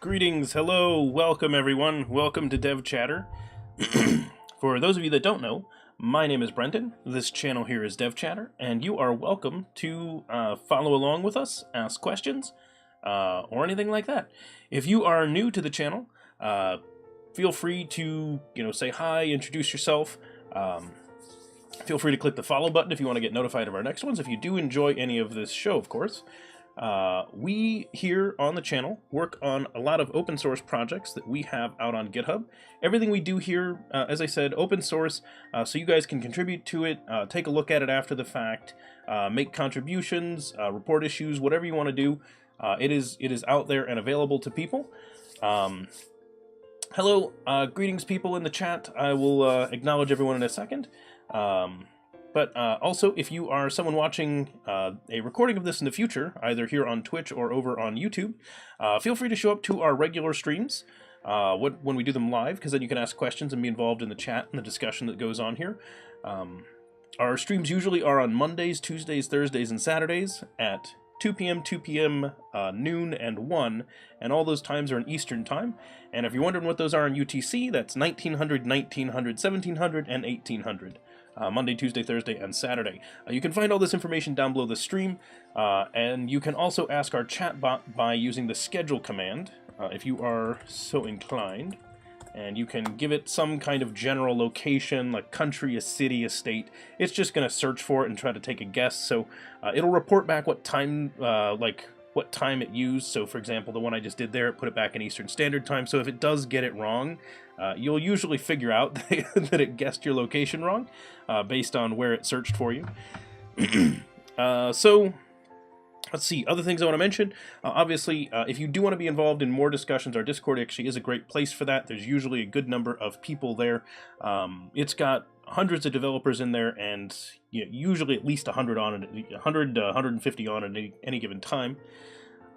Greetings, hello, welcome everyone, welcome to DevChatter. For those of you that don't know, my name is Brendan, this channel here is DevChatter, and you are welcome to follow along with us, ask questions, or anything like that. If you are new to the channel, feel free to, say hi, introduce yourself. Feel free to click the follow button if you want to get notified of our next ones, if you do enjoy any of this show, of course. We here on the channel work on a lot of open source projects that we have out on GitHub. Everything we do here, as I said, open source, so you guys can contribute to it, take a look at it after the fact, make contributions, report issues, whatever you want to do. It is out there and available to people. Hello, greetings people in the chat. I will acknowledge everyone in a second. But also, if you are someone watching a recording of this in the future, either here on Twitch or over on YouTube, feel free to show up to our regular streams when we do them live, because then you can ask questions and be involved in the chat and the discussion that goes on here. Our streams usually are on Mondays, Tuesdays, Thursdays, and Saturdays at 2 p.m., noon, and 1, and all those times are in Eastern Time. And if you're wondering what those are in UTC, that's 1900, 1900, 1700, and 1800. Monday, Tuesday, Thursday, and Saturday. You can find all this information down below the stream, and you can also ask our chat bot by using the schedule command, if you are so inclined, and you can give it some kind of general location, like country, a city, a state. It's just going to search for it and try to take a guess, so it'll report back what time, what time it used. So for example, the one I just did there, it put it back in Eastern Standard Time, so if it does get it wrong, you'll usually figure out that it guessed your location wrong, based on where it searched for you. So, let's see, other things I want to mention. Obviously, if you do want to be involved in more discussions, our Discord actually is a great place for that. There's usually a good number of people there. It's got hundreds of developers in there, and usually at least 100 on it, 100 to 150 on at any given time.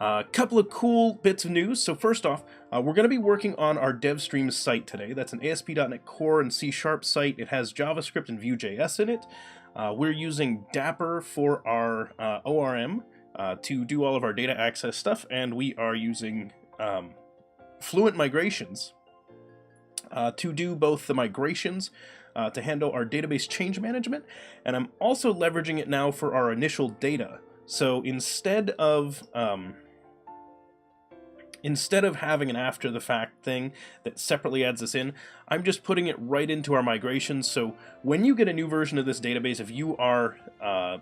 A couple of cool bits of news. So first off, we're going to be working on our DevStreams site today. That's an ASP.NET Core and C# site. It has JavaScript and Vue.js in it. We're using Dapper for our ORM to do all of our data access stuff, and we are using FluentMigrations to do both the migrations to handle our database change management, and I'm also leveraging it now for our initial data. So instead of having an after-the-fact thing that separately adds this in, I'm just putting it right into our migrations. So when you get a new version of this database, if you are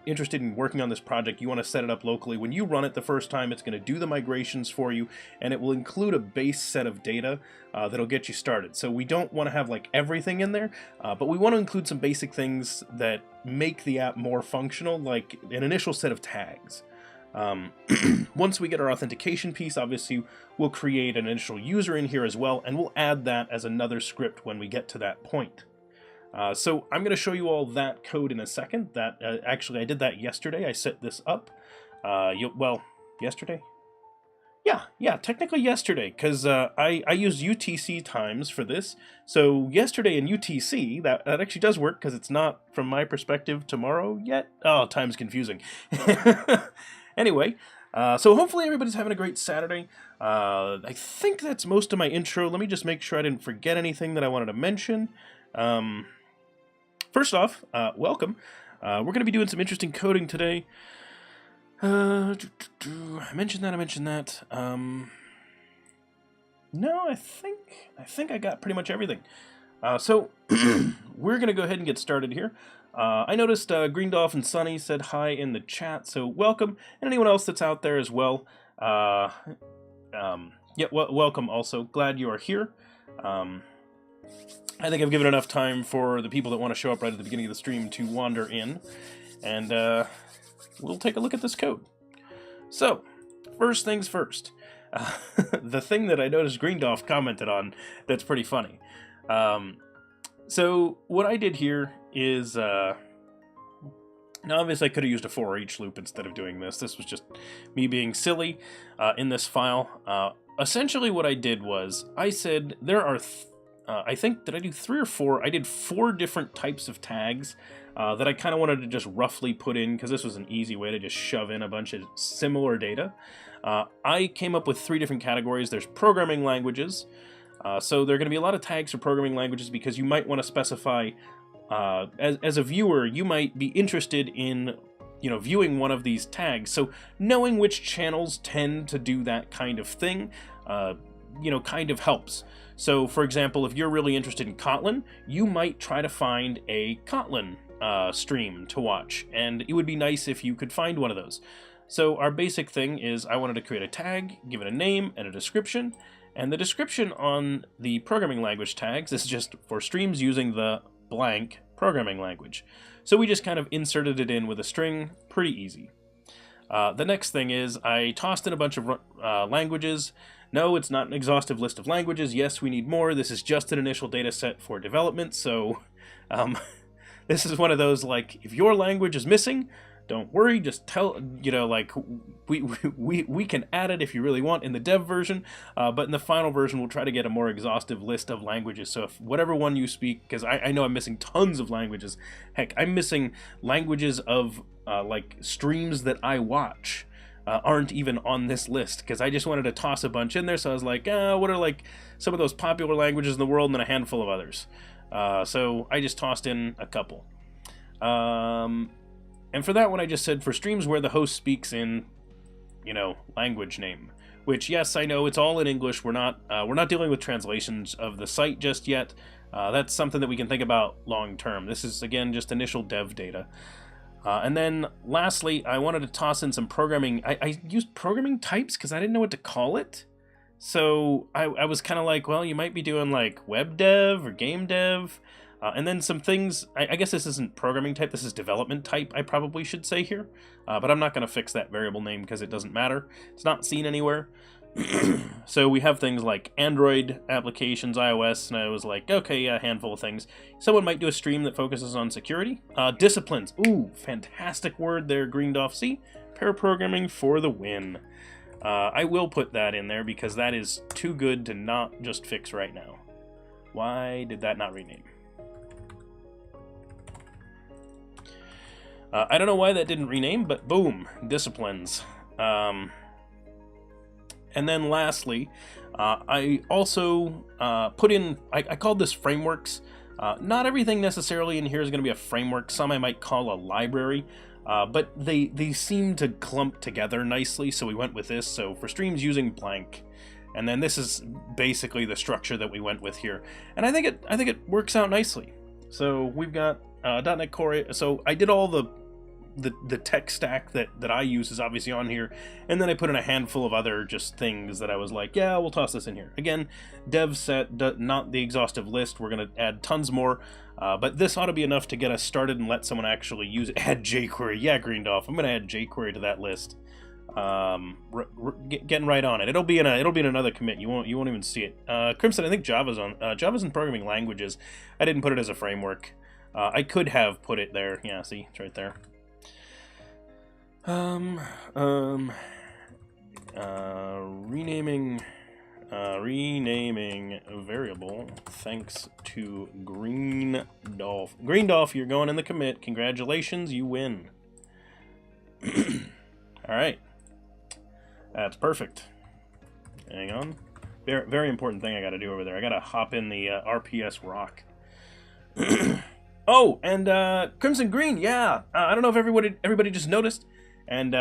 interested in working on this project, you want to set it up locally. When you run it the first time, it's going to do the migrations for you, and it will include a base set of data that'll get you started. So we don't want to have like everything in there, but we want to include some basic things that make the app more functional, like an initial set of tags. Once we get our authentication piece, obviously we'll create an initial user in here as well, and we'll add that as another script when we get to that point. So I'm going to show you all that code in a second. That actually I did that yesterday. I set this up. Well, yesterday? Yeah, technically yesterday, because I used UTC times for this. So yesterday in UTC, that actually does work, because it's not, from my perspective, tomorrow yet. Oh, time's confusing. Anyway, so hopefully everybody's having a great Saturday. I think that's most of my intro. Let me just make sure I didn't forget anything that I wanted to mention. First off, welcome. We're going to be doing some interesting coding today. I mentioned that. No, I think I got pretty much everything. So we're going to go ahead and get started here. I noticed Green Dolphin Sunny said hi in the chat, so welcome, and anyone else that's out there as well. Yeah, welcome also. Glad you are here. I think I've given enough time for the people that want to show up right at the beginning of the stream to wander in, and we'll take a look at this code. So, first things first. The thing that I noticed Greendolf commented on that's pretty funny. So what I did here is, now obviously I could have used a for each loop instead of doing this. This was just me being silly in this file. Essentially what I did was, I said there are I think, did I do 3 or 4? I did 4 different types of tags that I kind of wanted to just roughly put in, because this was an easy way to just shove in a bunch of similar data. I came up with 3 different categories. There's programming languages. So there are going to be a lot of tags for programming languages, because you might want to specify, as a viewer, you might be interested in viewing one of these tags. So knowing which channels tend to do that kind of thing, kind of helps. So for example, if you're really interested in Kotlin, you might try to find a Kotlin stream to watch, and it would be nice if you could find one of those. So our basic thing is I wanted to create a tag, give it a name and a description, and the description on the programming language tags is just for streams using the blank programming language. So we just kind of inserted it in with a string, pretty easy. The next thing is I tossed in a bunch of languages. No, it's not an exhaustive list of languages. Yes, we need more. This is just an initial data set for development, so this is one of those, like, if your language is missing, don't worry, just tell, like, we can add it if you really want in the dev version, but in the final version we'll try to get a more exhaustive list of languages. So if whatever one you speak, because I know I'm missing tons of languages. Heck, I'm missing languages of like streams that I watch aren't even on this list, because I just wanted to toss a bunch in there. So I was like, what are like some of those popular languages in the world, and then a handful of others. So I just tossed in a couple. And for that one, I just said for streams where the host speaks in, language name. Which, yes, I know it's all in English. We're not dealing with translations of the site just yet. That's something that we can think about long term. This is, again, just initial dev data. And then lastly, I wanted to toss in some programming. I used programming types because I didn't know what to call it. So I was kind of like, well, you might be doing like web dev or game dev. And then some things, I guess this isn't programming type, this is development type, I probably should say here. But I'm not going to fix that variable name because it doesn't matter. It's not seen anywhere. So we have things like Android applications, iOS, and I was like, okay, a handful of things. Someone might do a stream that focuses on security. Disciplines, ooh, fantastic word there, Greendorf. See, pair programming for the win. I will put that in there because that is too good to not just fix right now. Why did that not rename? I don't know why that didn't rename, but boom, disciplines. And then lastly, I also put in, I called this frameworks. Not everything necessarily in here is going to be a framework. Some I might call a library, but they seem to clump together nicely, so we went with this. So for streams using blank, and then this is basically the structure that we went with here, and I think it works out nicely. So we've got .NET Core. So I did all the tech stack that I use is obviously on here, and then I put in a handful of other just things that I was like, yeah, we'll toss this in here. Again, dev set, not the exhaustive list. We're going to add tons more, but this ought to be enough to get us started and let someone actually use it. Add jQuery. Yeah, Greendorf. I'm going to add jQuery to that list. Getting right on it. It'll be in another commit. You won't even see it. Crimson, I think Java's in programming languages. I didn't put it as a framework. I could have put it there. Yeah, see, it's right there. Renaming a variable thanks to Greendorf. Greendorf, you're going in the commit. Congratulations, you win. All right, that's perfect. Hang on. Very, very important thing I got to do over there. I got to hop in the RPS rock. Oh, and Crimson Green, yeah. I don't know if everybody just noticed. And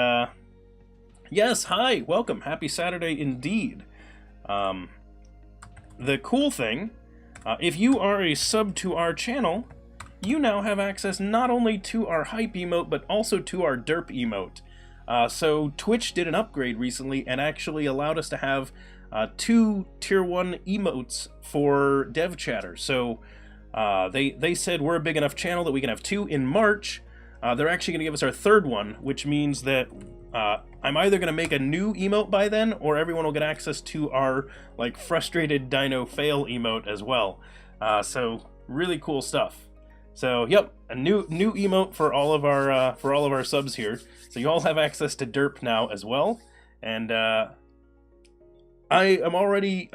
yes, hi, welcome, happy Saturday indeed. The cool thing, if you are a sub to our channel, you now have access not only to our hype emote, but also to our derp emote. So Twitch did an upgrade recently and actually allowed us to have 2 tier 1 emotes for DevChatter. So they said we're a big enough channel that we can have 2 in March. They're actually going to give us our 3rd one, which means that I'm either going to make a new emote by then, or everyone will get access to our like frustrated dino fail emote as well. So really cool stuff. So yep, a new emote for all of our subs here. So you all have access to derp now as well, and I am already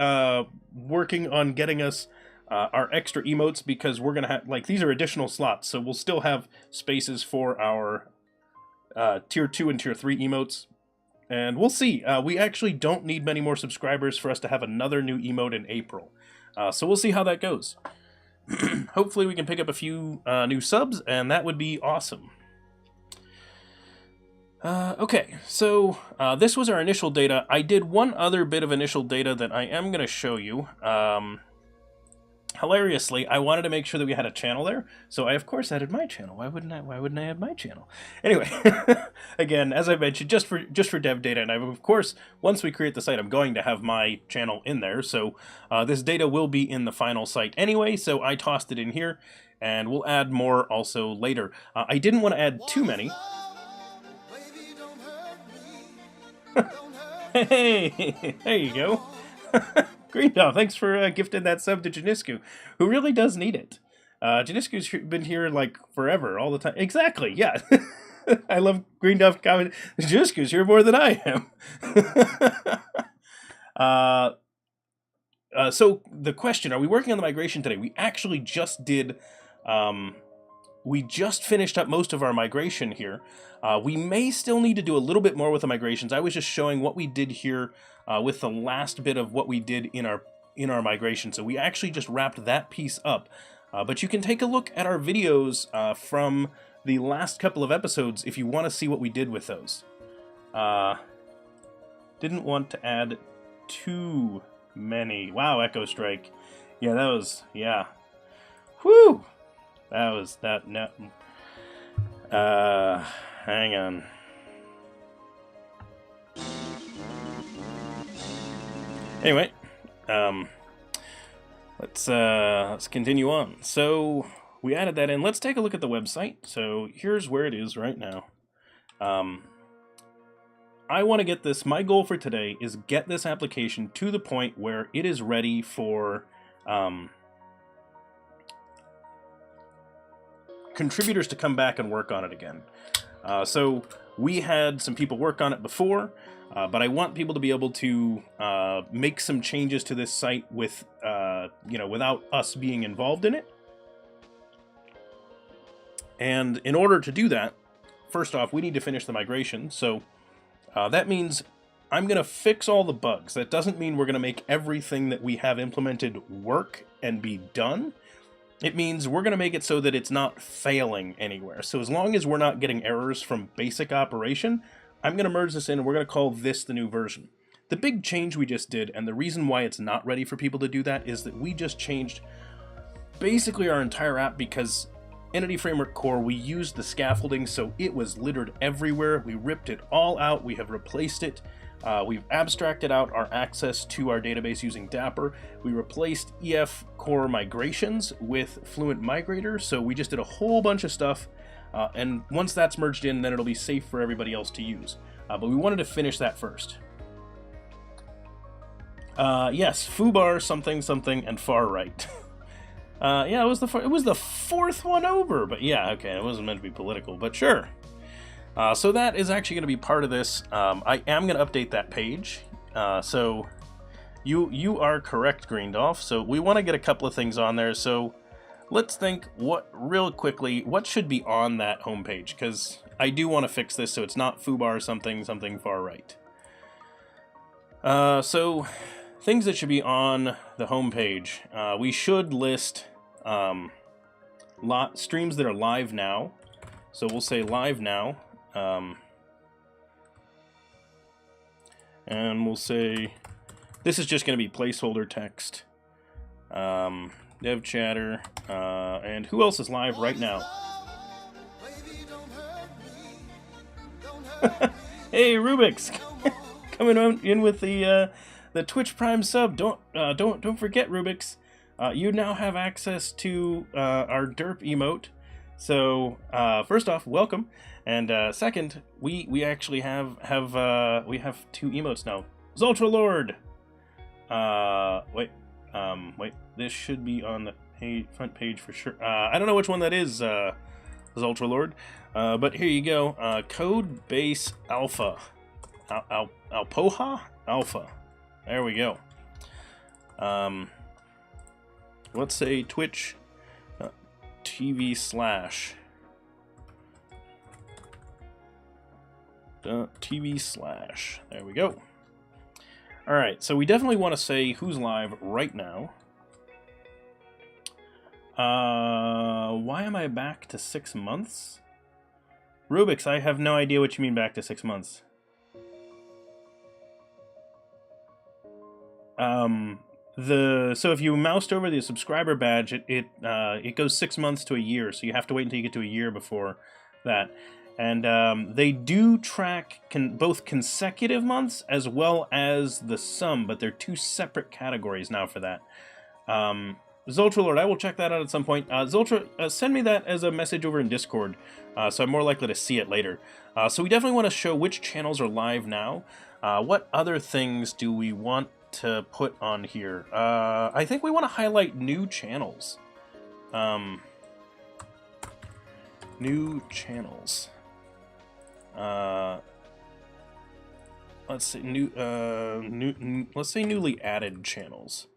working on getting us our extra emotes because we're gonna have, like, these are additional slots, so we'll still have spaces for our tier 2 and tier 3 emotes. And we'll see. We actually don't need many more subscribers for us to have another new emote in April. So we'll see how that goes. Hopefully we can pick up a few new subs, and that would be awesome. Okay, so this was our initial data. I did one other bit of initial data that I am going to show you. Hilariously, I wanted to make sure that we had a channel there, so I of course added my channel. Why wouldn't I add my channel? Anyway, again, as I mentioned, just for dev data, and of course, once we create the site, I'm going to have my channel in there. So this data will be in the final site anyway, so I tossed it in here, and we'll add more also later. I didn't want to add too many. Hey, there you go. Great, thanks for gifting that sub to Janisku, who really does need it. Janisku's been here like forever, all the time. Exactly, yeah. I love Green Duff comment. Janisku's here more than I am. So the question: are we working on the migration today? We actually just did. We just finished up most of our migration here. We may still need to do a little bit more with the migrations. I was just showing what we did here with the last bit of what we did in our migration. So we actually just wrapped that piece up. But you can take a look at our videos from the last couple of episodes if you want to see what we did with those. Didn't want to add too many. Wow, Echo Strike. Yeah, that was, yeah. Whew! That was that. No. Hang on. Anyway, let's continue on. So we added that in. Let's take a look at the website. So here's where it is right now. I want to get this. My goal for today is get this application to the point where it is ready for contributors to come back and work on it again. So we had some people work on it before, but I want people to be able to make some changes to this site with, without us being involved in it. And in order to do that, first off, we need to finish the migration. So that means I'm going to fix all the bugs. That doesn't mean we're going to make everything that we have implemented work and be done. It means we're going to make it so that it's not failing anywhere. So as long as we're not getting errors from basic operation, I'm going to merge this in and we're going to call this the new version. The big change we just did, and the reason why it's not ready for people to do that, is that we just changed basically our entire app because Entity Framework Core, we used the scaffolding, so it was littered everywhere. We ripped it all out. We have replaced it. We've abstracted out our access to our database using Dapper. We replaced EF Core migrations with FluentMigrator, so we just did a whole bunch of stuff, and once that's merged in, then it'll be safe for everybody else to use. But we wanted to finish that first. Yes, foobar something something and far right. Yeah, it was the fourth one over, but yeah, okay, it wasn't meant to be political, but sure. So that is actually going to be part of this. I am going to update that page. So you are correct, Greendolf. So we want to get a couple of things on there. So let's think real quickly, what should be on that homepage? Because I do want to fix this so it's not foobar something something far right. So things that should be on the homepage. We should list streams that are live now. So we'll say live now. And we'll say this is just going to be placeholder text, DevChatter, and who else is live right now? Hey, Rubik's coming in with the Twitch Prime sub. Don't forget, Rubik's. You now have access to our derp emote. So first off, welcome, and second, we actually have two emotes now. Zoltra Lord. Wait, this should be on the front page for sure. I don't know which one that is, Zoltra Lord, but here you go. Code Base Alpha, Alpoha Alpha. There we go. Let's say Twitch TV /TV/. There we go. All right, so we definitely want to say who's live right now. Why am I back to 6 months? Rubik's, I have no idea what you mean back to 6 months. So if you moused over the subscriber badge, it goes 6 months to a year, so you have to wait until you get to a year before that. And they do track both consecutive months as well as the sum, but they're two separate categories now for that. Zoltralord, I will check that out at some point. Zoltra, send me that as a message over in Discord, so I'm more likely to see it later. So we definitely want to show which channels are live now. What other things do we want to put on here? I think we want to highlight new channels. New channels. Let's say let's say newly added channels.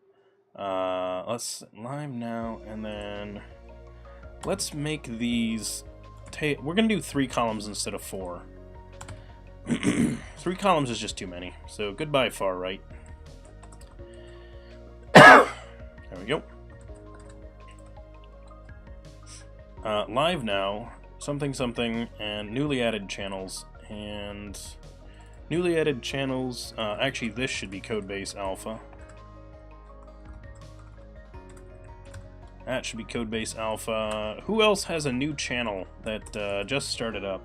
Let's live now, and then let's make these. We're gonna do 3 columns instead of 4. 3 columns is just too many. So goodbye, far right. There we go. Live now, something something, and newly added channels. And newly added channels. Actually, this should be Codebase Alpha. That should be Codebase Alpha. Who else has a new channel that just started up?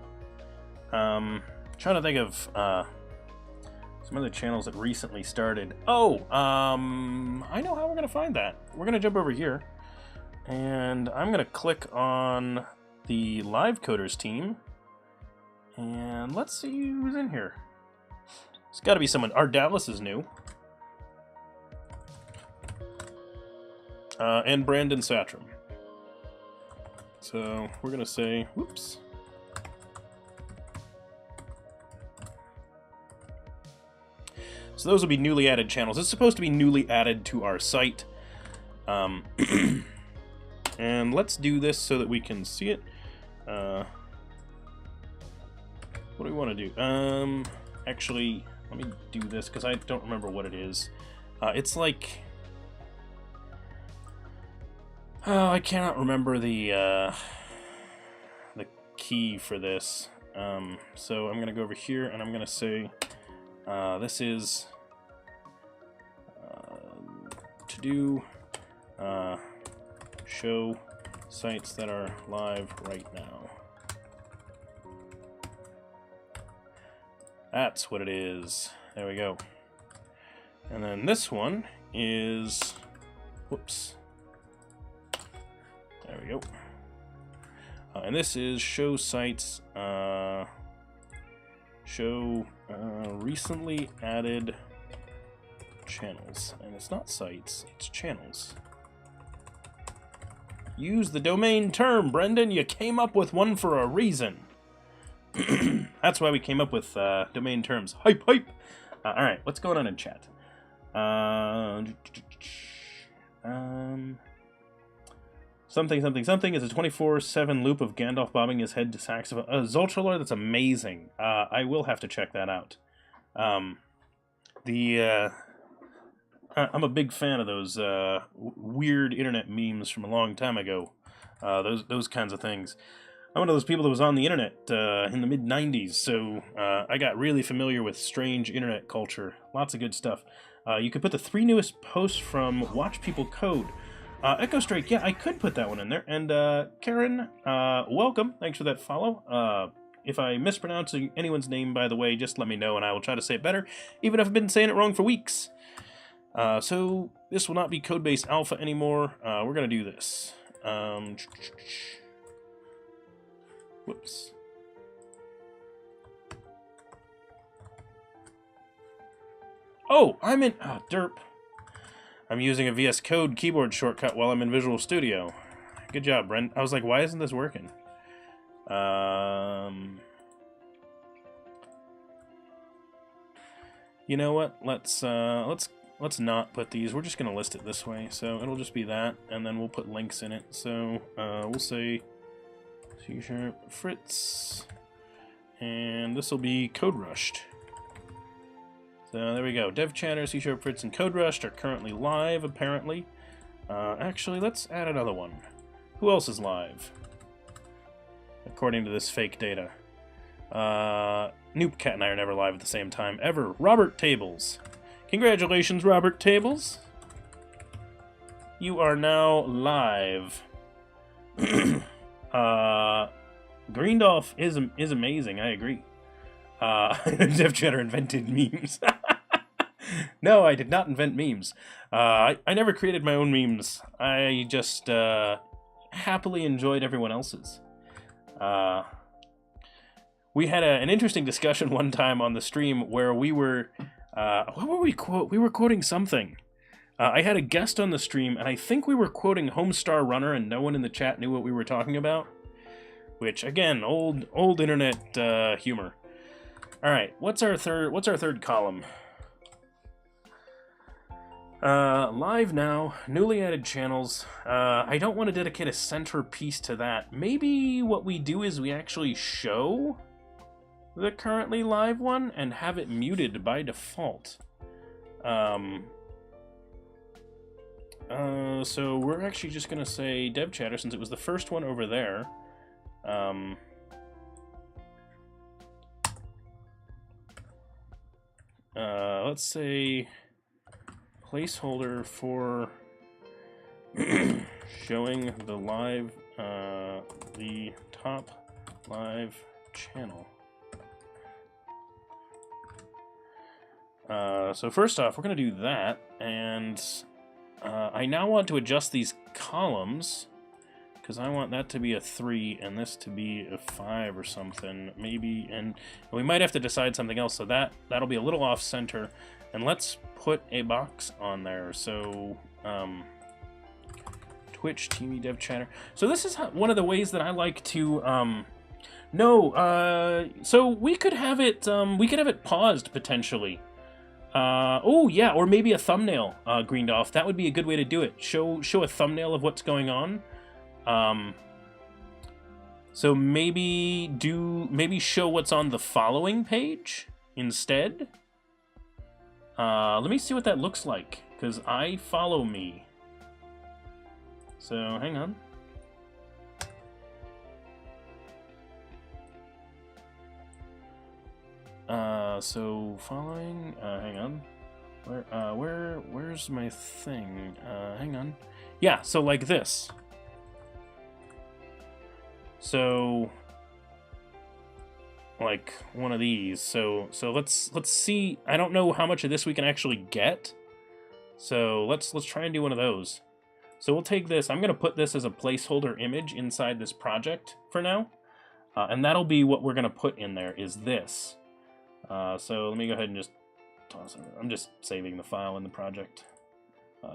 Trying to think of some other channels that recently started. Oh, I know how we're gonna find that. We're gonna jump over here, and I'm gonna click on the Live Coders team, and let's see who's in here. It's got to be someone. Our Dallas is new. And Brandon Satram. So we're gonna say, whoops. So those will be newly added channels. It's supposed to be newly added to our site. And let's do this so that we can see it. What do we want to do? Actually, let me do this because I don't remember what it is. It's like... I cannot remember the key for this. So I'm going to go over here and I'm going to say this is to do show sites that are live right now. That's what it is. There we go. And then this one is... Whoops. There we go. And this is show sites, show recently added channels. And it's not sites, it's channels. Use the domain term, Brendan. You came up with one for a reason. That's why we came up with domain terms. Hype, hype. All right, what's going on in chat? Something, something, something is a 24/7 loop of Gandalf bobbing his head to saxophone. Zoltralor, that's amazing. I will have to check that out. I'm a big fan of those weird internet memes from a long time ago. Those kinds of things. I'm one of those people that was on the internet in the mid-90s, so I got really familiar with strange internet culture. Lots of good stuff. You could put the 3 newest posts from Watch People Code. Echo Strike, yeah, I could put that one in there. And Karen, welcome. Thanks for that follow. If I mispronounce anyone's name, by the way, just let me know and I will try to say it better, even if I've been saying it wrong for weeks. So this will not be Codebase Alpha anymore. We're going to do this. Whoops. Oh, I'm in... Oh, derp. I'm using a VS Code keyboard shortcut while I'm in Visual Studio. Good job, Brent. I was like, why isn't this working? You know what? Let's let's not put these. We're just going to list it this way, so it'll just be that, and then we'll put links in it. So we'll say C# Fritz, and this will be Code Rushed. So there we go. DevChatter, C# Fritz, and Code Rushed are currently live, apparently. Actually, let's add another one. Who else is live? According to this fake data. Noobcat and I are never live at the same time, ever. Robert Tables. Congratulations, Robert Tables. You are now live. Greendolf is amazing, I agree. DevChatter invented memes. No, I did not invent memes. I never created my own memes. I just happily enjoyed everyone else's. We had an interesting discussion one time on the stream where we were... what were we quote? We were quoting something. I had a guest on the stream, and I think we were quoting Homestar Runner, and no one in the chat knew what we were talking about. Which, again, old internet humor. All right, what's our third column? Live now, newly added channels. I don't want to dedicate a centerpiece to that. Maybe what we do is we actually show the currently live one and have it muted by default. So we're actually just gonna say DevChatter since it was the first one over there. Let's say placeholder for showing the live, the top live channel. So first off, we're going to do that, and I now want to adjust these columns, because I want that to be a 3 and this to be a 5 or something, maybe, and we might have to decide something else, so that'll be a little off-center, and let's put a box on there, so Twitch TV DevChatter. So this is one of the ways that I like to, so we could have it paused, potentially. Oh yeah, or maybe a thumbnail, Greendolf. That would be a good way to do it. Show a thumbnail of what's going on. So maybe show what's on the following page instead. Let me see what that looks like, because I follow me. So hang on. So following, hang on, where's my thing? Hang on. Yeah, so like this. So like one of these. So let's see. I don't know how much of this we can actually get. So let's try and do one of those. So we'll take this. I'm gonna put this as a placeholder image inside this project for now, and that'll be what we're gonna put in there. Is this? So let me go ahead and just toss it. I'm just saving the file in the project.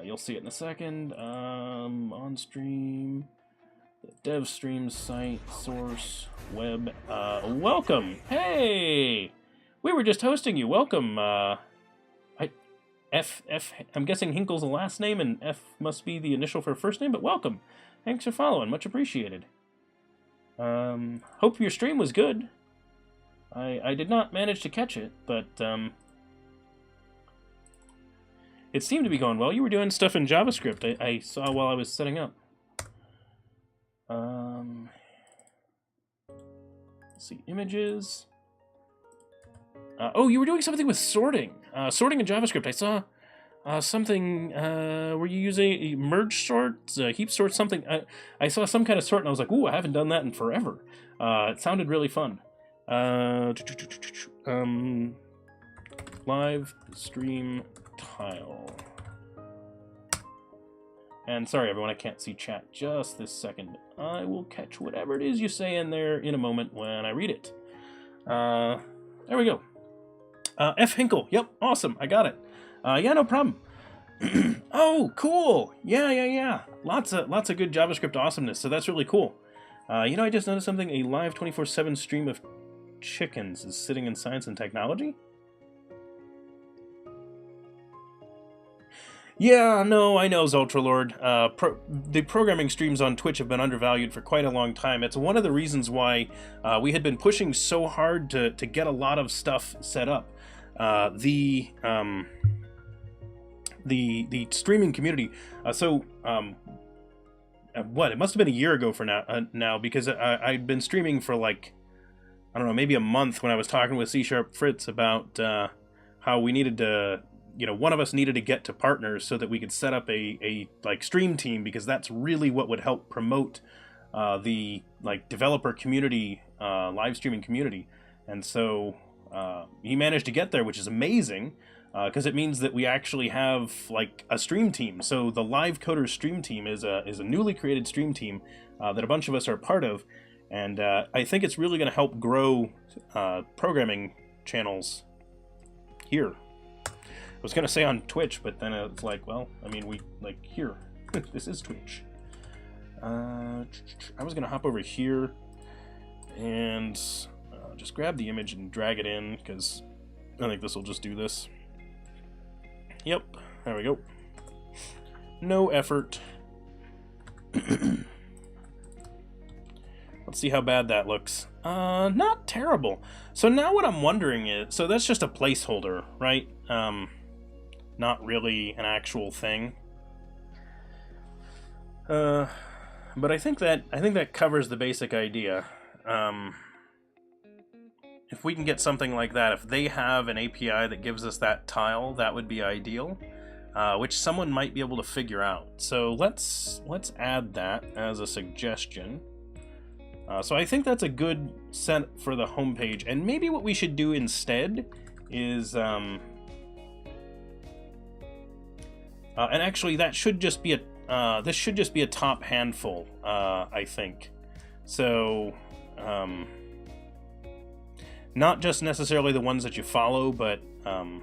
You'll see it in a second. On stream, the DevStreams site, source, web. Welcome. Hey, we were just hosting you. Welcome. I'm guessing Hinkle's the last name, and F must be the initial for first name. But welcome. Thanks for following. Much appreciated. Hope your stream was good. I did not manage to catch it, but it seemed to be going well. You were doing stuff in JavaScript. I saw while I was setting up. Let's see, images. Oh, you were doing something with sorting. Sorting in JavaScript. I saw something. Were you using merge sorts, heap sorts, something? I saw some kind of sort, and I was like, "Ooh, I haven't done that in forever." It sounded really fun. Live stream tile. And sorry everyone, I can't see chat just this second. I will catch whatever it is you say in there in a moment when I read it. There we go. F Hinkle. Yep, awesome. I got it. Yeah, no problem. Oh, cool. Yeah. Lots of good JavaScript awesomeness. So that's really cool. You know, I just noticed something. A live 24/7 stream of chickens is sitting in science and technology. Yeah, no, I know, Zoltralord. The programming streams on Twitch have been undervalued for quite a long time. It's one of the reasons why we had been pushing so hard to get a lot of stuff set up. The streaming community. What? It must have been a year ago for now because I'd been streaming for like, I don't know, maybe a month when I was talking with C# Fritz about how we needed to, one of us needed to get to partners so that we could set up a like stream team, because that's really what would help promote the like developer community, live streaming community. And so he managed to get there, which is amazing. Because it means that we actually have like a stream team. So the Live Coders stream team is a newly created stream team that a bunch of us are part of, and I think it's really going to help grow programming channels here. I was going to say on Twitch, but then it's like, well, I mean, we like here. This is Twitch. I was going to hop over here and just grab the image and drag it in, because I think this will just do this. Yep, there we go. No effort. Let's see how bad that looks. Not terrible. So now what I'm wondering is, so that's just a placeholder, right? Not really an actual thing. But I think that covers the basic idea. If we can get something like that, if they have an API that gives us that tile, that would be ideal, which someone might be able to figure out. So let's add that as a suggestion. So I think that's a good set for the homepage, and maybe what we should do instead is, and actually that should just be this should just be a top handful, I think. So. Not just necessarily the ones that you follow, but how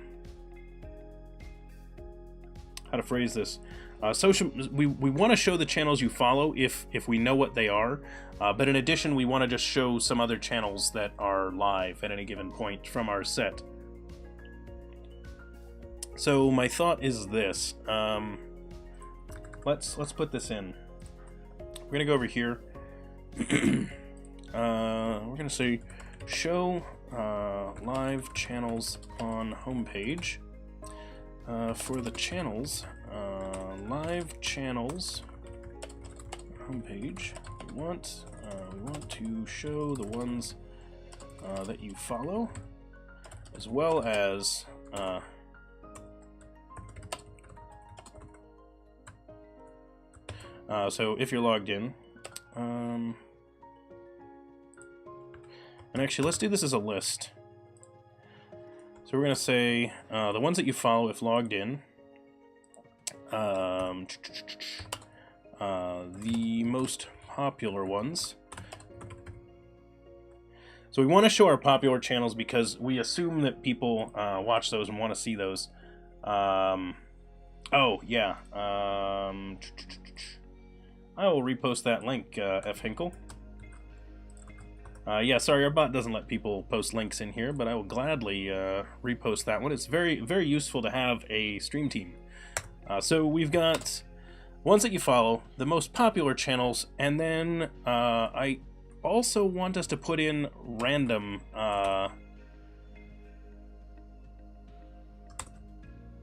to phrase this? We want to show the channels you follow if we know what they are, but in addition, we want to just show some other channels that are live at any given point from our set. So my thought is this: let's put this in. We're gonna go over here. We're gonna say show live channels on homepage. For the channels, live channels homepage, we want to show the ones that you follow, as well as so if you're logged in. And actually, let's do this as a list. So we're going to say the ones that you follow if logged in. The most popular ones. So we want to show our popular channels because we assume that people watch those and want to see those. Oh, yeah. I will repost that link, F. Hinkle. Yeah, sorry, our bot doesn't let people post links in here, but I will gladly repost that one. It's very, very useful to have a stream team. So we've got ones that you follow, the most popular channels, and then I also want us to put in random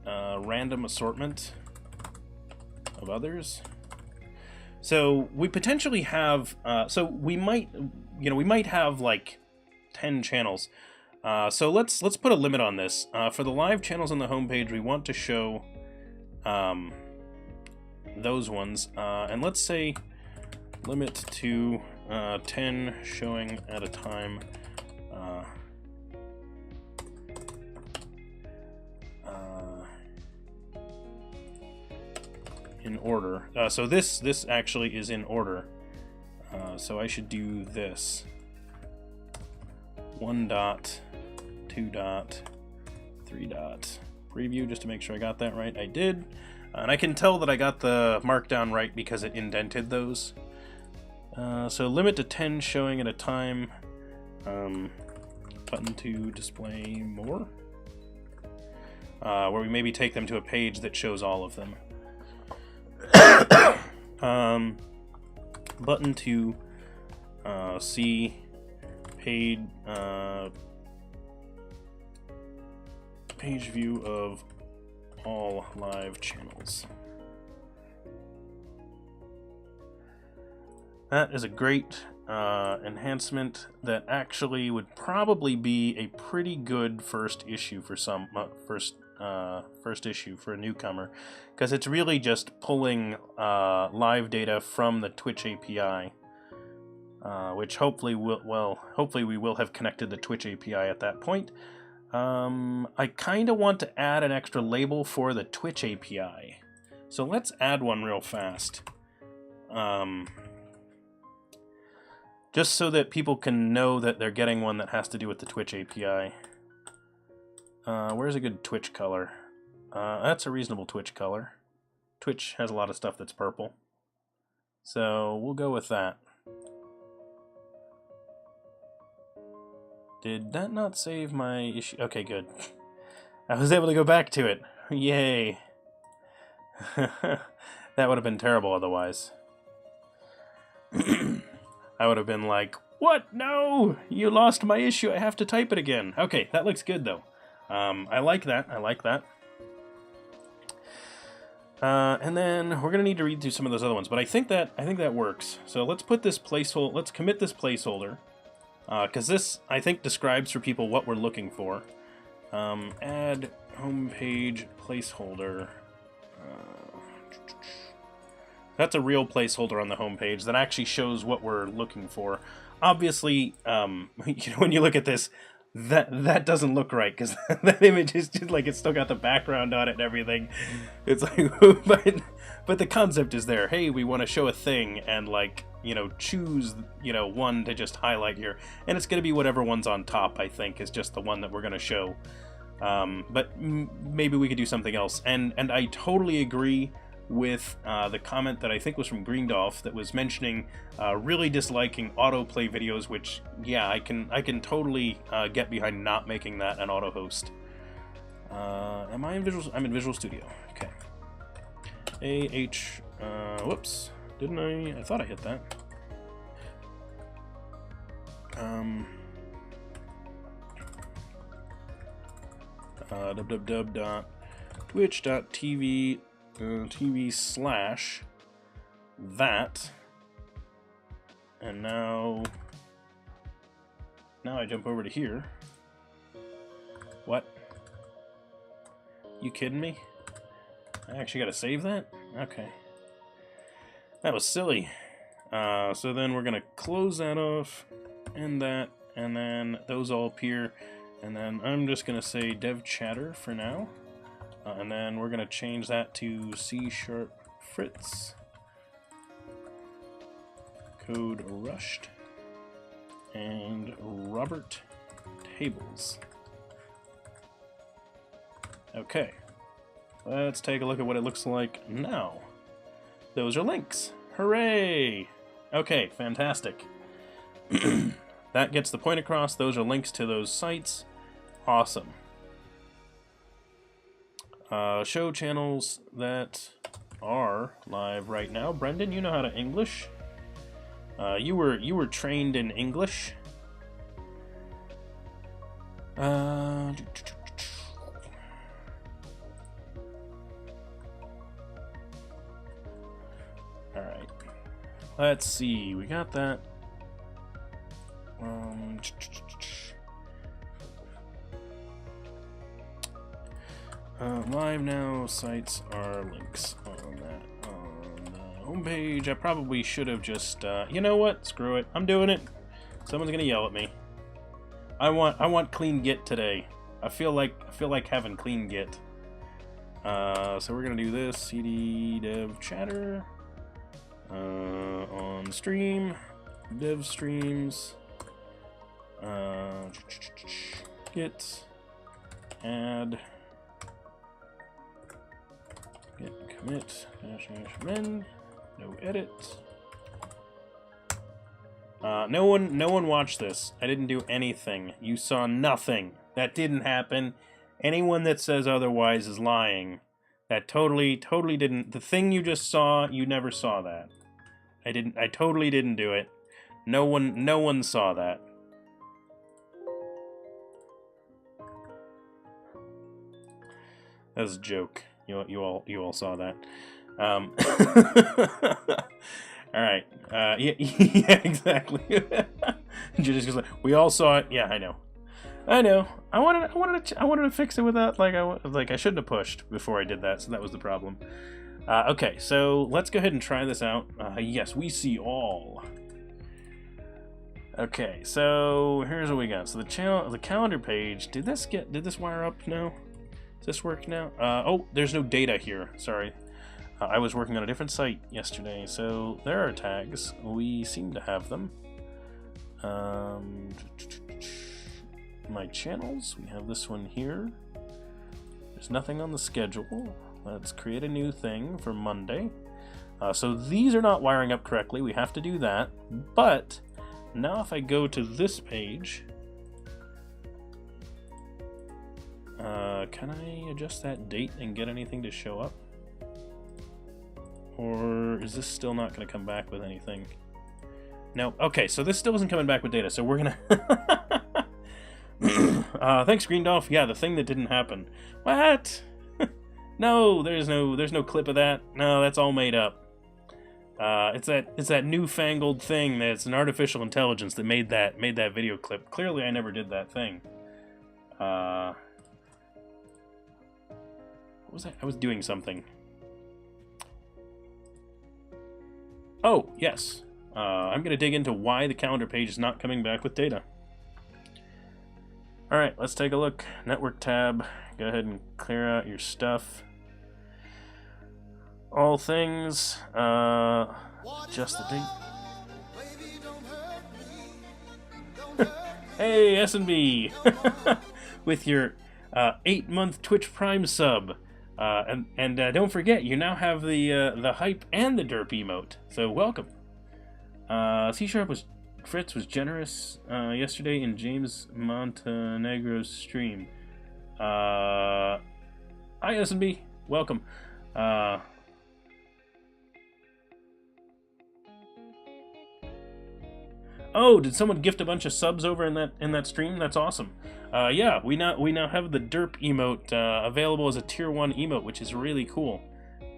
random assortment of others. So we potentially have, so we might have like 10 channels. So let's put a limit on this. For the live channels on the homepage, we want to show those ones, and let's say limit to 10 showing at a time. In order. So this actually is in order. So I should do this. 1 dot, 2 dot, 3 dot. Preview just to make sure I got that right. I did. And I can tell that I got the markdown right because it indented those. So limit to 10 showing at a time. Button to display more. where we maybe take them to a page that shows all of them. Button to see page view of all live channels. That is a great enhancement that actually would probably be a pretty good first issue for some first issue for a newcomer, because it's really just pulling live data from the Twitch API, which hopefully we will have connected the Twitch API at that point. I kind of want to add an extra label for the Twitch API, so let's add one real fast. Just so that people can know that they're getting one that has to do with the Twitch API. Where's a good Twitch color? That's a reasonable Twitch color. Twitch has a lot of stuff that's purple. So we'll go with that. Did that not save my issue? Okay, good. I was able to go back to it. Yay. That would have been terrible otherwise. I would have been like, what? No! You lost my issue. I have to type it again. Okay, that looks good, though. I like that. I like that. And then we're going to need to read through some of those other ones, but I think that works. So let's put this placeholder, let's commit this placeholder, because this, I think, describes for people what we're looking for. Add homepage placeholder. That's a real placeholder on the homepage that actually shows what we're looking for. Obviously, when you look at this, that doesn't look right, because that image is just like, it's still got the background on it and everything. It's like, but the concept is there. Hey, we want to show a thing, and like, choose, one to just highlight here, and it's going to be whatever one's on top, I think, is just the one that we're going to show. But maybe we could do something else, and I totally agree with the comment that I think was from Greendolf that was mentioning really disliking autoplay videos, which, yeah, I can totally get behind not making that an auto host. Am I in Visual? I'm in Visual Studio. Okay. Whoops. Didn't I? I thought I hit that. www.twitch.tv TV/that, and now I jump over to here. What? You kidding me? I actually gotta save that? Okay. That was silly. So then we're gonna close that off, and that, and then those all appear, and then I'm just gonna say DevChatter for now. And then we're going to change that to C# Fritz, code rushed, and Robert tables. Okay, let's take a look at what it looks like now. Those are links. Hooray! Okay, fantastic. That gets the point across. Those are links to those sites. Awesome. Show channels that are live right now. Brendan, you know how to English. You were trained in English. All right. Let's see. We got that. Live now sites are links on that on the homepage. I probably should have just you know what? Screw it. I'm doing it. Someone's gonna yell at me. I want clean git today. I feel like having clean git. So we're gonna do this. CD DevChatter on stream. DevStreams. Git add. Git commit -min, no edit. No one watched this. I didn't do anything. You saw nothing. That didn't happen. Anyone that says otherwise is lying. That totally didn't. The thing you just saw, you never saw that. I totally didn't do it. No one saw that. That was a joke. You all saw that. All right. Yeah, exactly. Just like, we all saw it. Yeah, I know. I wanted to fix it without I shouldn't have pushed before I did that. So that was the problem. Okay, so let's go ahead and try this out. Yes, we see all. Okay, so here's what we got. So the calendar page. Did this wire up now? Does this work now? Oh, there's no data here. Sorry. I was working on a different site yesterday, so there are tags. We seem to have them. My channels, we have this one here. There's nothing on the schedule. Let's create a new thing for Monday. So these are not wiring up correctly. We have to do that. But now if I go to this page, can I adjust that date and get anything to show up? Or is this still not going to come back with anything? No. Okay, so this still isn't coming back with data, so we're going to... thanks, Greendolf. Yeah, the thing that didn't happen. What? No, there's no clip of that. No, that's all made up. It's that newfangled thing that's an artificial intelligence that made that video clip. Clearly, I never did that thing. What was that? I was doing something. Oh, yes. I'm going to dig into why the calendar page is not coming back with data. All right, let's take a look. Network tab. Go ahead and clear out your stuff. All things. Just the date. Hey, S&B. With your 8-month Twitch Prime sub. And don't forget, you now have the hype and the derp emote. So welcome. C# Fritz was generous yesterday in James Montenegro's stream. Hi S&B, welcome. Oh, did someone gift a bunch of subs over in that stream? That's awesome. Yeah, we now have the derp emote available as a tier 1 emote, which is really cool.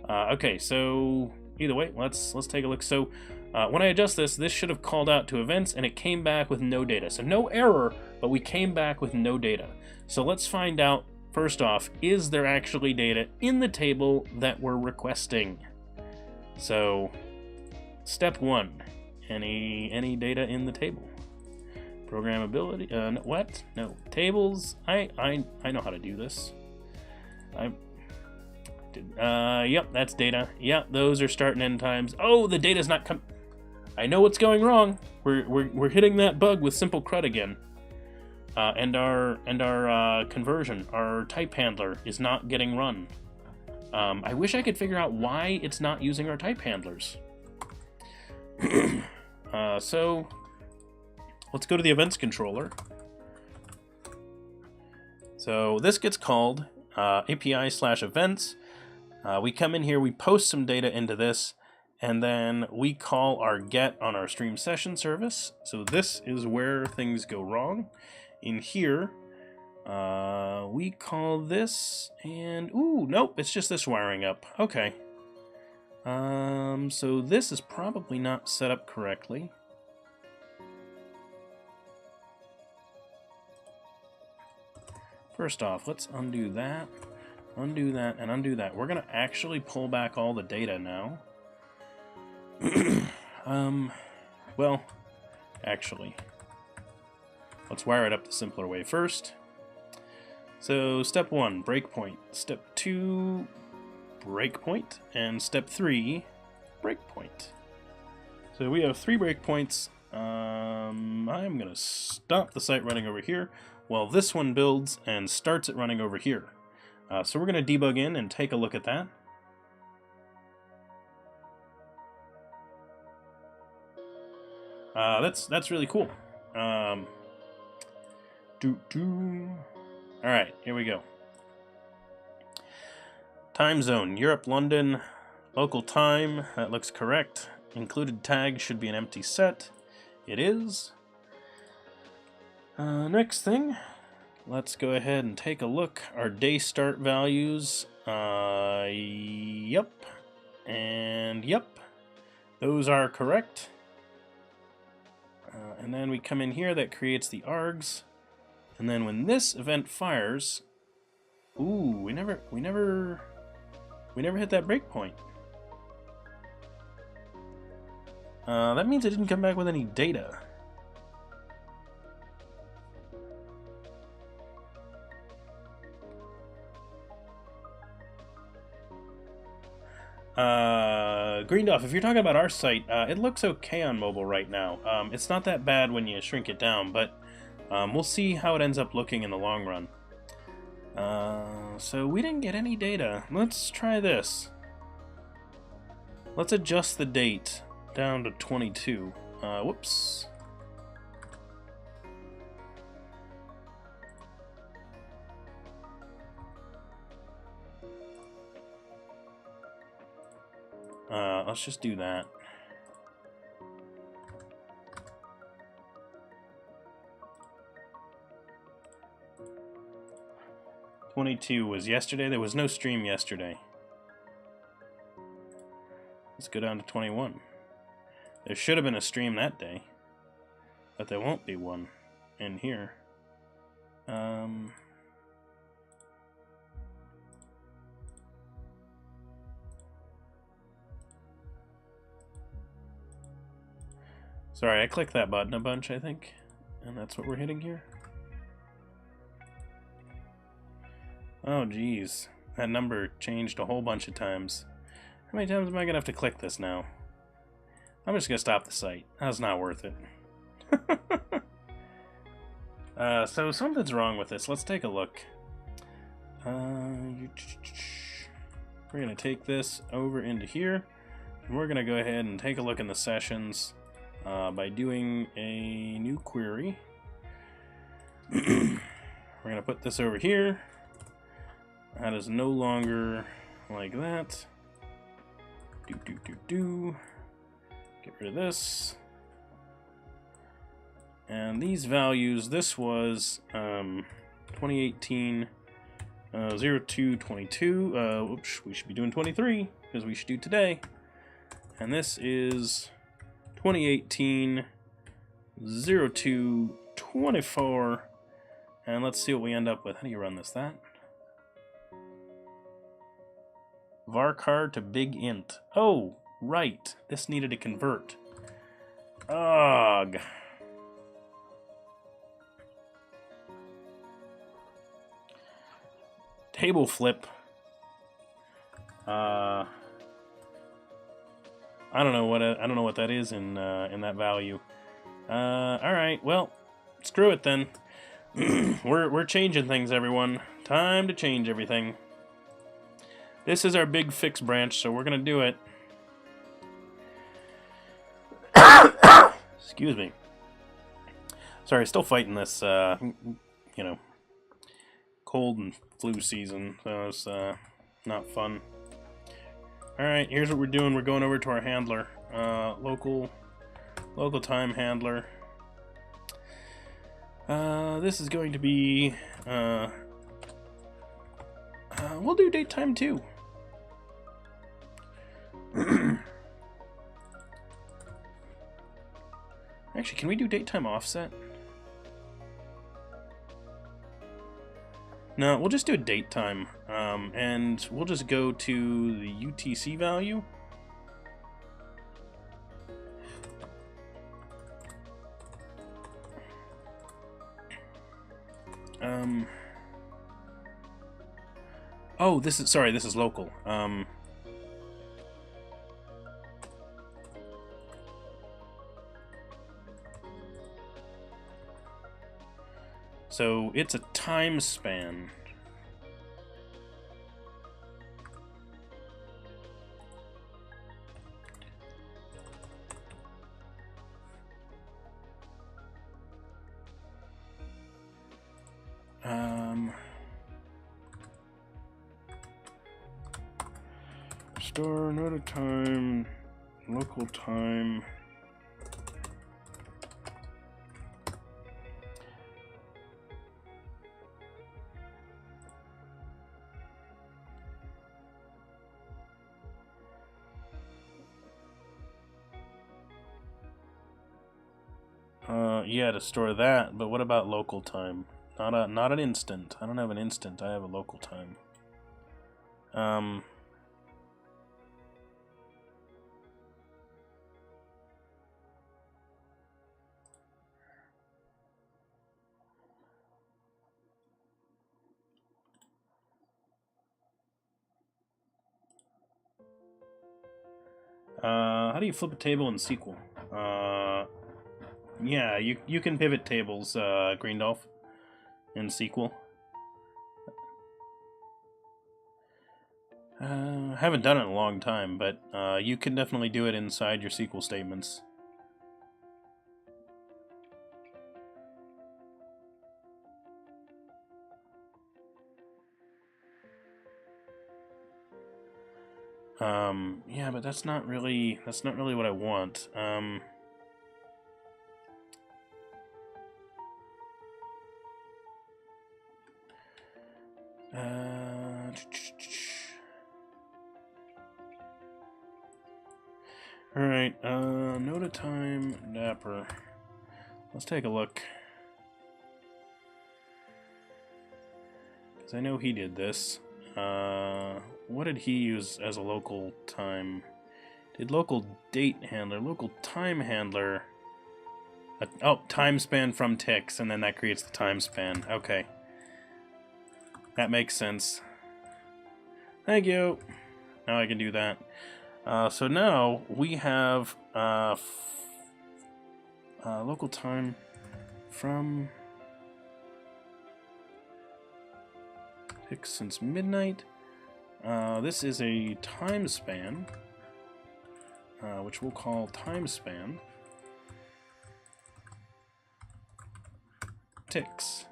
Okay, so either way, let's take a look. So when I adjust this should have called out to events, and it came back with no data. So no error, but we came back with no data. So let's find out, first off, is there actually data in the table that we're requesting? So step 1, any data in the table? Programmability, no, what? No, tables, I know how to do this. Yep, that's data. Yep, those are start and end times. Oh, the data's not come. I know what's going wrong. We're hitting that bug with simple CRUD again. And our conversion, our type handler, is not getting run. I wish I could figure out why it's not using our type handlers. So let's go to the events controller. So this gets called API/events. We come in here, we post some data into this, and then we call our get on our stream session service. So this is where things go wrong. In here, we call this, and ooh, nope, it's just this wiring up. Okay. So this is probably not set up correctly. First off, let's undo that, and undo that. We're gonna actually pull back all the data now. Well, actually, let's wire it up the simpler way first. So step 1, breakpoint. Step 2, breakpoint. And step 3, breakpoint. So we have 3 breakpoints. I'm going to stop the site running over here while this one builds and starts it running over here. So we're going to debug in and take a look at that. That's really cool. All right, here we go. Time zone, Europe, London, local time, that looks correct. Included tag should be an empty set. It is. Next thing, let's go ahead and take a look. Our day start values, yep, and yep, those are correct. And then we come in here, that creates the args. And then when this event fires, ooh, we never hit that breakpoint. That means it didn't come back with any data. Greendorf, if you're talking about our site, it looks okay on mobile right now. It's not that bad when you shrink it down, but we'll see how it ends up looking in the long run. So we didn't get any data. Let's try this. Let's adjust the date down to 22. Whoops. Let's just do that. '22 was yesterday. There was no stream yesterday. Let's go down to 21. There should have been a stream that day, but there won't be one in here. Sorry, I clicked that button a bunch, I think, and that's what we're hitting here. Oh, geez. That number changed a whole bunch of times. How many times am I going to have to click this now? I'm just going to stop the site. That's not worth it. So something's wrong with this. Let's take a look. We're going to take this over into here. And we're going to go ahead and take a look in the sessions by doing a new query. We're going to put this over here. That is no longer like that. Get rid of this. And these values, this was 2018 0222. Oops, we should be doing 23 because we should do today. And this is 2018 0224. And let's see what we end up with. How do you run this? That varchar to big int. Oh, right. This needed to convert. Ugh. Table flip. I don't know what that is in that value. All right. Well, screw it then. We're changing things, everyone. Time to change everything. This is our big fix branch, so we're gonna do it. Excuse me. Sorry, still fighting this, cold and flu season, so it's not fun. Alright, here's what we're doing. We're going over to our handler. Local time handler. This is going to be... we'll do date time too. Actually, can we do date time offset? No, we'll just do a date time, and we'll just go to the UTC value. Oh, this is local. So it's a time span. Store NodaTime, local time. Yeah, to store that, but what about local time? Not an instant. I don't have an instant, I have a local time. How do you flip a table in SQL? Yeah, you can pivot tables, Greendolf, in SQL. Haven't done it in a long time, but you can definitely do it inside your SQL statements. Yeah, but that's not really what I want. Alright, NodaTime Dapper. Let's take a look. Because I know he did this. What did he use as a local time? Did local date handler, local time handler. Oh, time span from ticks, and then that creates the time span. Okay. That makes sense. Thank you. Now I can do that. So now we have local time from ticks since midnight. This is a time span, which we'll call time span ticks.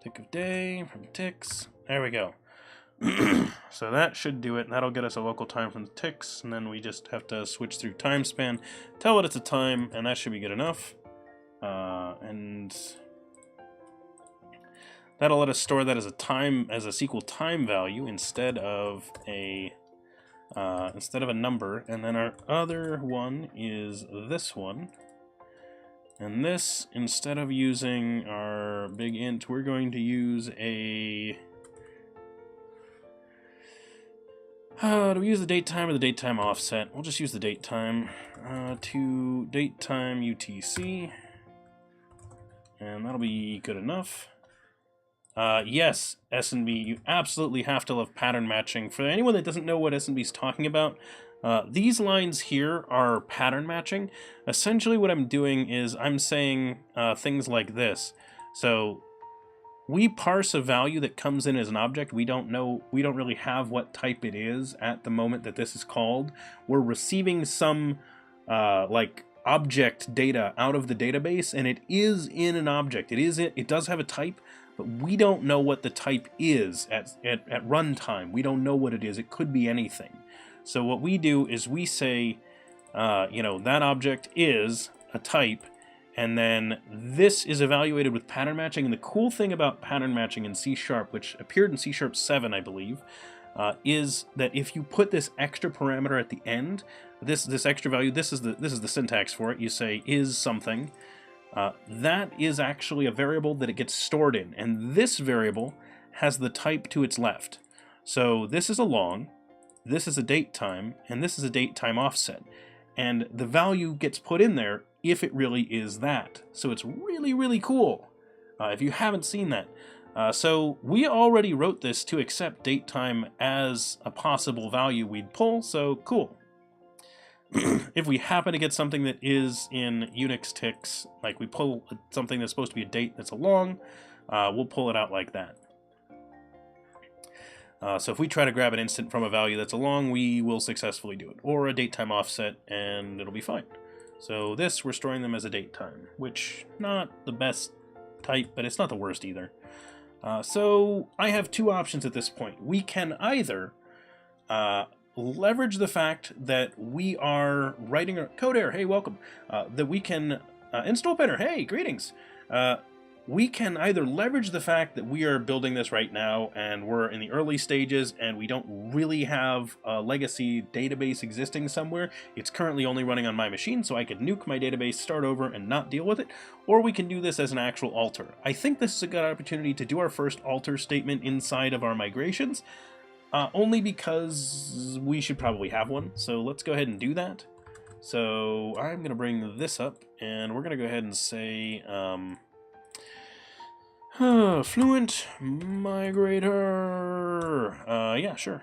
Tick of day from ticks. There we go. So that should do it. That'll get us a local time from the ticks, and then we just have to switch through time span, tell it it's a time, and that should be good enough. And that'll let us store that as a SQL time value instead of a number. And then our other one is this one. And this, instead of using our big int, we're going to use a... do we use the date time or the date time offset? We'll just use the date time to date time UTC. And that'll be good enough. Yes, S&B, you absolutely have to love pattern matching. For anyone that doesn't know what S&B is talking about, these lines here are pattern matching. Essentially what I'm doing is I'm saying things like this. So we parse a value that comes in as an object. We don't really have what type it is at the moment that this is called. We're receiving some like object data out of the database, and it is in an object. It does have a type, but we don't know what the type is at runtime. We don't know what it is. It could be anything. So what we do is we say, that object is a type, and then this is evaluated with pattern matching. And the cool thing about pattern matching in C#, which appeared in C# 7, I believe, is that if you put this extra parameter at the end, this extra value, this is the syntax for it. You say is something. That is actually a variable that it gets stored in, and this variable has the type to its left. So this is a long, this is a date time, and this is a date time offset. And the value gets put in there if it really is that. So it's really, really cool if you haven't seen that. So we already wrote this to accept date time as a possible value we'd pull, so cool. If we happen to get something that is in Unix ticks, like we pull something that's supposed to be a date that's a long, we'll pull it out like that. So if we try to grab an instant from a value that's a long, we will successfully do it. Or a date time offset, and it'll be fine. So this, we're storing them as a date time, which not the best type, but it's not the worst either. So I have two options at this point. We can either leverage the fact that we are writing a code error. Hey, welcome. That we can install Penner. Hey, greetings. We can either leverage the fact that we are building this right now and we're in the early stages and we don't really have a legacy database existing somewhere. It's currently only running on my machine, so I could nuke my database, start over, and not deal with it. Or we can do this as an actual alter. I think this is a good opportunity to do our first alter statement inside of our migrations, only because we should probably have one. So let's go ahead and do that. So I'm going to bring this up, and we're going to go ahead and say... FluentMigrator. Yeah, sure.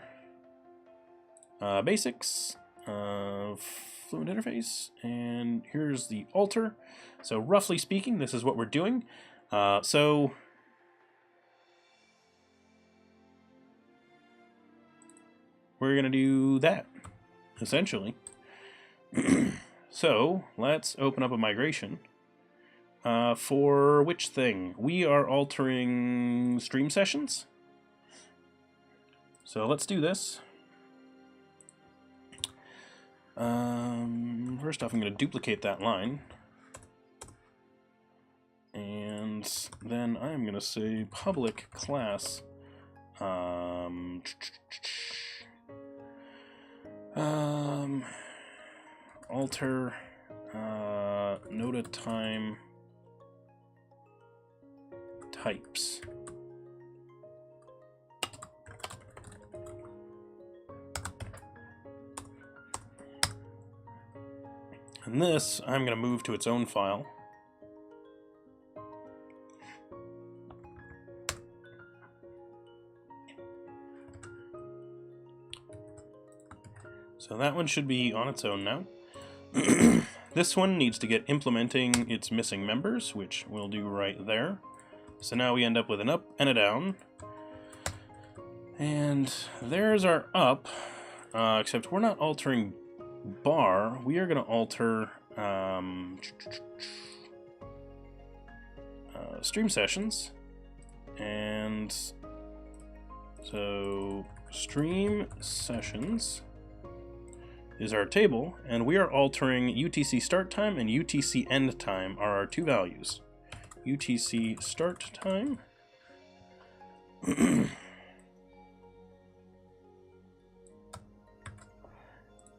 Basics. Fluent interface. And here's the alter. So roughly speaking, this is what we're doing. So we're going to do that, essentially. So let's open up a migration. For which thing? We are altering stream sessions. So let's do this. First off, I'm going to duplicate that line. And then I'm going to say public class alter NodaTime types. And this, I'm going to move to its own file. So that one should be on its own now. This one needs to get implementing its missing members, which we'll do right there. So now we end up with an up and a down. And there's our up, except we're not altering bar. We are going to alter stream sessions. And so stream sessions is our table, and we are altering UTC start time and UTC end time are our two values. UTC start time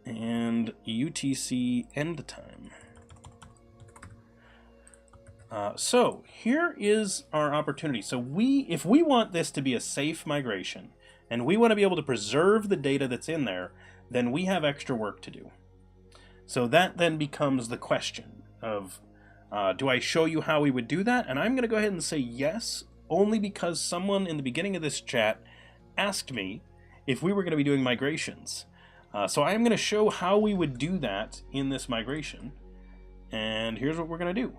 and UTC end time. So here is our opportunity. So if we want this to be a safe migration and we want to be able to preserve the data that's in there, then we have extra work to do. So that then becomes the question of, do I show you how we would do that? And I'm going to go ahead and say yes, only because someone in the beginning of this chat asked me if we were going to be doing migrations. So I'm going to show how we would do that in this migration. And here's what we're going to do.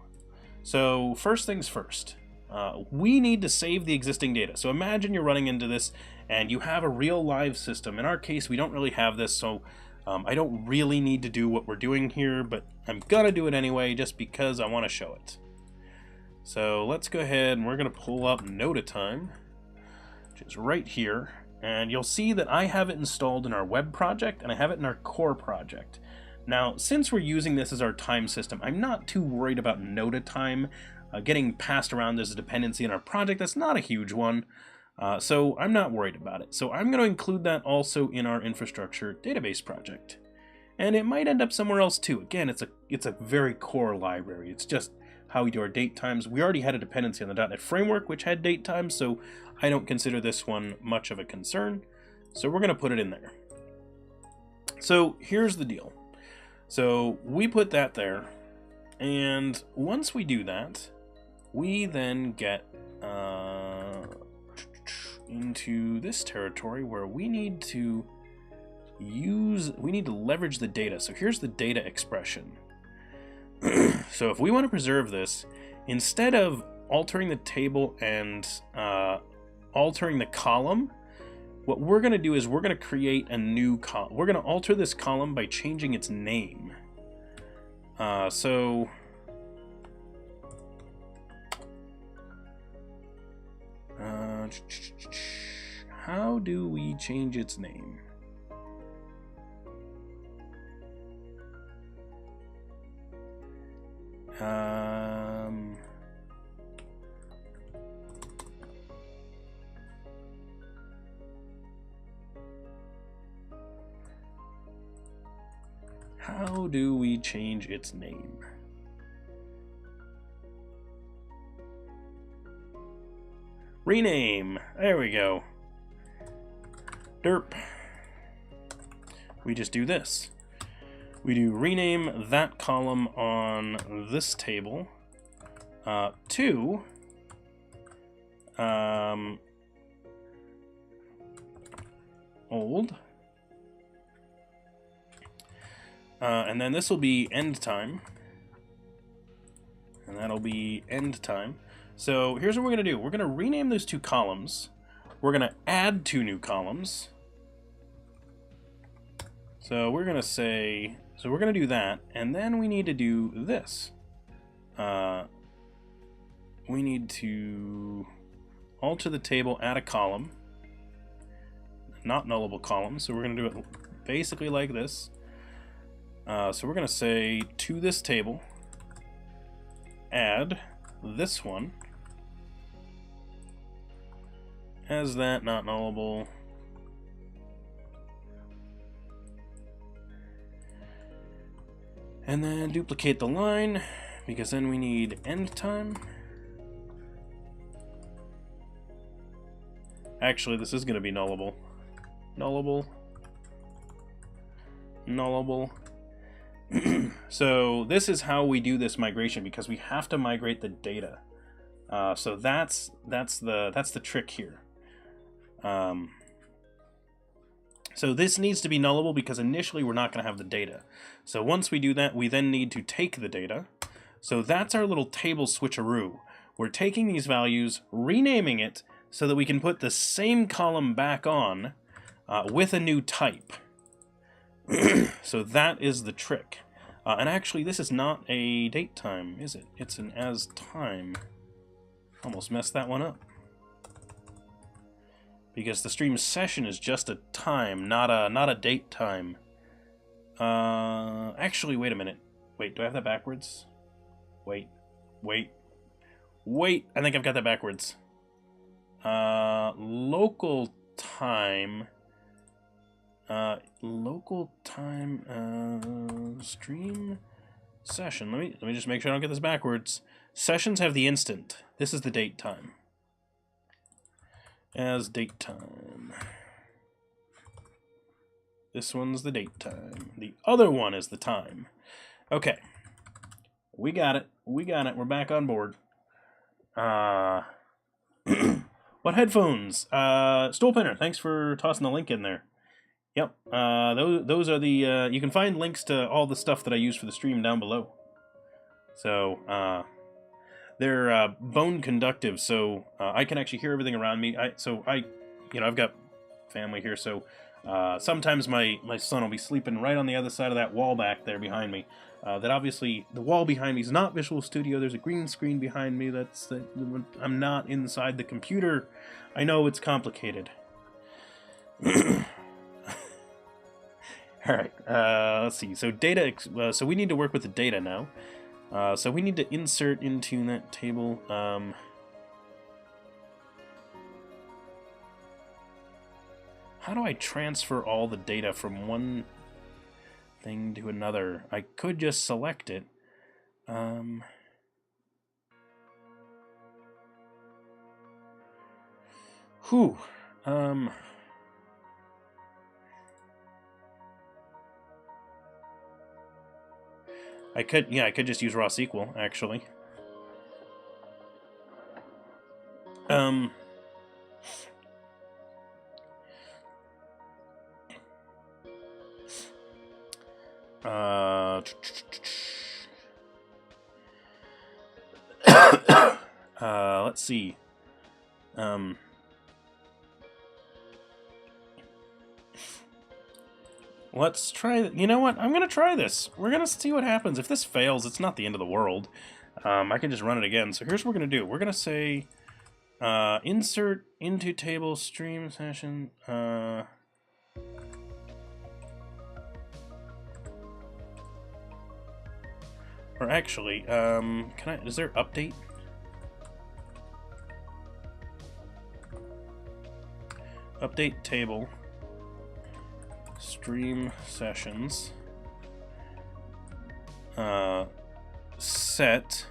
So first things first, we need to save the existing data. So imagine you're running into this and you have a real live system. In our case, we don't really have this, so I don't really need to do what we're doing here, but I'm gonna do it anyway just because I want to show it. So let's go ahead and we're gonna pull up NodaTime, which is right here, and you'll see that I have it installed in our web project and I have it in our core project. Now, since we're using this as our time system, I'm not too worried about NodaTime getting passed around as a dependency in our project. That's not a huge one, so I'm not worried about it. So I'm going to include that also in our infrastructure database project. And it might end up somewhere else too. Again, it's a very core library. It's just how we do our date times. We already had a dependency on the .NET framework, which had date times, so I don't consider this one much of a concern. So we're going to put it in there. So here's the deal. So we put that there, and once we do that, we then get into this territory where we need to leverage the data. So here's the data expression. So if we want to preserve this, instead of altering the table and altering the column, what we're going to do is we're going to create a new column. We're going to alter this column by changing its name. So how do we change its name? How do we change its name? Rename. There we go. Derp. We just do this. We do rename that column on this table to old. And then this will be end time. And that'll be end time. So here's what we're going to do. We're going to rename those two columns. We're going to add two new columns. So we're going to say, so we're going to do that. And then we need to do this. We need to alter the table, add a column. Not nullable column. So we're going to do it basically like this. So we're going to say to this table, add this one as that, not nullable. And then duplicate the line, because then we need end time. Actually, this is going to be nullable. Nullable. Nullable. So this is how we do this migration, because we have to migrate the data. So that's the trick here. So this needs to be nullable because initially we're not going to have the data. So once we do that, we then need to take the data. So that's our little table switcheroo. We're taking these values, renaming it so that we can put the same column back on with a new type. So that is the trick. And actually, this is not a date time, is it? It's an as time. Almost messed that one up. Because the stream session is just a time, not a date time. Actually, wait a minute. Wait, do I have that backwards? Wait. I think I've got that backwards. Local time. Stream session. Let me just make sure I don't get this backwards. Sessions have the instant. This is the date time. As date time. This one's the date time. The other one is the time. Okay. We got it. We're back on board. What headphones? Stool Pinner, thanks for tossing the link in there. Yep. Those are the you can find links to all the stuff that I use for the stream down below. So they're bone conductive, so I can actually hear everything around me. I've got family here, so sometimes my son will be sleeping right on the other side of that wall back there behind me. That obviously the wall behind me is not Visual Studio. There's a green screen behind me. I'm not inside the computer. I know it's complicated. All right. Let's see. So data. So we need to work with the data now. So we need to insert into that table. How do I transfer all the data from one thing to another? I could just select it. I could just use raw SQL, actually. Let's see. let's try. You know what? I'm gonna try this. We're gonna see what happens. If this fails, it's not the end of the world. I can just run it again. So here's what we're gonna do. We're gonna say insert into table stream session. Or actually, can I? Is there update? Update table. Stream sessions. Set.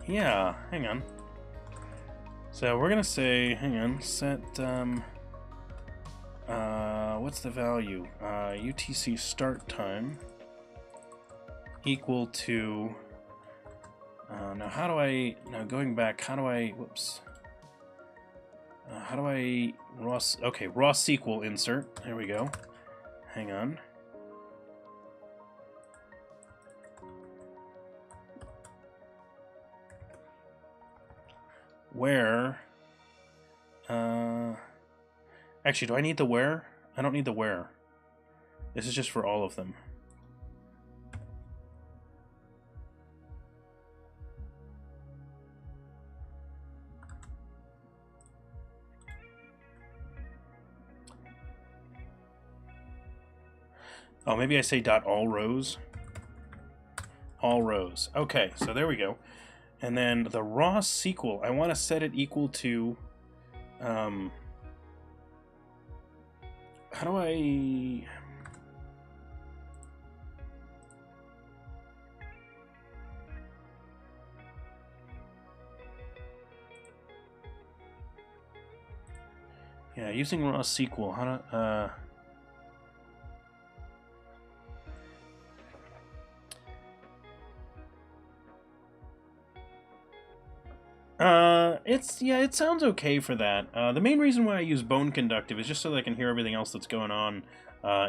Yeah, hang on. So we're gonna say, hang on, set, what's the value? UTC start time equal to, now how do I, now going back, how do I, whoops. How do I, okay, raw SQL insert, there we go. Hang on. Where, actually, do I need the where? I don't need the where. This is just for all of them. Oh, maybe I say dot all rows. All rows. Okay, so there we go. And then the raw SQL, I want to set it equal to, how do I, yeah, using raw SQL, how do, it sounds okay for that. The main reason why I use bone conductive is just so that I can hear everything else that's going on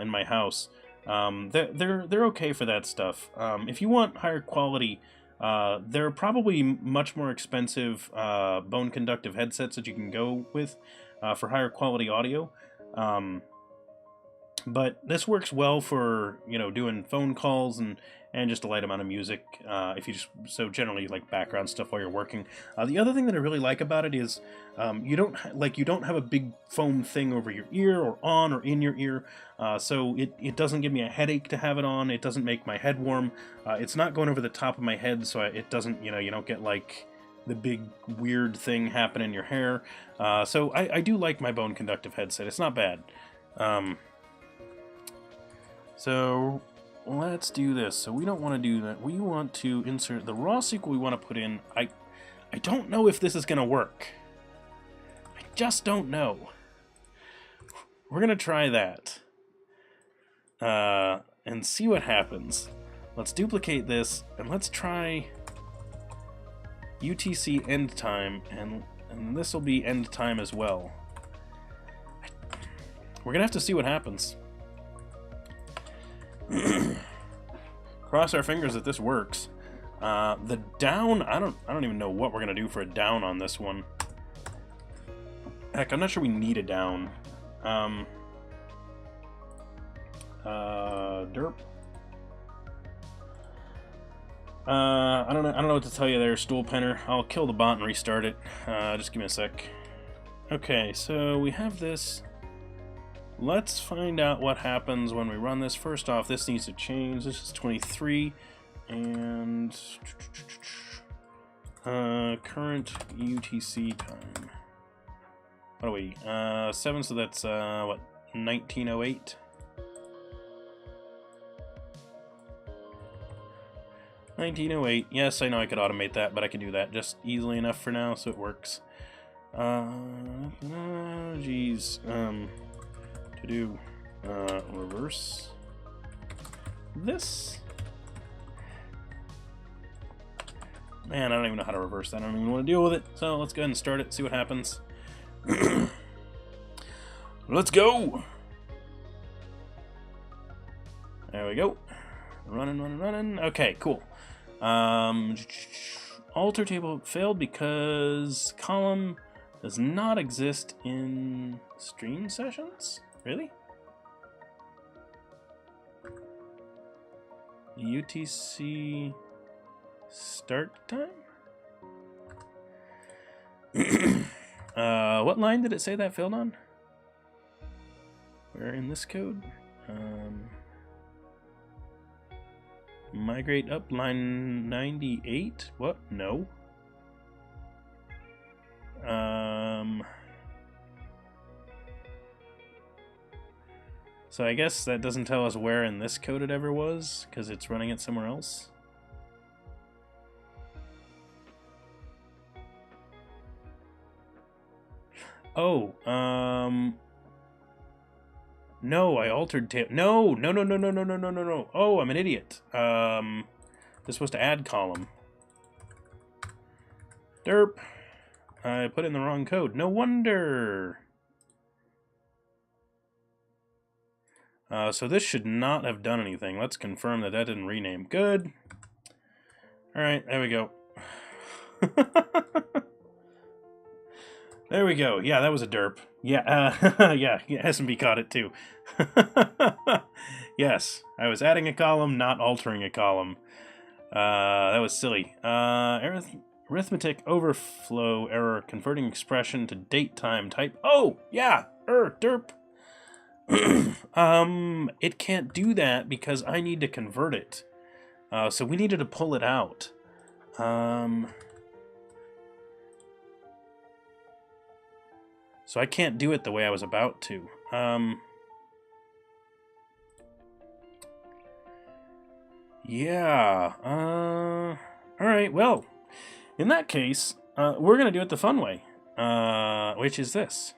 in my house. They're okay for that stuff. If you want higher quality, there are probably much more expensive bone conductive headsets that you can go with for higher quality audio. But this works well for, you know, doing phone calls and just a light amount of music, if you just, so generally like background stuff while you're working. The other thing that I really like about it is you don't have a big foam thing over your ear or on or in your ear, so it doesn't give me a headache to have it on. It doesn't make my head warm. It's not going over the top of my head, so it doesn't, you know, you don't get like the big weird thing happen in your hair. So I do like my bone conductive headset. It's not bad. So let's do this. So we don't want to do that. We want to insert the raw SQL we want to put in. I don't know if this is going to work. I just don't know. We're going to try that. And see what happens. Let's duplicate this and let's try UTC end time, and this will be end time as well. We're going to have to see what happens. Cross our fingers that this works. The down, I don't even know what we're gonna do for a down on this one. Heck, I'm not sure we need a down. Derp. I don't know what to tell you there, Stool Penner. I'll kill the bot and restart it. Just give me a sec. Okay, so we have this. Let's find out what happens when we run this. First off, this needs to change. This is 23, and current UTC time. What are we? 7, so that's what, 1908? Yes, I know I could automate that, but I can do that just easily enough for now, so it works. Geez. To do reverse this. Man, I don't even know how to reverse that. I don't even want to deal with it. So let's go ahead and start it, see what happens. Let's go! There we go. Running. Okay, cool. Alter table failed because column does not exist in stream sessions? Really? UTC start time? What line did it say that failed on? Where in this code? Migrate up line 98? What? No. So I guess that doesn't tell us where in this code it ever was, because it's running it somewhere else. Oh, no, I altered no. Oh, I'm an idiot. This is supposed to add column. Derp. I put in the wrong code. No wonder. So this should not have done anything. Let's confirm that that didn't rename. Good. All right, there we go. There we go. Yeah, that was a derp. Yeah, yeah, S&B caught it too. Yes, I was adding a column, not altering a column. That was silly. Arithmetic overflow error, converting expression to date time type. Oh, yeah, derp. It can't do that because I need to convert it. So we needed to pull it out. So I can't do it the way I was about to. Yeah. Alright, well, in that case, we're going to do it the fun way. Which is this.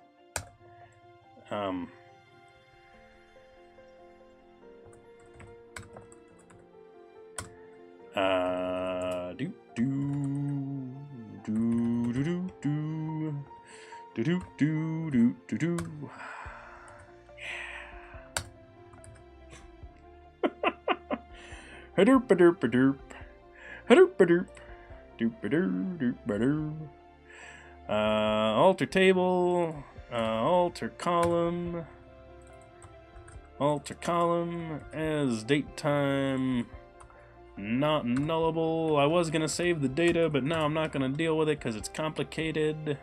Alter table, alter column as date time not nullable. I was gonna save the data, but now I'm not gonna deal with it because it's complicated.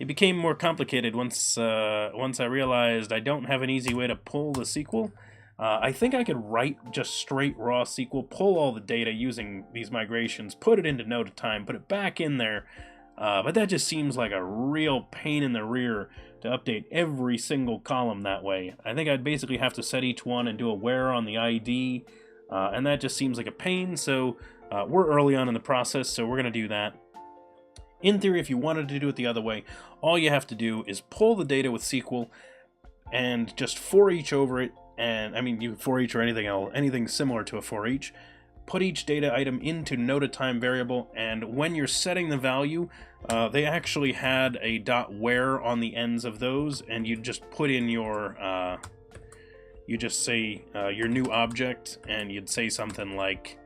It became more complicated once I realized I don't have an easy way to pull the SQL. I think I could write just straight raw SQL, pull all the data using these migrations, put it into NodaTime, put it back in there, but that just seems like a real pain in the rear to update every single column that way. I think I'd basically have to set each one and do a where on the ID, and that just seems like a pain, so we're early on in the process, so we're going to do that. In theory, if you wanted to do it the other way, all you have to do is pull the data with SQL and just for each over it, and I mean, you for each or anything else, anything similar to a for each, put each data item into NodaTime variable, and when you're setting the value, they actually had a .where on the ends of those, and you just put in your, you just say your new object, and you'd say something like,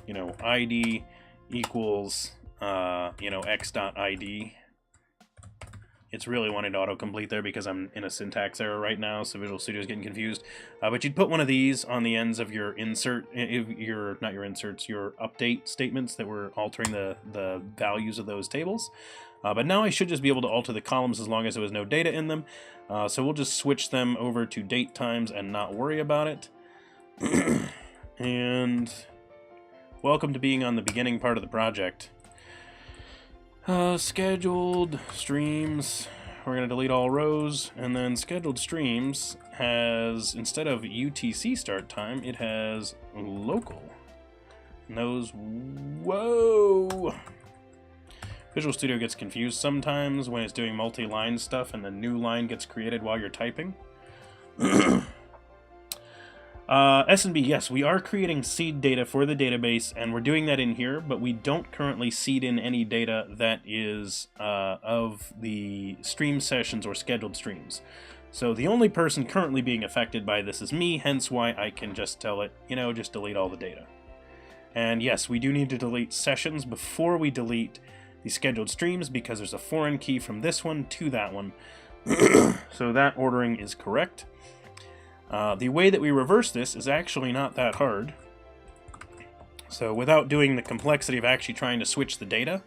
you know, ID equals, you know, x.id. It's really wanting to autocomplete there because I'm in a syntax error right now, so Visual Studio is getting confused. But you'd put one of these on the ends of your insert, not your inserts, your update statements that were altering the values of those tables. But now I should just be able to alter the columns as long as there was no data in them. So we'll just switch them over to date times and not worry about it. And welcome to being on the beginning part of the project. Scheduled streams, we're going to delete all rows, and then scheduled streams has, instead of UTC start time, it has local. And those, whoa! Visual Studio gets confused sometimes when it's doing multi-line stuff and the new line gets created while you're typing. S&B, yes, we are creating seed data for the database, and we're doing that in here, but we don't currently seed in any data that is of the stream sessions or scheduled streams. So the only person currently being affected by this is me, hence why I can just tell it, you know, just delete all the data. And yes, we do need to delete sessions before we delete the scheduled streams, because there's a foreign key from this one to that one. So that ordering is correct. The way that we reverse this is actually not that hard. So without doing the complexity of actually trying to switch the data,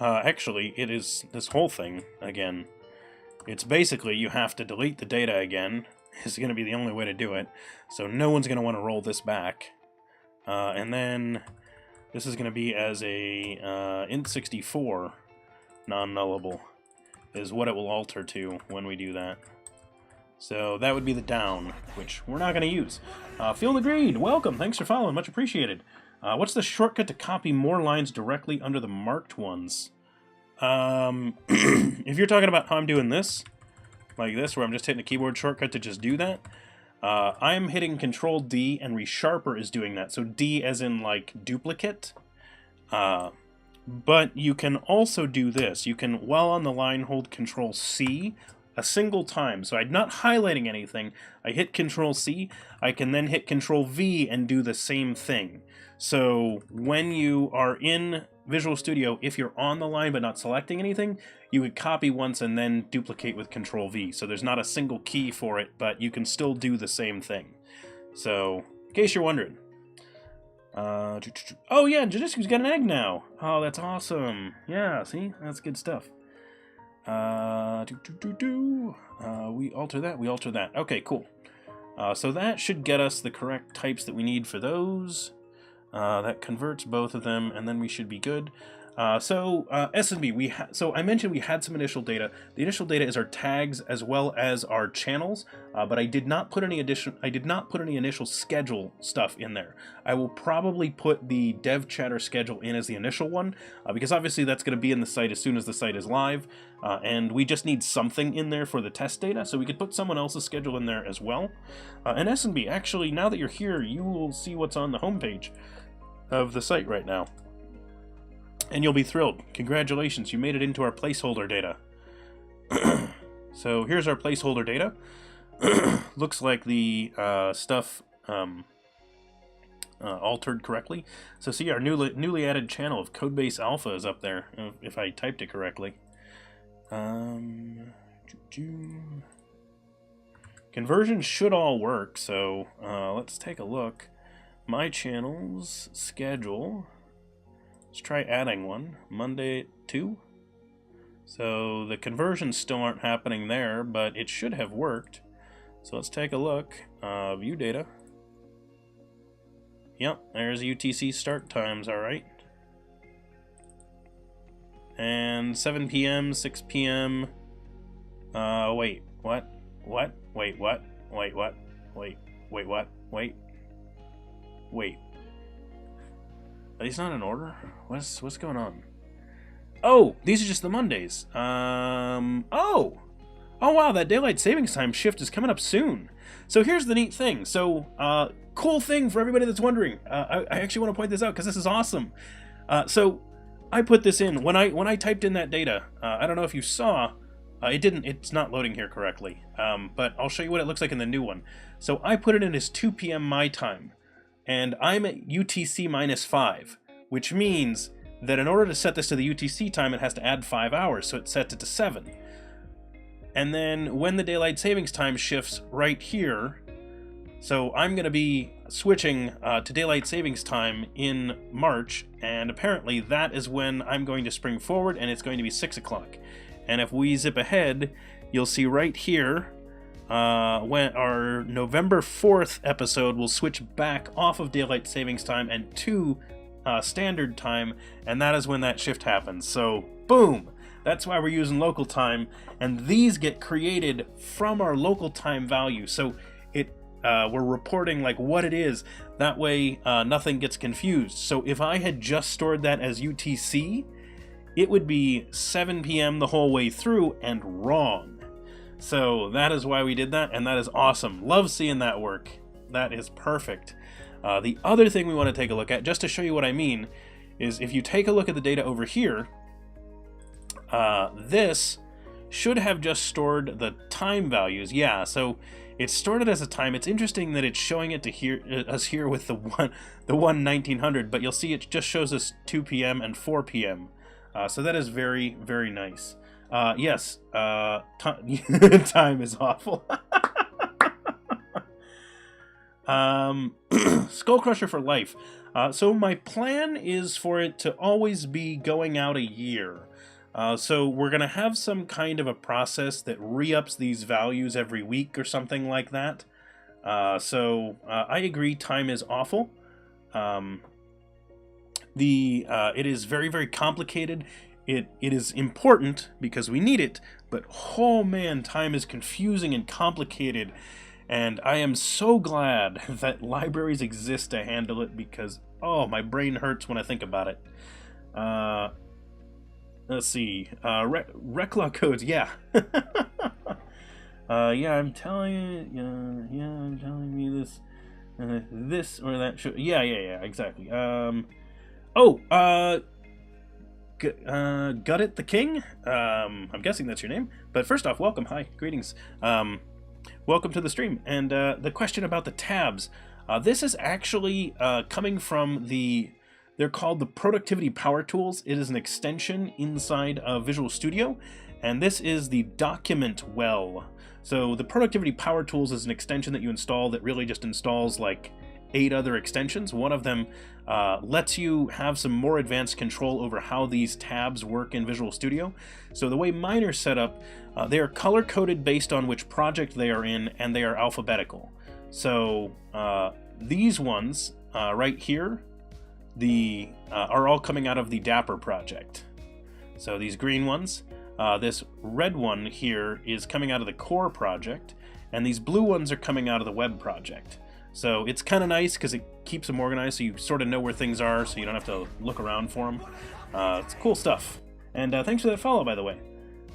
actually it is this whole thing again. It's basically you have to delete the data again. Is going to be the only way to do it. So no one's going to want to roll this back. And then this is going to be as a int64 non-nullable is what it will alter to when we do that. So that would be the down, which we're not going to use. Field agreed. Welcome. Thanks for following. Much appreciated. What's the shortcut to copy more lines directly under the marked ones? If you're talking about how I'm doing this, like this, where I'm just hitting a keyboard shortcut to just do that, I'm hitting Control D, and Resharper is doing that. So D as in like duplicate. But you can also do this. You can, while on the line, hold Control C a single time. So I'm not highlighting anything. I hit Control C. I can then hit Control V and do the same thing. So when you are in Visual Studio, if you're on the line but not selecting anything, you would copy once and then duplicate with Control V. So there's not a single key for it, but you can still do the same thing. So, in case you're wondering. Oh yeah, Jadiscu's got an egg now. Oh, that's awesome. Yeah, see? That's good stuff. We alter that, we alter that. Okay, cool. So that should get us the correct types that we need for those. That converts both of them, and then we should be good. S&B, so I mentioned we had some initial data. The initial data is our tags as well as our channels, but I did not put any initial schedule stuff in there. I will probably put the DevChatter schedule in as the initial one, because obviously that's going to be in the site as soon as the site is live, and we just need something in there for the test data, so we could put someone else's schedule in there as well. And S&B, actually, now that you're here, you will see what's on the homepage of the site right now. And you'll be thrilled. Congratulations, you made it into our placeholder data. So here's our placeholder data. Looks like the stuff altered correctly. So see, our newly added channel of Codebase Alpha is up there, if I typed it correctly. Conversions should all work, so let's take a look. My channels, schedule. Let's try adding one. Monday 2. So the conversions still aren't happening there, but it should have worked. So let's take a look. View data. Yep, there's UTC start times, alright. And 7 p.m., 6 p.m. Wait, what? What? Wait, what? Wait, what? Wait, what? Wait. Wait. Are these not in order? What's going on? Oh, these are just the Mondays. Oh wow, that daylight savings time shift is coming up soon. So here's the neat thing. So, cool thing for everybody that's wondering. I actually want to point this out because this is awesome. So I put this in when I typed in that data. I don't know if you saw. It's not loading here correctly. But I'll show you what it looks like in the new one. So I put it in as 2 p.m. my time. And I'm at UTC -5, which means that in order to set this to the UTC time, it has to add 5 hours, so it sets it to 7. And then when the daylight savings time shifts right here, so I'm going to be switching to daylight savings time in March, and apparently that is when I'm going to spring forward, and it's going to be 6 o'clock. And if we zip ahead, you'll see right here, when our November 4th episode will switch back off of daylight savings time and to standard time, and that is when that shift happens. So boom, that's why we're using local time, and these get created from our local time value. So we're reporting like what it is, that way nothing gets confused. So if I had just stored that as UTC, it would be 7 p.m. the whole way through and wrong. So that is why we did that, and that is awesome. Love seeing that work. That is perfect. The other thing we want to take a look at, just to show you what I mean, is if you take a look at the data over here, this should have just stored the time values. Yeah, so it's stored it as a time. It's interesting that it's showing it to us here with the 1900, but you'll see it just shows us 2 p.m. and 4 p.m. So that is very, very nice. Yes, time is awful. Skull Crusher for life. So my plan is for it to always be going out a year. So we're going to have some kind of a process that re-ups these values every week or something like that. I agree, time is awful. It is very, very complicated. It is important because we need it, but oh man, time is confusing and complicated. And I am so glad that libraries exist to handle it because, oh, my brain hurts when I think about it. Let's see. Reclaw codes, yeah. Yeah, I'm telling you. Yeah, I'm telling me this. This or that should. Yeah, exactly. Gutted the King? I'm guessing that's your name. But first off, welcome. Hi, greetings. Welcome to the stream. And the question about the tabs. This is actually coming from they're called the Productivity Power Tools. It is an extension inside of Visual Studio, and this is the document well. So the Productivity Power Tools is an extension that you install that really just installs like 8 other extensions. One of them lets you have some more advanced control over how these tabs work in Visual Studio. So the way mine are set up, they are color-coded based on which project they are in, and they are alphabetical. So these ones right here, are all coming out of the Dapper project. So these green ones, this red one here is coming out of the Core project, and these blue ones are coming out of the Web project. So it's kind of nice because it keeps them organized, so you sort of know where things are, so you don't have to look around for them. It's cool stuff. And thanks for that follow, by the way.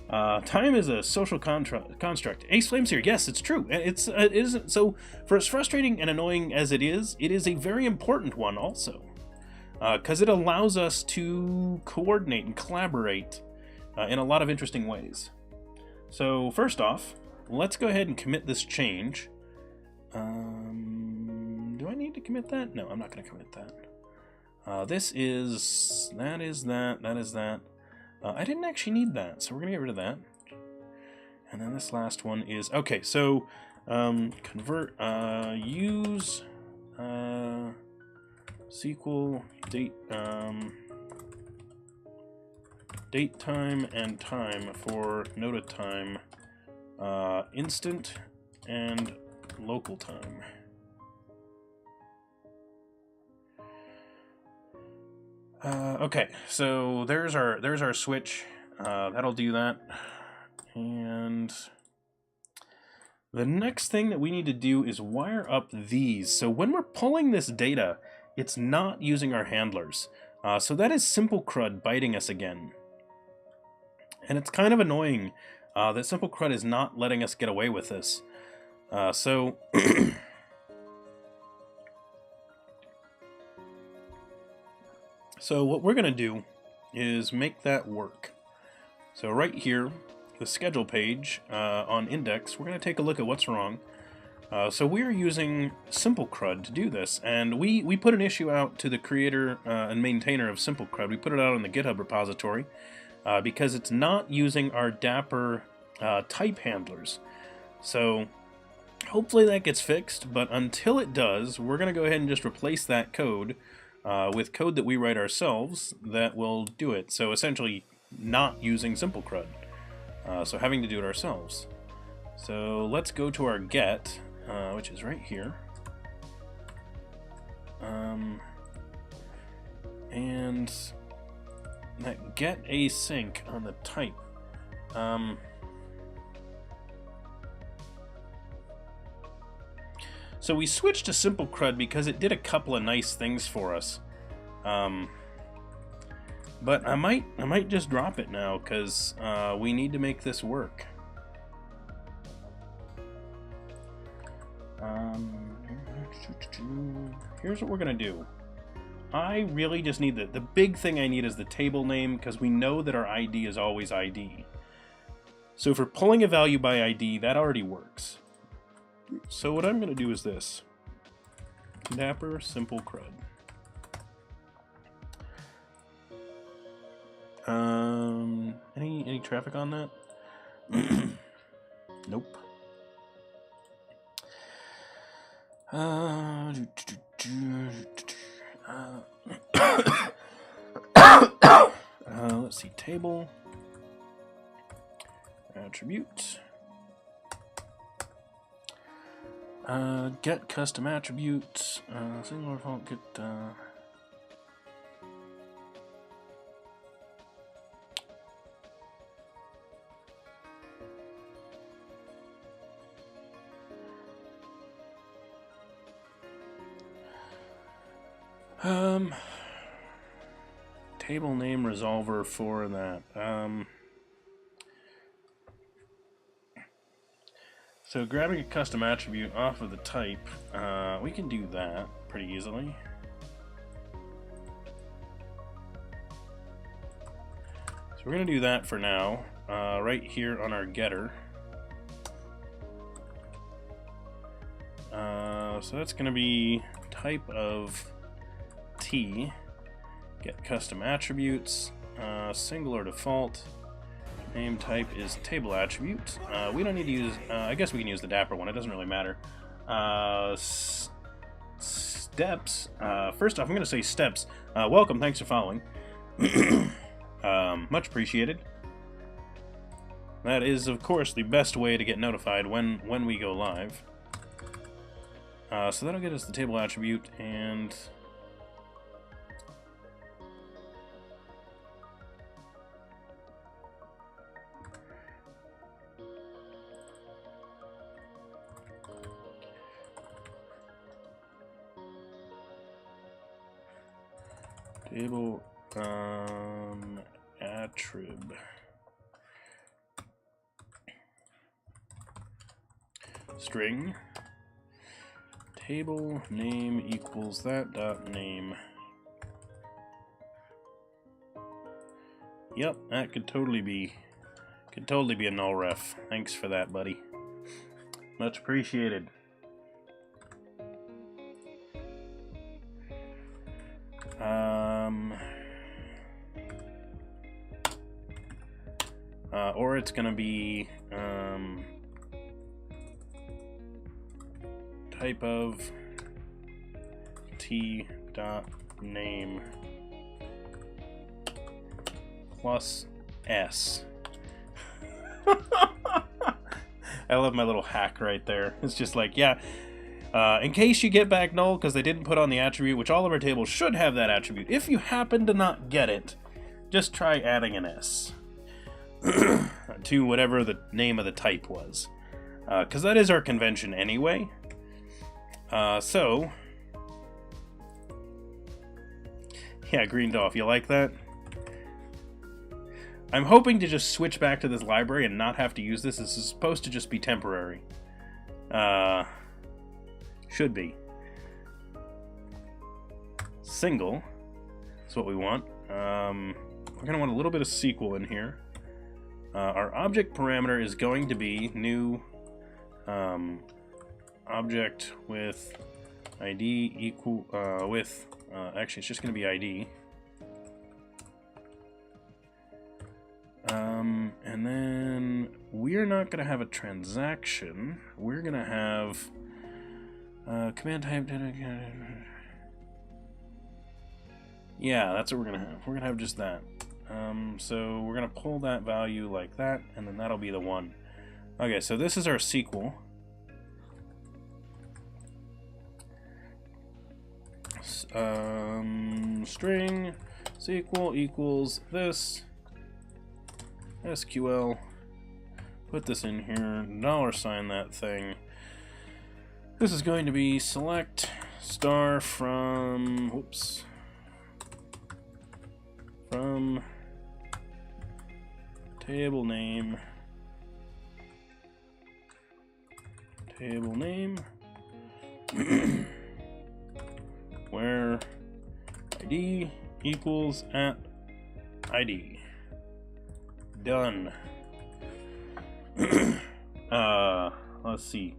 Time is a social construct. Ace Flames here. Yes, it's true. It isn't. So for as frustrating and annoying as it is a very important one also. Because it allows us to coordinate and collaborate in a lot of interesting ways. So first off, let's go ahead and commit this change. Do I need to commit that? No, I'm not going to commit that. That is that. I didn't actually need that, so we're going to get rid of that. And then this last one is, okay, so convert, use SQL date time and time for NodaTime, instant and local time. Okay, so there's our switch. That'll do that. And the next thing that we need to do is wire up these. So when we're pulling this data, it's not using our handlers. So that is Simple CRUD biting us again. And it's kind of annoying that Simple CRUD is not letting us get away with this. So what we're going to do is make that work. So right here, the schedule page on index, we're going to take a look at what's wrong. So we're using Simple CRUD to do this, and we put an issue out to the creator and maintainer of Simple CRUD. We put it out on the GitHub repository because it's not using our Dapper type handlers. So hopefully that gets fixed, but until it does, we're going to go ahead and just replace that code with code that we write ourselves that will do it. So essentially not using Simple CRUD. So having to do it ourselves. So let's go to our get, which is right here. And that get async on the type. So we switched to Simple CRUD because it did a couple of nice things for us. But I might just drop it now because we need to make this work. Here's what we're gonna do. I really just need the big thing I need is the table name, because we know that our ID is always ID. So for pulling a value by ID, that already works. So what I'm going to do is this. Dapper simple crud. Any traffic on that? Nope. Let's see, table, attribute, get custom attributes, single default get, table name resolver for that. So grabbing a custom attribute off of the type, we can do that pretty easily. So we're going to do that for now, right here on our getter. So that's going to be type of T, get custom attributes, single or default, name type is table attribute. We don't need to use, I guess we can use the Dapper one, it doesn't really matter. Steps, first off I'm going to say steps, welcome, thanks for following. Much appreciated. That is of course the best way to get notified when we go live. So that'll get us the table attribute, and table attrib string table name equals that dot name. Yep, that could totally be a null ref. Thanks for that, buddy. Much appreciated. Or it's gonna be type of T dot name plus S. I love my little hack right there. It's just like, yeah, in case you get back null because they didn't put on the attribute, which all of our tables should have that attribute. If you happen to not get it, just try adding an S to whatever the name of the type was, because that is our convention anyway. So, yeah, Greendolf, you like that? I'm hoping to just switch back to this library and not have to use this. This is supposed to just be temporary. Should be. Single is what we want. We're going to want a little bit of SQL in here. Our object parameter is going to be new object with ID equal actually it's just going to be ID. And then we're not going to have a transaction. We're going to have command type. Yeah, that's what we're going to have. We're going to have just that. So we're going to pull that value like that, and then that'll be the one. Okay, so this is our SQL. String SQL equals this. SQL, put this in here, $sign that thing. This is going to be select star from, whoops, from table name, where ID equals at ID. Done. Let's see.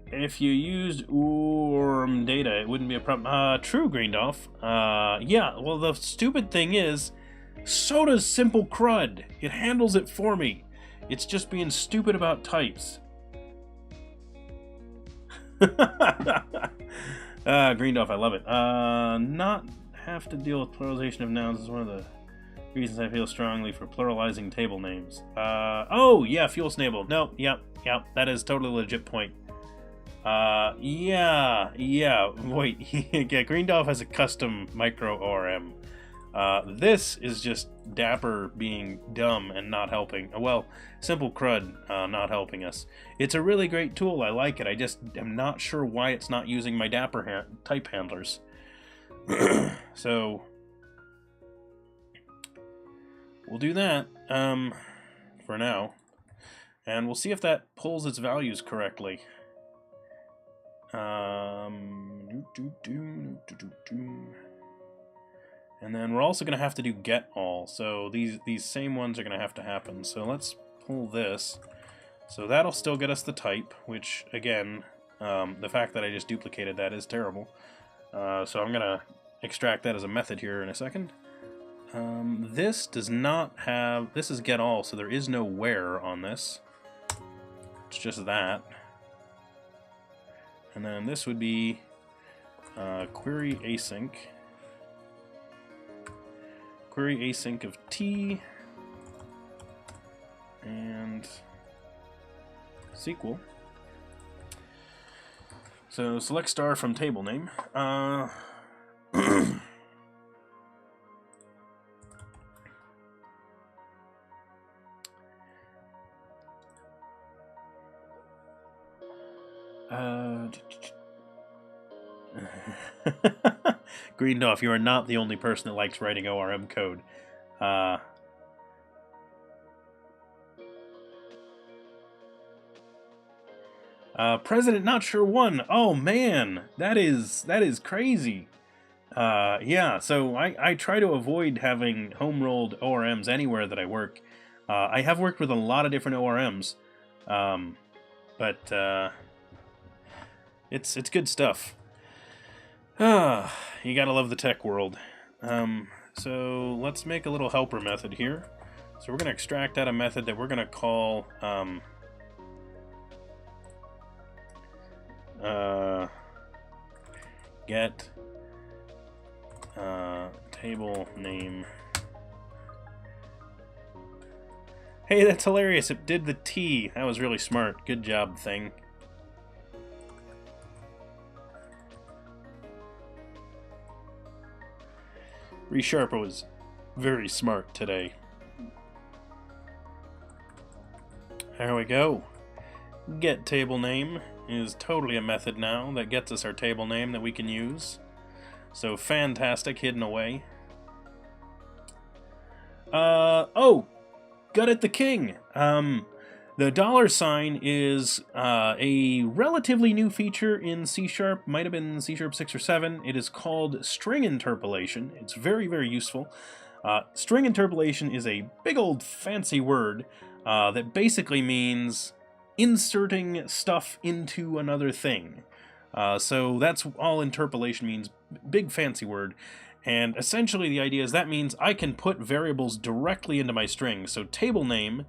If you used URM data, it wouldn't be a problem. True, Greendolf. Yeah, well, the stupid thing is, so does Simple CRUD. It handles it for me. It's just being stupid about types. Greendolf, I love it. Not have to deal with pluralization of nouns is one of the reasons I feel strongly for pluralizing table names. Oh, yeah, Fuel Snable. No, yep, that is totally a legit point. Yeah, wait, yeah, Greendolf has a custom micro ORM. This is just Dapper being dumb and not helping. Well, Simple CRUD not helping us. It's a really great tool, I like it, I just am not sure why it's not using my Dapper type handlers. So, we'll do that, for now. And we'll see if that pulls its values correctly. And then we're also going to have to do get all, so these same ones are going to have to happen. So let's pull this. So that'll still get us the type, which again, the fact that I just duplicated that is terrible. So I'm going to extract that as a method here in a second. This does not have, this is get all, so there is no where on this. It's just that. And then this would be query async. Query async of t and SQL. So select star from table name. Greendolf, you are not the only person that likes writing ORM code. President not sure one. Oh man, that is crazy. Yeah, so I try to avoid having home-rolled ORMs anywhere that I work. I have worked with a lot of different ORMs, but it's good stuff. You gotta love the tech world. So let's make a little helper method here. So we're gonna extract out a method that we're gonna call get table name. Hey, that's hilarious. It did the T. That was really smart. Good job, thing. ReSharper was very smart today. There we go. Get table name is totally a method now that gets us our table name that we can use. So fantastic, hidden away. Oh, got it, the king. The $sign is a relatively new feature in C#, might have been C# 6 or 7. It is called string interpolation. It's very, very useful. String interpolation is a big old fancy word that basically means inserting stuff into another thing. So that's all interpolation means, big fancy word. And essentially the idea is that means I can put variables directly into my string. So table name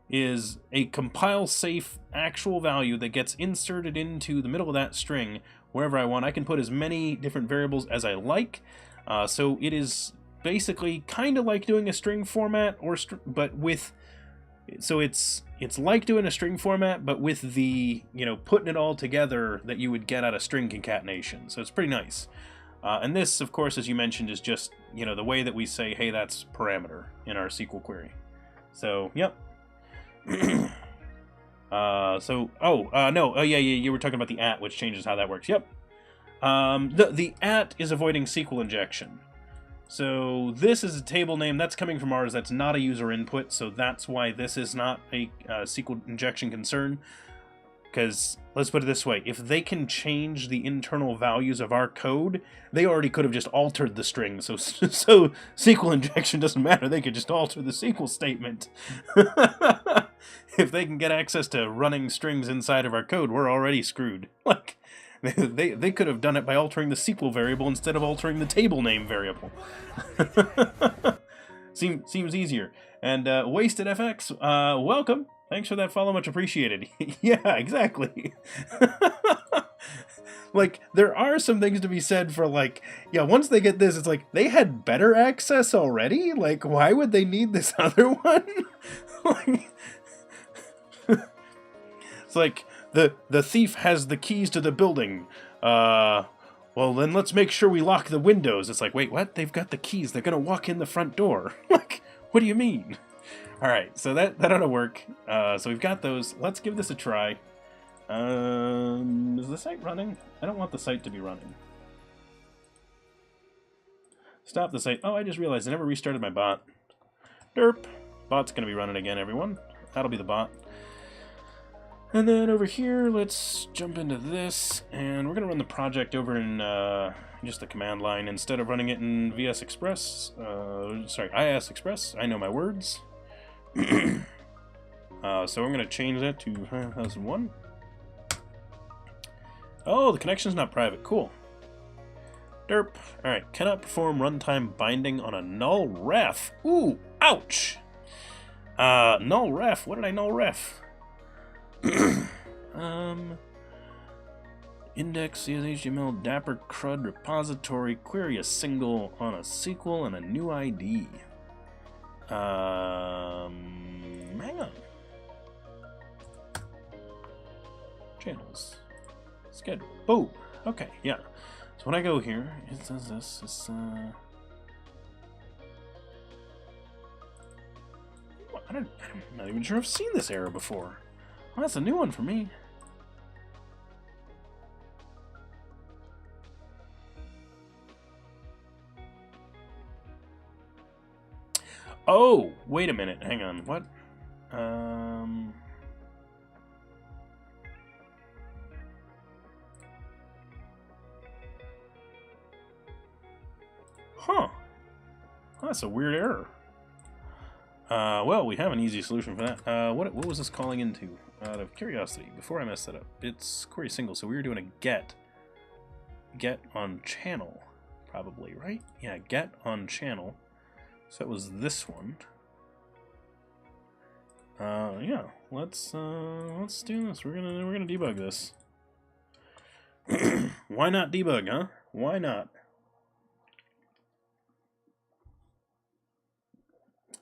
is a compile-safe actual value that gets inserted into the middle of that string wherever I want. I can put as many different variables as I like. So it is basically kind of like doing a string format, but with... So it's like doing a string format, but with the, putting it all together that you would get out of string concatenation. So it's pretty nice. And this, of course, as you mentioned, is just, the way that we say, hey, that's parameter in our SQL query. So, yep. No, yeah, you were talking about the @ which changes how that works. Yep. The @ is avoiding SQL injection. So this is a table name that's coming from ours. That's not a user input, so that's why this is not a SQL injection concern. Because, let's put it this way, if they can change the internal values of our code, they already could have just altered the string. So SQL injection doesn't matter. They could just alter the SQL statement. If they can get access to running strings inside of our code, we're already screwed. Like, they could have done it by altering the SQL variable instead of altering the table name variable. Seems easier. And Wasted FX, welcome. Thanks for that follow, much appreciated. Yeah, exactly. Like, there are some things to be said for, like, yeah, once they get this, it's like, they had better access already? Like, why would they need this other one? Like, it's like, the thief has the keys to the building. Well, then let's make sure we lock the windows. It's like, wait, what? They've got the keys. They're gonna walk in the front door. Like, what do you mean? Alright, so that ought to work. So we've got those. Let's give this a try. Is the site running? I don't want the site to be running. Stop the site. Oh, I just realized I never restarted my bot. Derp. Bot's going to be running again, everyone. That'll be the bot. And then over here, let's jump into this. And we're going to run the project over in just the command line instead of running it in VS Express. IS Express. I know my words. So I'm going to change that to 1001. Oh, the connection's not private. Cool. Derp. Alright, cannot perform runtime binding on a null ref. Ooh, ouch! Null ref. What did I null ref? Index, CSHTML, Dapper CRUD repository, query a single on a SQL and a new ID. Hang on. Channels. Schedule. Boom. Okay, yeah. So when I go here, it says this. It's, I'm not even sure I've seen this error before. Well, that's a new one for me. Oh, wait a minute. Hang on. What? Huh. That's a weird error. Well, we have an easy solution for that. What was this calling into? Out of curiosity, before I mess that up, it's query single, so we were doing a get on channel, probably, right? Yeah, get on channel. So it was this one. Yeah, let's do this. We're gonna debug this. Why not debug, huh? Why not?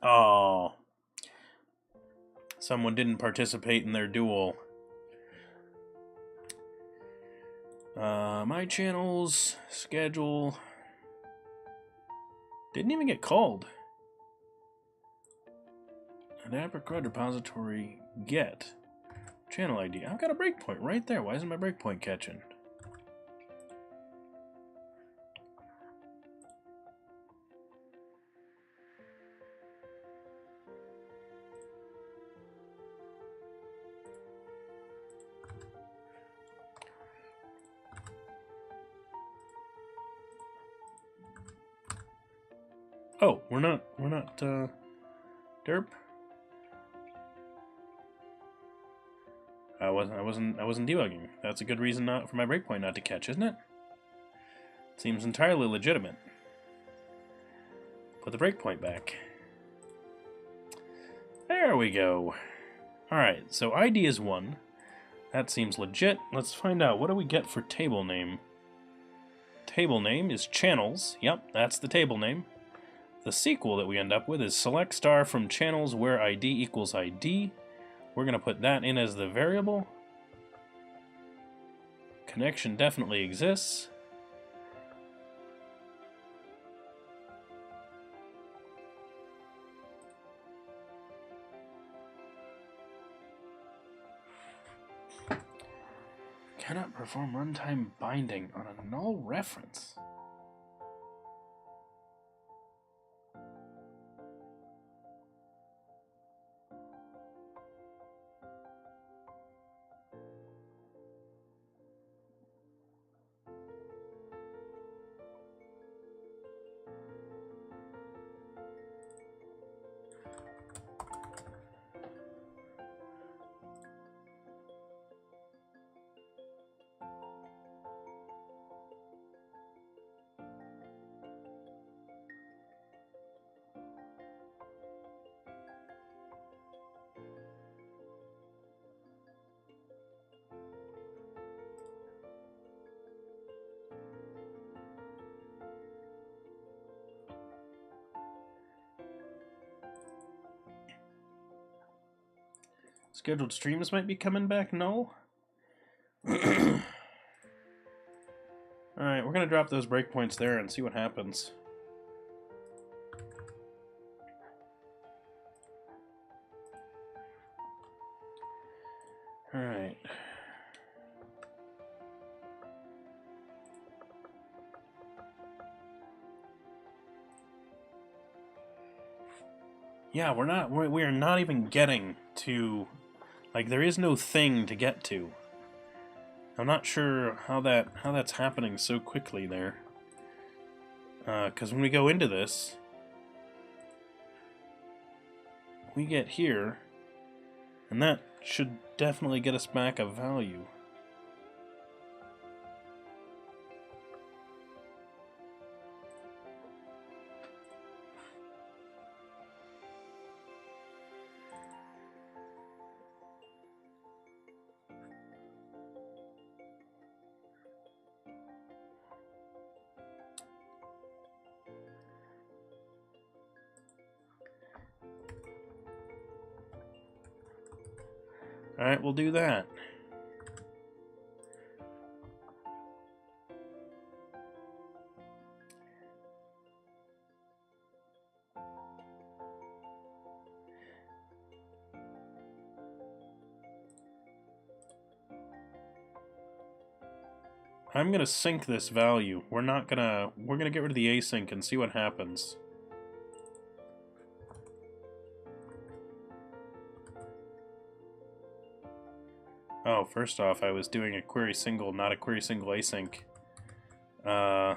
Oh, someone didn't participate in their duel. My channels schedule didn't even get called. Dapper CRUD repository get channel ID. I've got a breakpoint right there. Why isn't my breakpoint catching? Oh, we're not derp. I wasn't debugging. That's a good reason not for my breakpoint not to catch, isn't it? Seems entirely legitimate. Put the breakpoint back. There we go. Alright, so ID is 1. That seems legit. Let's find out. What do we get for table name? Table name is channels. Yep, that's the table name. The SQL that we end up with is select star from channels where ID equals ID. We're going to put that in as the variable. Connection definitely exists. Cannot perform runtime binding on a null reference. Scheduled streams might be coming back null. Alright, we're going to drop those breakpoints there and see what happens. Alright. Yeah, we are not even getting to, like, there is no thing to get to. I'm not sure how that's happening so quickly there. Because when we go into this, we get here, and that should definitely get us back a value. Alright, we'll do that. I'm gonna sync this value. We're gonna get rid of the async and see what happens. Oh, first off, I was doing a query single, not a query single async. That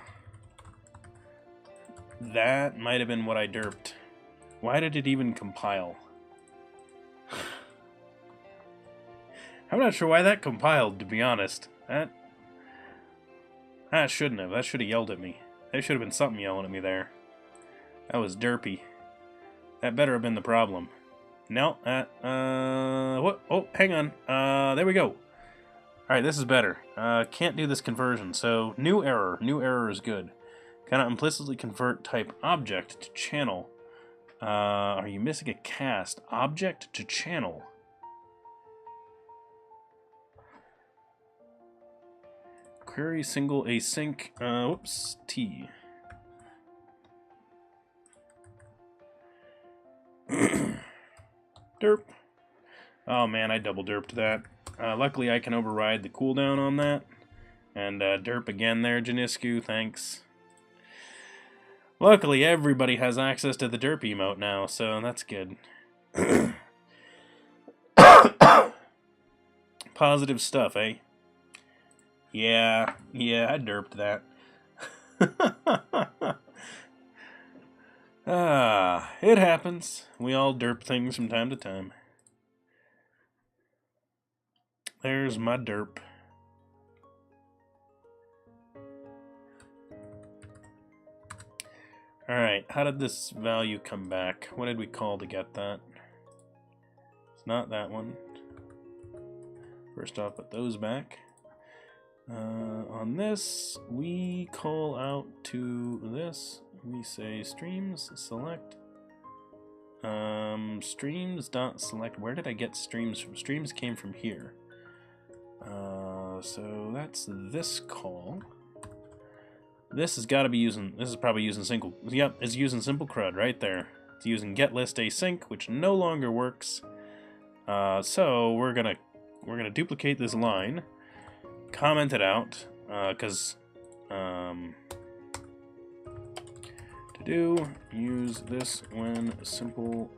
might have been what I derped. Why did it even compile? I'm not sure why that compiled, to be honest. That shouldn't have. That should have yelled at me. There should have been something yelling at me there. That was derpy. That better have been the problem. No, what? Oh, hang on. There we go. Alright, this is better. Can't do this conversion, so new error. New error is good. Cannot implicitly convert type object to channel. Are you missing a cast? Object to channel. Query single async. Whoops. T. Derp. Oh man, I double derped that. Luckily I can override the cooldown on that. And derp again there, Janisku, thanks. Luckily everybody has access to the derp emote now, so that's good. Positive stuff, eh? Yeah, I derped that. It happens. We all derp things from time to time. There's my derp. Alright, how did this value come back? What did we call to get that? It's not that one. First off, put those back. On this, we call out to this. We say streams select. Streams.select. Where did I get streams from? Streams came from here. So that's this call. This has got to be using. This is probably using simple. Yep, it's using simple CRUD right there. It's using getListAsync, which no longer works. So we're gonna duplicate this line. Comment it out, because to do use this when simple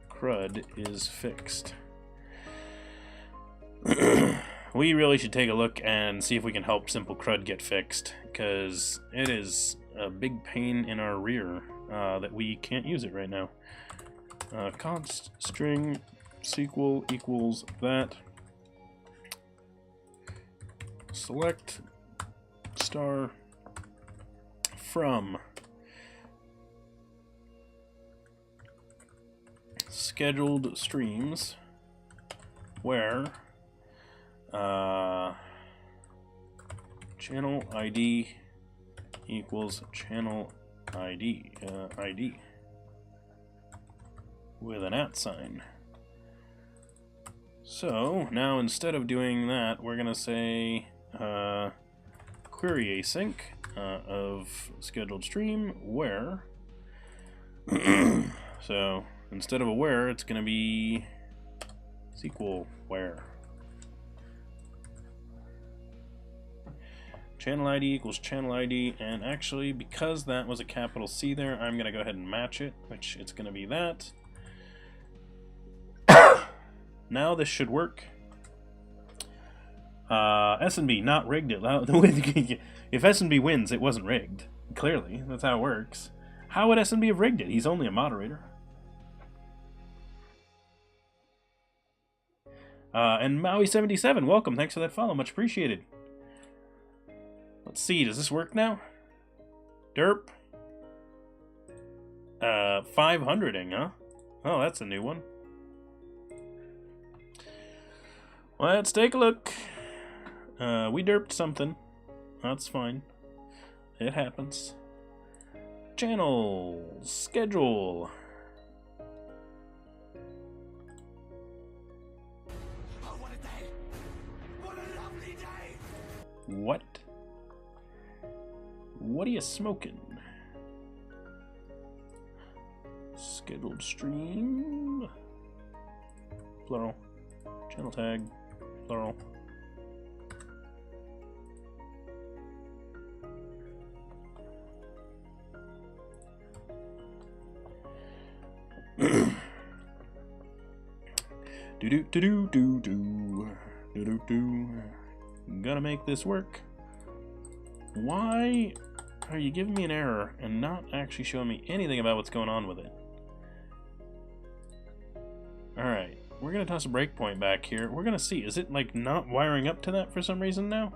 CRUD is fixed. We really should take a look and see if we can help simple CRUD get fixed, because it is a big pain in our rear that we can't use it right now. Const string SQL equals that. Select star from scheduled streams where channel ID equals channel ID. with an @ sign. So now instead of doing that, we're gonna say query async of scheduled stream where. So instead of a where, it's gonna be SQL where. Channel ID equals channel ID, and actually, because that was a capital C there, I'm going to go ahead and match it, which it's going to be that. Now this should work. S&B, not rigged it. If S&B wins, it wasn't rigged. Clearly, that's how it works. How would S&B have rigged it? He's only a moderator. And Maui77, welcome. Thanks for that follow. Much appreciated. Let's see, does this work now? Derp. 500ing, huh? Oh, that's a new one. Let's take a look. We derped something. That's fine. It happens. Channel. Schedule. Oh, what a day! What a lovely day! What? What are you smoking? Scheduled stream. Plural. Channel tag. Plural. Do do do do do do do do. Gotta make this work. Why are you giving me an error and not actually showing me anything about what's going on with it? Alright, we're gonna toss a breakpoint back here. We're gonna see, is it like not wiring up to that for some reason now?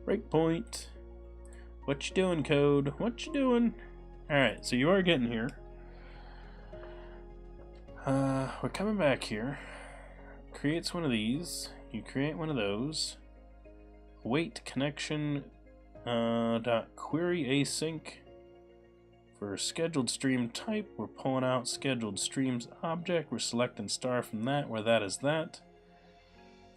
Breakpoint. What you doing, code? What you doing? Alright, so you are getting here. We're coming back here. Creates one of these. You create one of those. Wait connection dot query async for scheduled stream type. We're pulling out scheduled streams object. We're selecting star from that where that is that.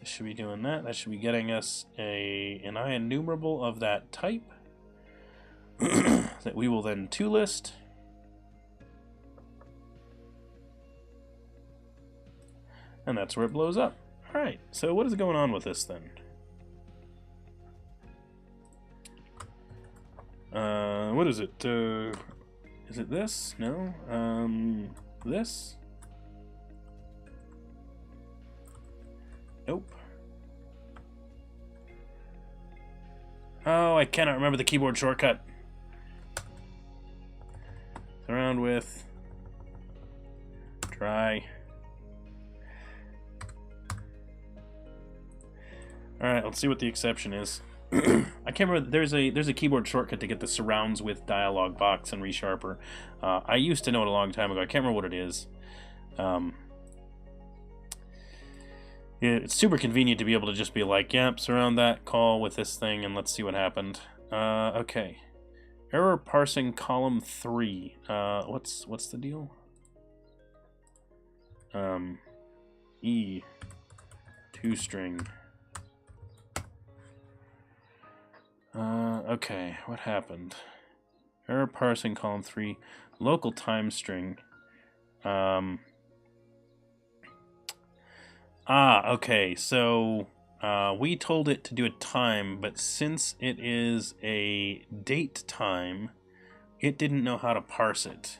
This should be doing that. That should be getting us an IEnumerable of that type that we will then toList. And that's where it blows up. Alright, so what is going on with this then? What is it? Is it this? No? This? Nope. Oh, I cannot remember the keyboard shortcut. Surround with. Try. Alright, let's see what the exception is. I can't remember. There's a keyboard shortcut to get the surrounds with dialog box and resharper. I used to know it a long time ago. I can't remember what it is. It's super convenient to be able to just be like, yep, surround that call with this thing and let's see what happened. Okay. Error parsing column 3. What's the deal? E. toString. Okay, what happened? Error parsing column 3, local time string. Okay, so we told it to do a time, but since it is a date time, it didn't know how to parse it.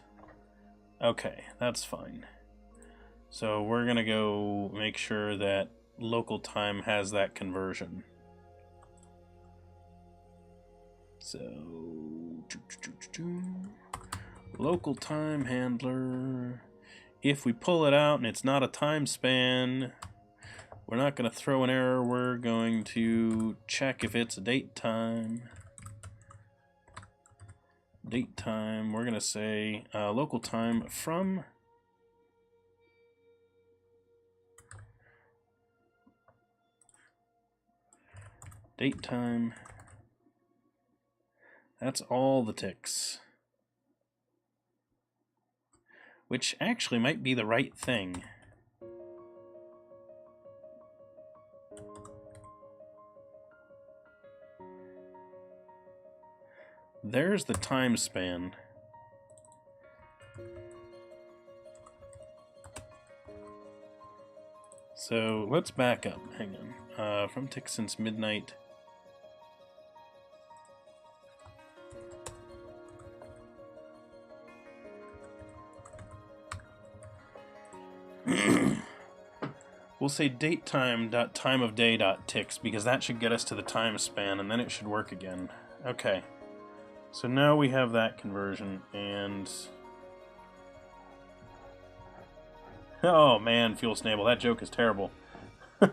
Okay, that's fine. So we're gonna go make sure that local time has that conversion. So, local time handler. If we pull it out and it's not a time span, we're not going to throw an error. We're going to check if it's a date time. Date time. We're going to say local time from date time. That's all the ticks. Which actually might be the right thing. There's the time span. So let's back up. Hang on. From tick since midnight. We'll say datetime.timeofday.ticks because that should get us to the time span, and then it should work again. Okay. So now we have that conversion, and... Oh man, Fuel Snable, that joke is terrible. Yep.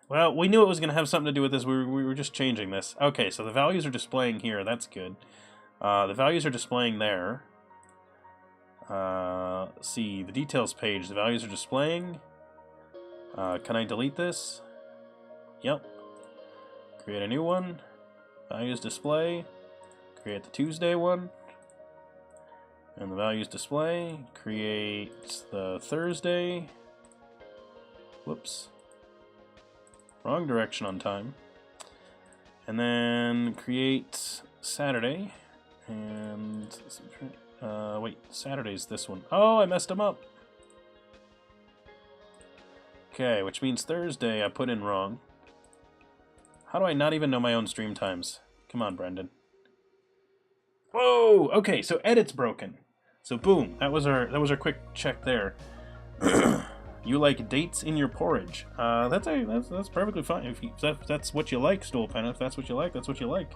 Well, we knew it was going to have something to do with this. We were just changing this. Okay, so the values are displaying here. That's good. The values are displaying there. Let's see, the details page, the values are displaying. Can I delete this? Yep. Create a new one. Values display. Create the Tuesday one. And the values display. Create the Thursday. Whoops. Wrong direction on time. And then create Saturday. And... wait, Saturday's this one. Oh, I messed them up. Okay, which means Thursday I put in wrong. How do I not even know my own stream times? Come on, Brendan. Whoa! Okay, so edit's broken. So boom, that was our quick check there. You like dates in your porridge? That's perfectly fine. If that's what you like, Stoolpen. If that's what you like, that's what you like.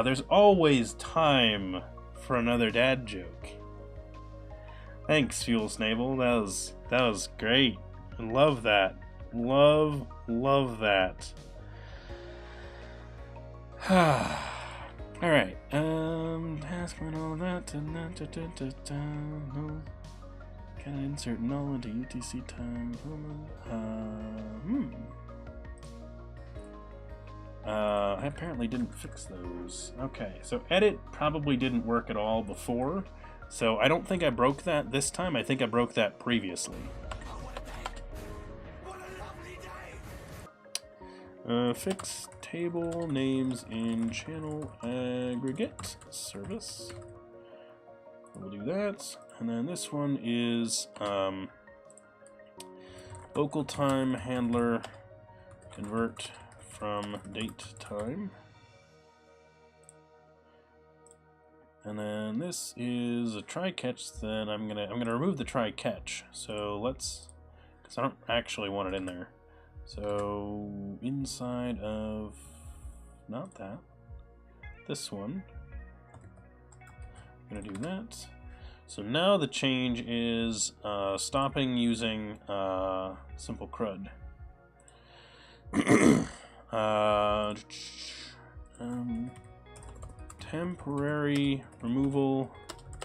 There's always time for another dad joke. Thanks, Fuel Snable. That was great. Love that. Love that. Alright. Password all that. Can I insert null into UTC time? I apparently didn't fix those. Okay, so edit probably didn't work at all before, so I don't think I broke that this time. I think I broke that previously. Fix table names in channel aggregate service. We'll do that, and then this one is local time handler convert from date time, and then this is a try catch. Then I'm gonna remove the try catch. So let's, because I don't actually want it in there. So inside of not that, this one, I'm gonna do that. So now the change is stopping using simple CRUD. Temporary removal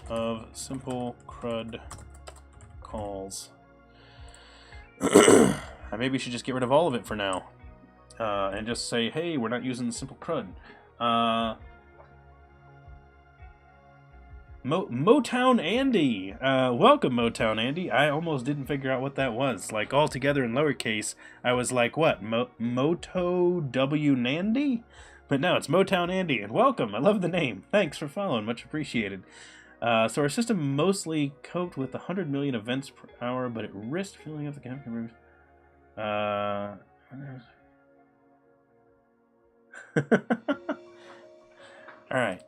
of simple CRUD calls. I maybe should just get rid of all of it for now, and just say, hey, we're not using simple CRUD. Motown Andy, welcome, Motown Andy. I almost didn't figure out what that was. Like, all together in lowercase, I was like, what, Moto W Nandy? But no, it's Motown Andy, and welcome. I love the name. Thanks for following, much appreciated. So our system mostly coped with 100 million events per hour, but it risked filling up the camera. All right.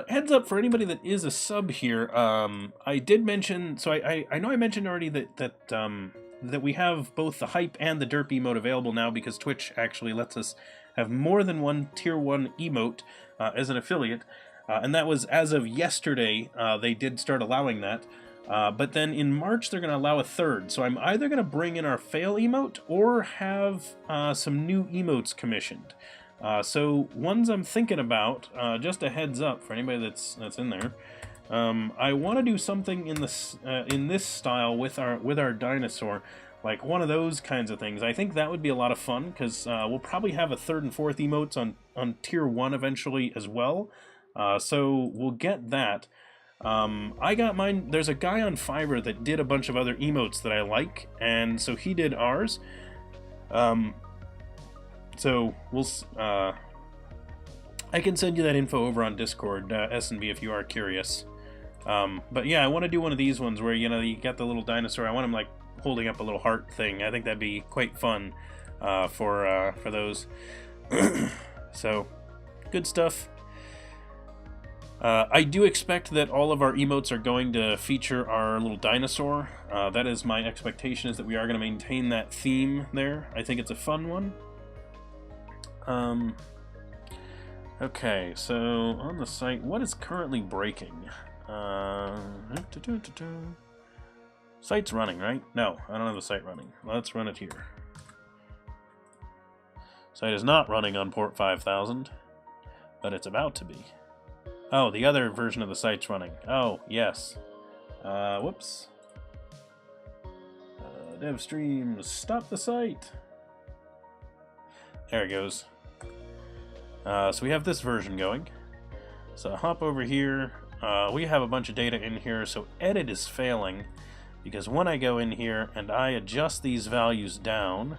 Heads up for anybody that is a sub here. I did mention, so I know I mentioned already that we have both the hype and the derp emote available now because Twitch actually lets us have more than one tier 1 emote as an affiliate, and that was as of yesterday. They did start allowing that. But then in March they're going to allow a third, so I'm either going to bring in our fail emote or have some new emotes commissioned. So ones I'm thinking about, just a heads up for anybody that's in there. I want to do something in this style with our dinosaur. Like one of those kinds of things. I think that would be a lot of fun, because we'll probably have a third and fourth emotes on tier 1 eventually as well. So we'll get that. I got mine. There's a guy on Fiverr that did a bunch of other emotes that I like, and so he did ours. So we'll... I can send you that info over on Discord, SNB, if you are curious. But yeah, I want to do one of these ones where, you know, you got the little dinosaur. I want him, like, holding up a little heart thing. I think that'd be quite fun for those. So, good stuff. I do expect that all of our emotes are going to feature our little dinosaur. That is my expectation, is that we are going to maintain that theme there. I think it's a fun one. Okay, so on the site, what is currently breaking? Site's running, right? No, I don't have the site running. Let's run it here. Site is not running on port 5000, but it's about to be. Oh, the other version of the site's running. Oh, yes. Whoops. DevStreams, stop the site. There it goes. So we have this version going. So hop over here. We have a bunch of data in here, so edit is failing, because when I go in here and I adjust these values down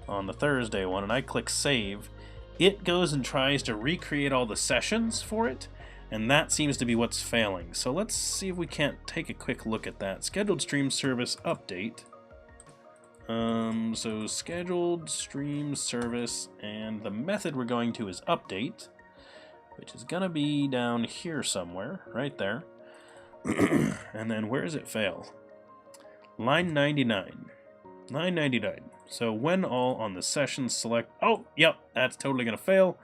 on the Thursday one and I click save, it goes and tries to recreate all the sessions for it, and that seems to be what's failing. So let's see if we can't take a quick look at that. Scheduled stream service update. So scheduled stream service, and the method we're going to is update, which is gonna be down here somewhere, right there. And then where does it fail? Line 99. Line 99. So when all on the session select... Oh, yep, that's totally gonna fail,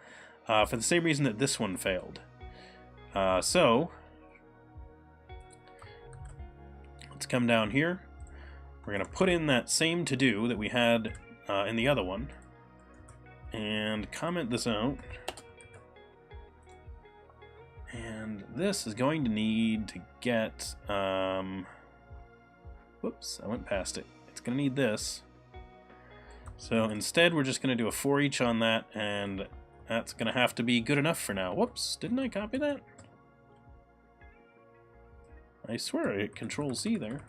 for the same reason that this one failed. So let's come down here. We're going to put in that same to-do that we had in the other one, and comment this out. And this is going to need to get... whoops, I went past it. It's going to need this. So instead, we're just going to do a for each on that, and that's going to have to be good enough for now. Whoops, didn't I copy that? I swear I hit Control-C there.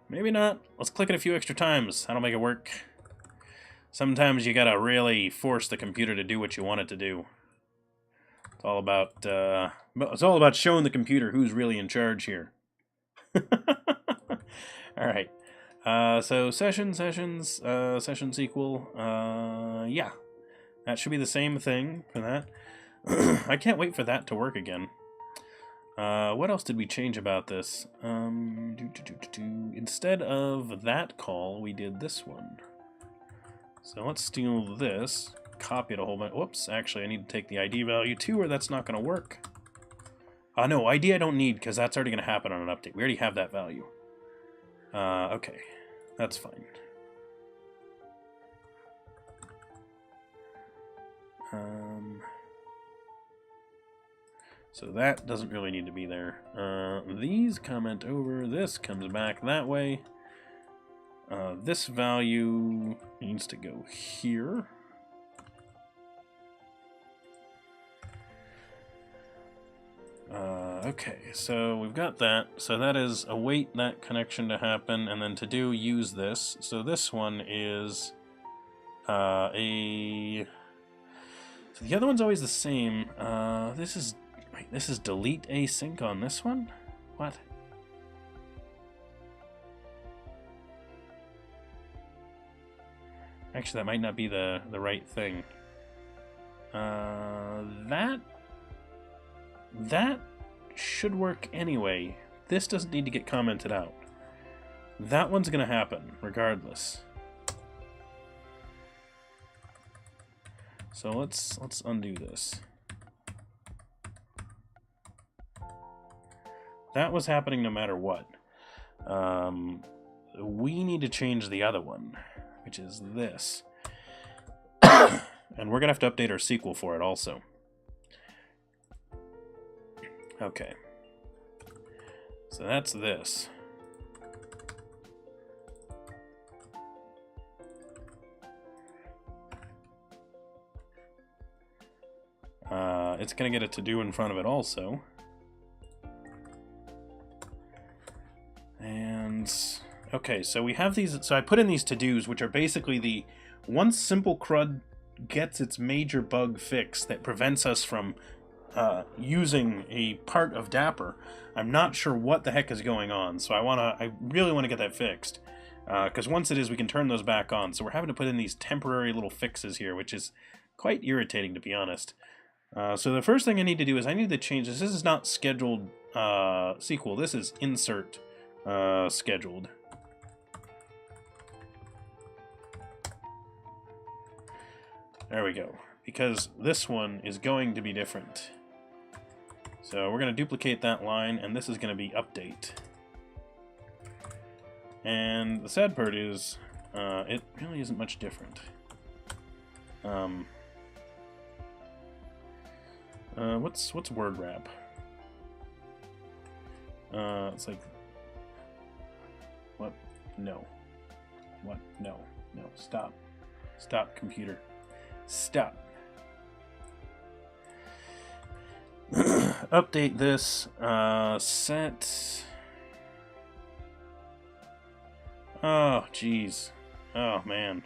Maybe not. Let's click it a few extra times. That'll make it work. Sometimes you gotta really force the computer to do what you want it to do. It's all about showing the computer who's really in charge here. All right. So sessions equal. Yeah, that should be the same thing for that. I can't wait for that to work again. What else did we change about this? Instead of that call, we did this one. So let's steal this, copy it a whole bunch. Whoops, actually I need to take the ID value too, or that's not going to work. No, ID I don't need, because that's already going to happen on an update. We already have that value. Okay, that's fine. So that doesn't really need to be there. These comment over, this comes back that way. This value needs to go here. Okay, so we've got that. So that is await that connection to happen, and then to do use this. So this one is so the other one's always the same. This is delete async on this one? What? Actually, that might not be the right thing. That should work anyway. This doesn't need to get commented out. That one's gonna happen regardless. So let's undo this. That was happening no matter what. We need to change the other one, which is this. And we're going to have to update our SQL for it also. Okay. So that's this. it's going to get a to-do in front of it also. And, okay, so we have these, so I put in these to-dos, which are basically the, once Simple CRUD gets its major bug fix that prevents us from using a part of Dapper, I'm not sure what the heck is going on, so I really want to get that fixed. Because once it is, we can turn those back on. So we're having to put in these temporary little fixes here, which is quite irritating, to be honest. So the first thing I need to do is I need to change this. This is not scheduled SQL. This is insert scheduled. There we go. Because this one is going to be different. So we're going to duplicate that line, and this is going to be update. And the sad part is, it really isn't much different. What's word wrap? It's like, what? No. What? No. No. Stop. Stop, computer. Stop. Update this. Set. Oh, jeez. Oh, man.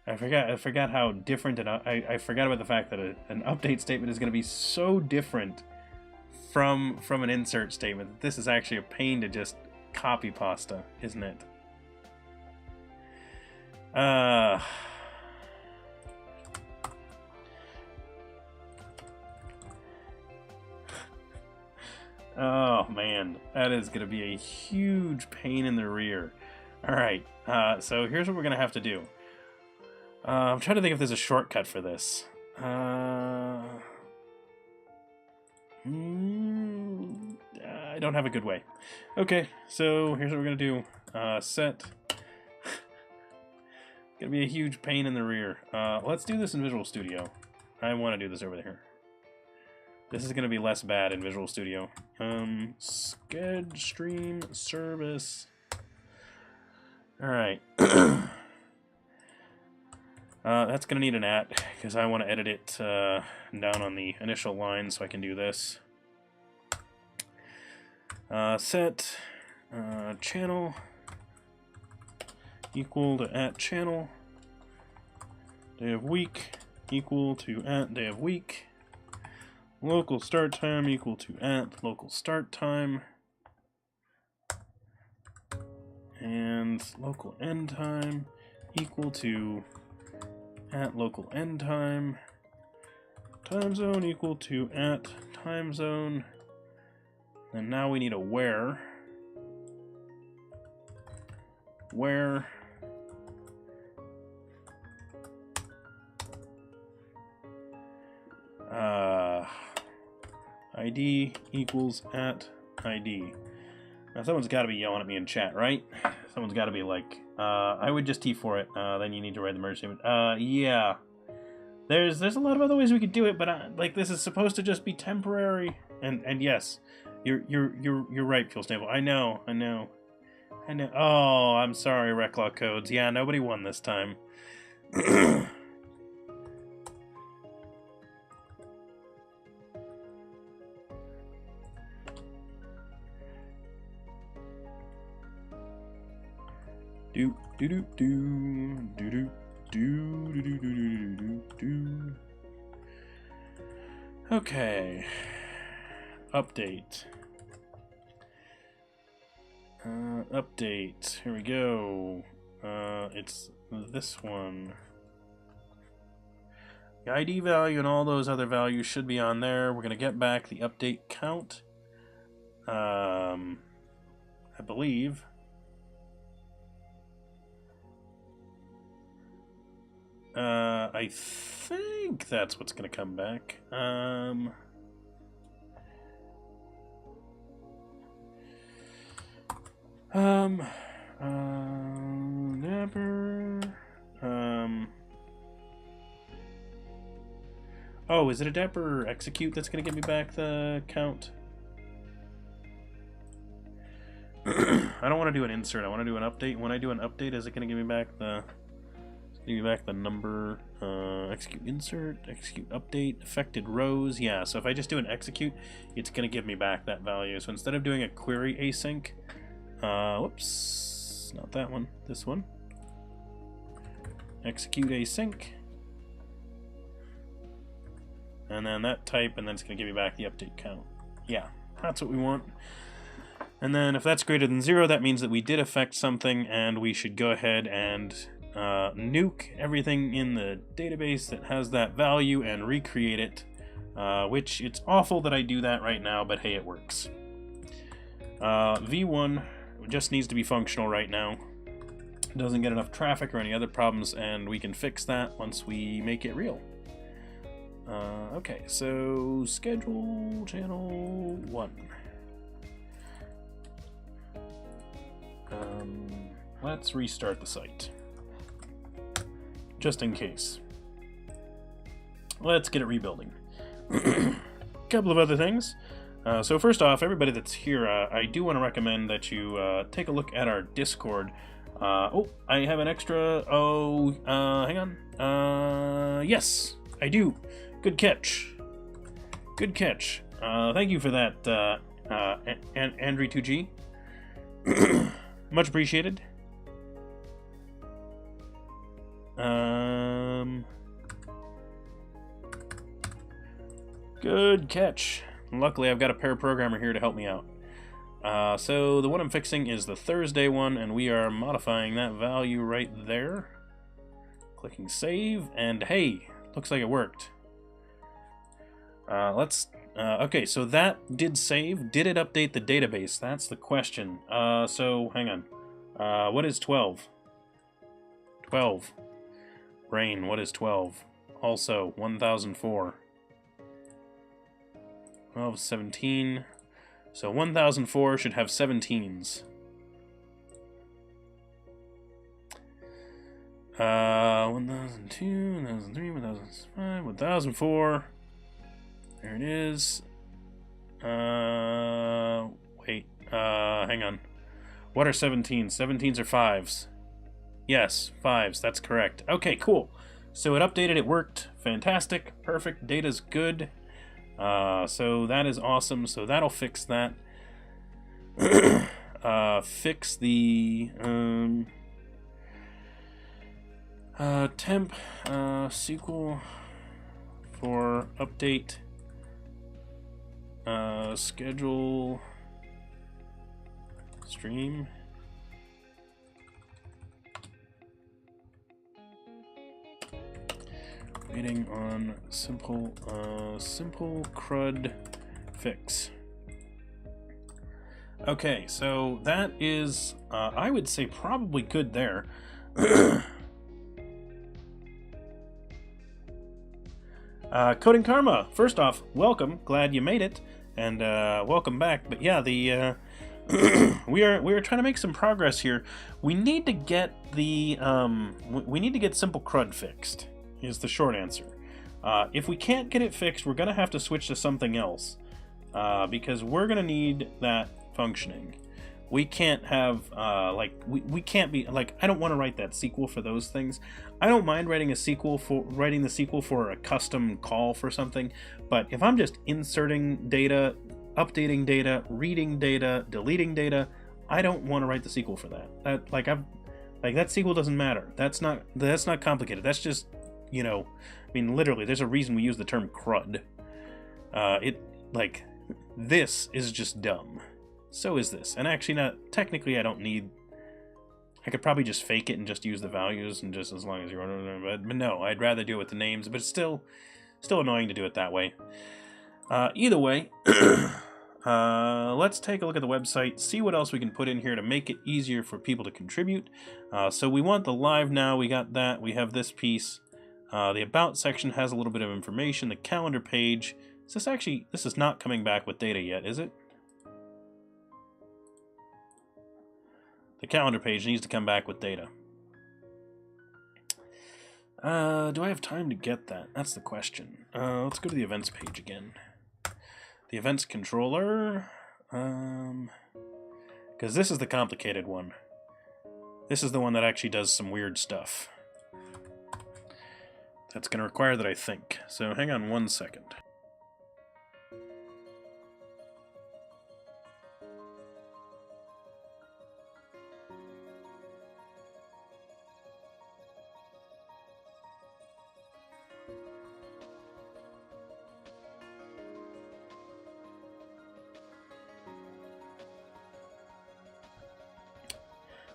I forgot how different I forgot about the fact that an update statement is going to be so different from an insert statement. This is actually a pain to just copy pasta, isn't it? Oh man, that is going to be a huge pain in the rear. Alright, so here's what we're going to have to do. I'm trying to think if there's a shortcut for this. I don't have a good way. Okay, so here's what we're going to do. Set. Going to be a huge pain in the rear. Let's do this in Visual Studio. I want to do this over there. This is going to be less bad in Visual Studio. Sched stream service. Alright. That's going to need an @ because I want to edit it down on the initial line so I can do this. Set channel equal to @channel. Day of week equal to @day of week. Local start time equal to @local start time. And local end time equal to @local end time. Time zone equal to @time zone. And now we need a where. Where ID equals @ID. Now someone's got to be yelling at me in chat, right? Someone's got to be like, I would just T4 it. Then you need to write the merge statement. Yeah. There's a lot of other ways we could do it, but like this is supposed to just be temporary. And yes, you're right, Fuel Stable. I know. Oh, I'm sorry, Reclaw Codes. Yeah, nobody won this time. Okay. Update. Update. Here we go. It's this one. The ID value and all those other values should be on there. We're gonna get back the update count. I believe. I think that's what's going to come back. Dapper. Oh, is it a Dapper execute that's going to give me back the count? I don't want to do an insert. I want to do an update. When I do an update, is it going to give me back the... Give me back the number. Execute insert, execute update, affected rows. Yeah, so if I just do an execute, it's going to give me back that value. So instead of doing a query async, whoops, not that one, this one. Execute async. And then that type, and then it's going to give me back the update count. Yeah, that's what we want. And then if that's greater than 0, that means that we did affect something, and we should go ahead and nuke everything in the database that has that value and recreate it, which it's awful that I do that right now, but hey, it works. V1 just needs to be functional right now. It doesn't get enough traffic or any other problems, and we can fix that once we make it real. Okay, so schedule channel 1. Let's restart the site. Just in case. Let's get it rebuilding. Couple of other things. So first off, everybody that's here, I do want to recommend that you take a look at our Discord. Oh, I have an extra... Oh, hang on. Yes, I do. Good catch. Good catch. Thank you for that, Andrew2G. Much appreciated. Good catch. Luckily, I've got a pair programmer here to help me out. So the one I'm fixing is the Thursday one, and we are modifying that value right there. Clicking save, and hey, looks like it worked. Okay, so that did save. Did it update the database? That's the question. So hang on. What is 12? 12. Brain, what is 12? Also, 1004. 12, 17. So 1004 should have 17s. 1002, 1003, 1005, 1004. There it is. Wait, hang on. What are 17s? 17s are 5s. Yes, 5s, that's correct. Okay, cool. So it updated, it worked. Fantastic, perfect, data's good. So that is awesome, so that'll fix that. Fix the temp SQL for update schedule stream. Waiting on simple CRUD fix. Okay, so that is, I would say, probably good there. Coding Karma, first off, welcome. Glad you made it, and welcome back. But yeah, the we are trying to make some progress here. We need to get the we need to get simple CRUD fixed. Is the short answer. If we can't get it fixed, we're gonna have to switch to something else, because we're gonna need that functioning. We can't have we can't be like, I don't want to write that SQL for those things. I don't mind writing the SQL for a custom call for something, but if I'm just inserting data, updating data, reading data, deleting data, I don't want to write the SQL for that. That that SQL doesn't matter. That's not complicated. That's just, you know, I mean, literally, there's a reason we use the term CRUD. This is just dumb. So is this. And actually, not technically, I don't need... I could probably just fake it and just use the values, and just as long as you're running, but no, I'd rather do it with the names, but it's still annoying to do it that way. Either way, let's take a look at the website, see what else we can put in here to make it easier for people to contribute. So we want the live now, we got that, we have this piece. The About section has a little bit of information. The calendar page, this is not coming back with data yet, is it? The calendar page needs to come back with data. Do I have time to get that? That's the question. Let's go to the events page again. The events controller, because this is the complicated one. This is the one that actually does some weird stuff. That's going to require that I think. So hang on 1 second.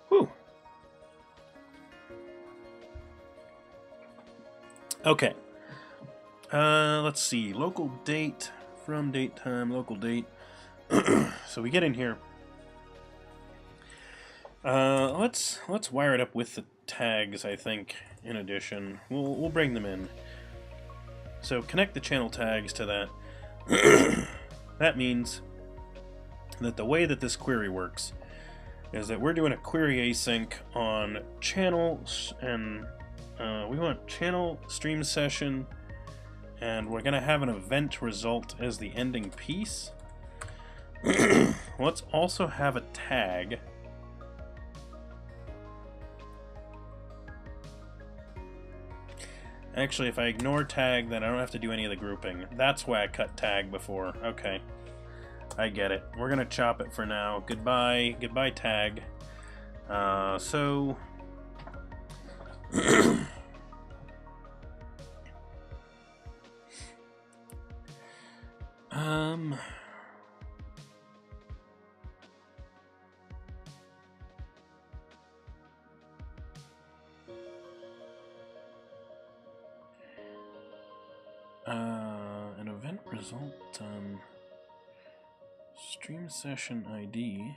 Whew. Okay. Let's see. Local date, from date time, local date. So we get in here. Let's wire it up with the tags, I think, in addition. We'll bring them in. So connect the channel tags to that. That means that the way that this query works is that we're doing a query async on channels, and we want channel stream session, and we're going to have an event result as the ending piece. Let's also have a tag. Actually, if I ignore tag, then I don't have to do any of the grouping. That's why I cut tag before. Okay. I get it. We're gonna chop it for now. Goodbye. Goodbye, tag. So... an event result, stream session ID.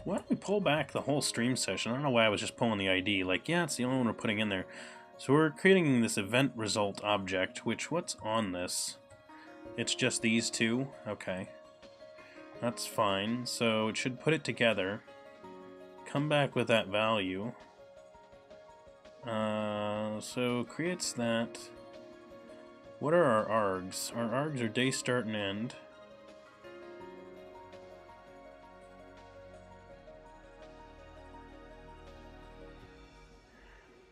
Why don't we pull back the whole stream session? I don't know why I was just pulling the ID. Like, yeah, it's the only one we're putting in there. So we're creating this event result object, which, what's on this? It's just these two? Okay. That's fine. So it should put it together. Come back with that value. So creates that. What are our args? Our args are day start and end.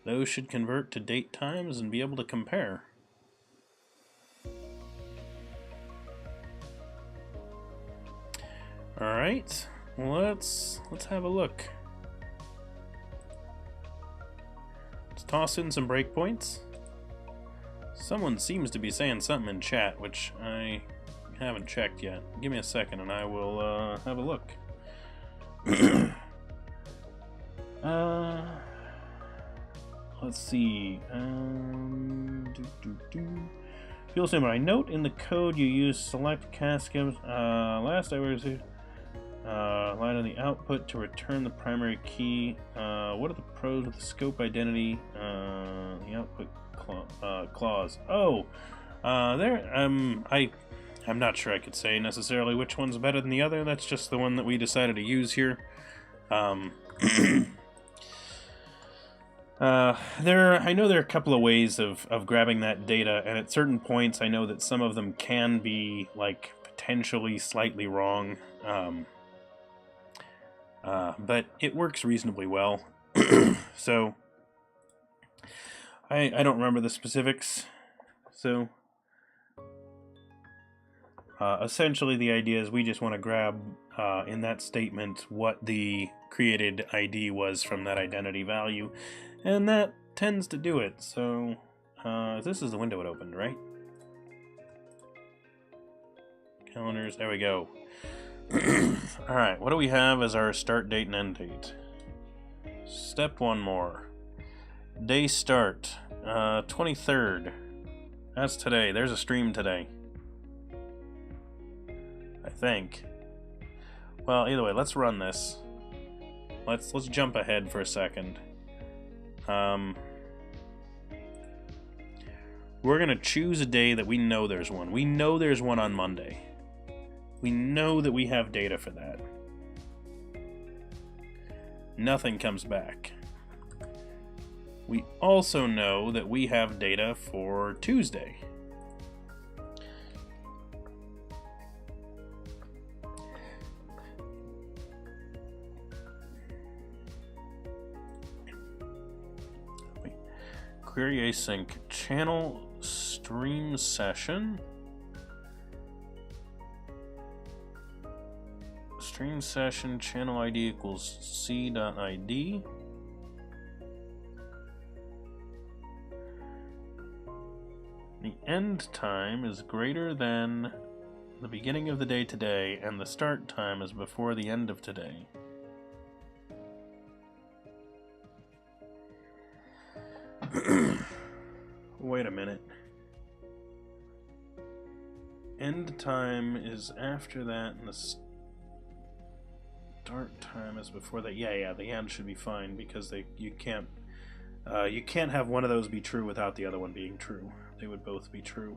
Those should convert to date times and be able to compare. Alright, let's have a look. Let's toss in some breakpoints. Someone seems to be saying something in chat, which I haven't checked yet. Give me a second and I will have a look. Let's see. People say, when I note in the code you use select cascades. Last I was line on the output to return the primary key. What are the pros with the scope identity? The output clause. Oh, there. I'm not sure I could say necessarily which one's better than the other. That's just the one that we decided to use here. I know there are a couple of ways of grabbing that data, and at certain points I know that some of them can be, like, potentially slightly wrong, but it works reasonably well. So, I don't remember the specifics, so essentially the idea is we just want to grab in that statement what the created ID was from that identity value, and that tends to do it. So this is the window it opened, right? Calendars, there we go. Alright, what do we have as our start date and end date? Step one more. Day start, 23rd. That's today. There's a stream today, I think. Well, either way, let's run this. Let's jump ahead for a second. We're gonna choose a day that we know there's one. We know there's one on Monday. We know that we have data for that. Nothing comes back. We also know that we have data for Tuesday. query async channel stream session. Stream session channel ID equals c.id. The end time is greater than the beginning of the day today, and the start time is before the end of today. Wait a minute. End time is after that, and the start time is before that. Yeah, the end should be fine because you can't have one of those be true without the other one being true. They would both be true.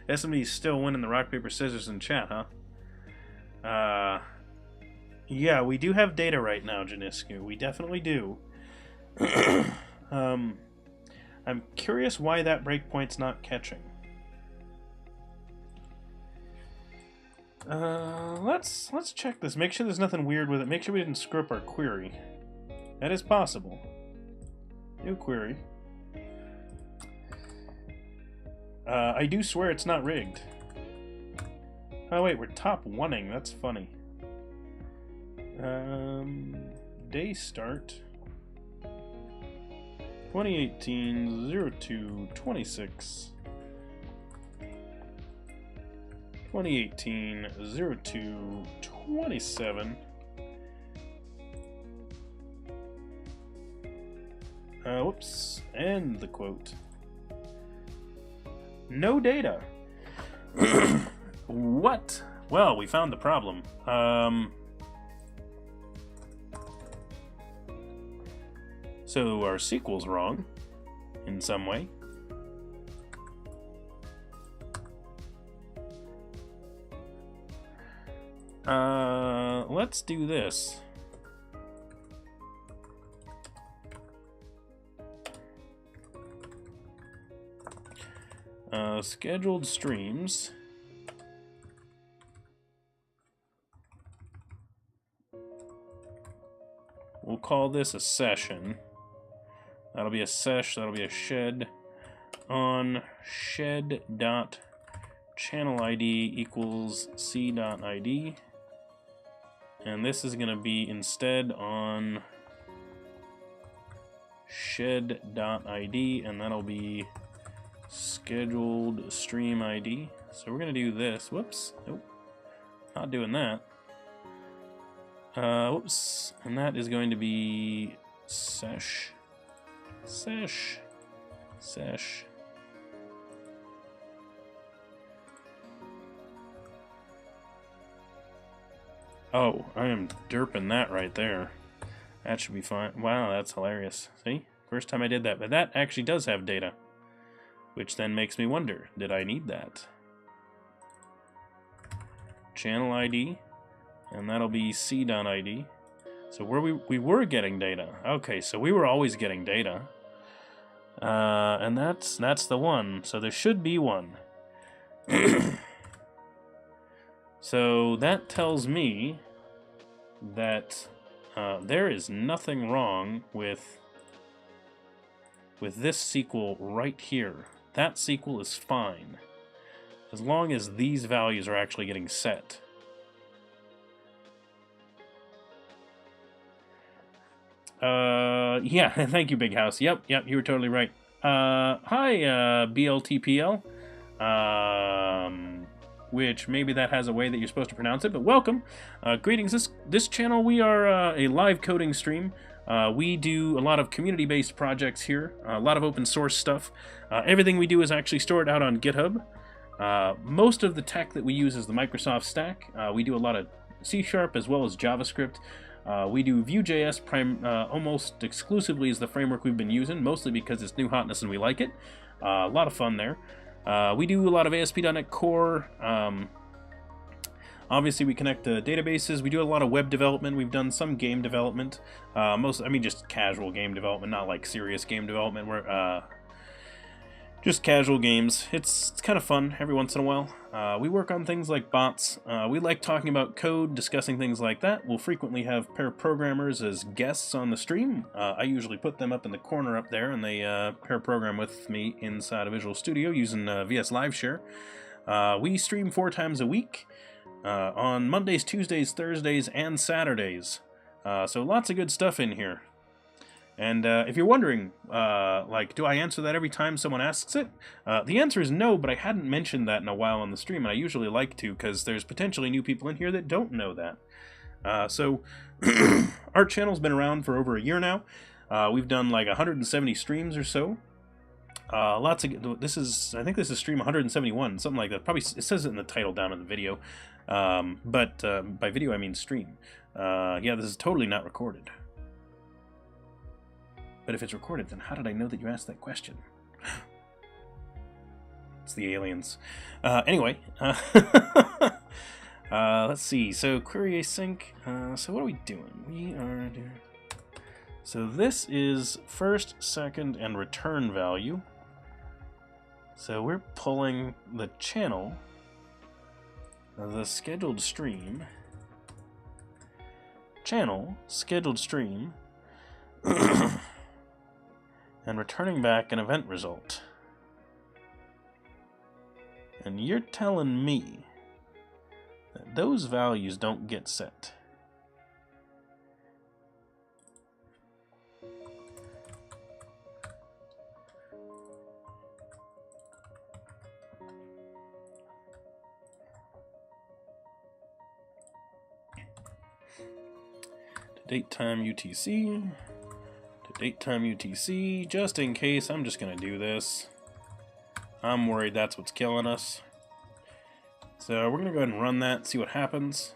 SMD's still winning the rock, paper, scissors in chat, huh? Yeah, we do have data right now, Janiscu. We definitely do. I'm curious why that breakpoint's not catching. Let's check this. Make sure there's nothing weird with it. Make sure we didn't screw up our query. That is possible. New query. I do swear it's not rigged. Oh wait, we're top oneing. That's funny. Day start. 2018-02-26. 2018-02-27. Whoops. End the quote. No data. What? Well, we found the problem. So our SQL's wrong in some way. Let's do this. Scheduled streams. We'll call this a session. That'll be a sesh, that'll be a shed on shed.channel ID equals c.id. And this is going to be instead on shed.id, and that'll be scheduled stream ID. So we're going to do this. Whoops. Nope. Not doing that. Whoops. And that is going to be sesh. Oh, I am derping that right there. That should be fine. Wow, that's hilarious. See? First time I did that. But that actually does have data. Which then makes me wonder, did I need that? Channel ID. And that'll be c.id. So we were getting data. Okay, so we were always getting data. And that's the one. So there should be one. So that tells me that there is nothing wrong with this SQL right here. That SQL is fine, as long as these values are actually getting set. Yeah, thank you, Big House. Yep, you were totally right. Hi, BLTPL. Which maybe that has a way that you're supposed to pronounce it, but welcome. Greetings. This channel, we are a live coding stream. We do a lot of community-based projects here, a lot of open source stuff. Everything we do is actually stored out on GitHub. Most of the tech that we use is the Microsoft stack. We do a lot of C# as well as JavaScript. We do Vue.js almost exclusively is the framework we've been using, mostly because it's new hotness and we like it. A lot of fun there. We do a lot of ASP.NET Core. Obviously, we connect to databases. We do a lot of web development. We've done some game development. Just casual game development, not like serious game development. We're just casual games. It's kind of fun every once in a while. We work on things like bots. We like talking about code, discussing things like that. We'll frequently have pair programmers as guests on the stream. I usually put them up in the corner up there, and they pair program with me inside of Visual Studio using VS Live Share. We stream 4 times a week on Mondays, Tuesdays, Thursdays, and Saturdays. So lots of good stuff in here. And if you're wondering, like, do I answer that every time someone asks it? The answer is no, but I hadn't mentioned that in a while on the stream, and I usually like to, because there's potentially new people in here that don't know that. So, our channel's been around for over a year now. We've done like 170 streams or so. I think this is stream 171, something like that. Probably, it says it in the title down in the video. But by video, I mean stream. Yeah, this is totally not recorded. But if it's recorded, then how did I know that you asked that question? It's the aliens. Anyway, let's see. So query async. So what are we doing? We are doing... So this is first, second, and return value. So we're pulling the channel, the scheduled stream, channel, scheduled stream, and returning back an event result. And you're telling me that those values don't get set. Date time UTC. Date time UTC, just in case. I'm just gonna do this. I'm worried that's what's killing us. So we're gonna go ahead and run that, see what happens.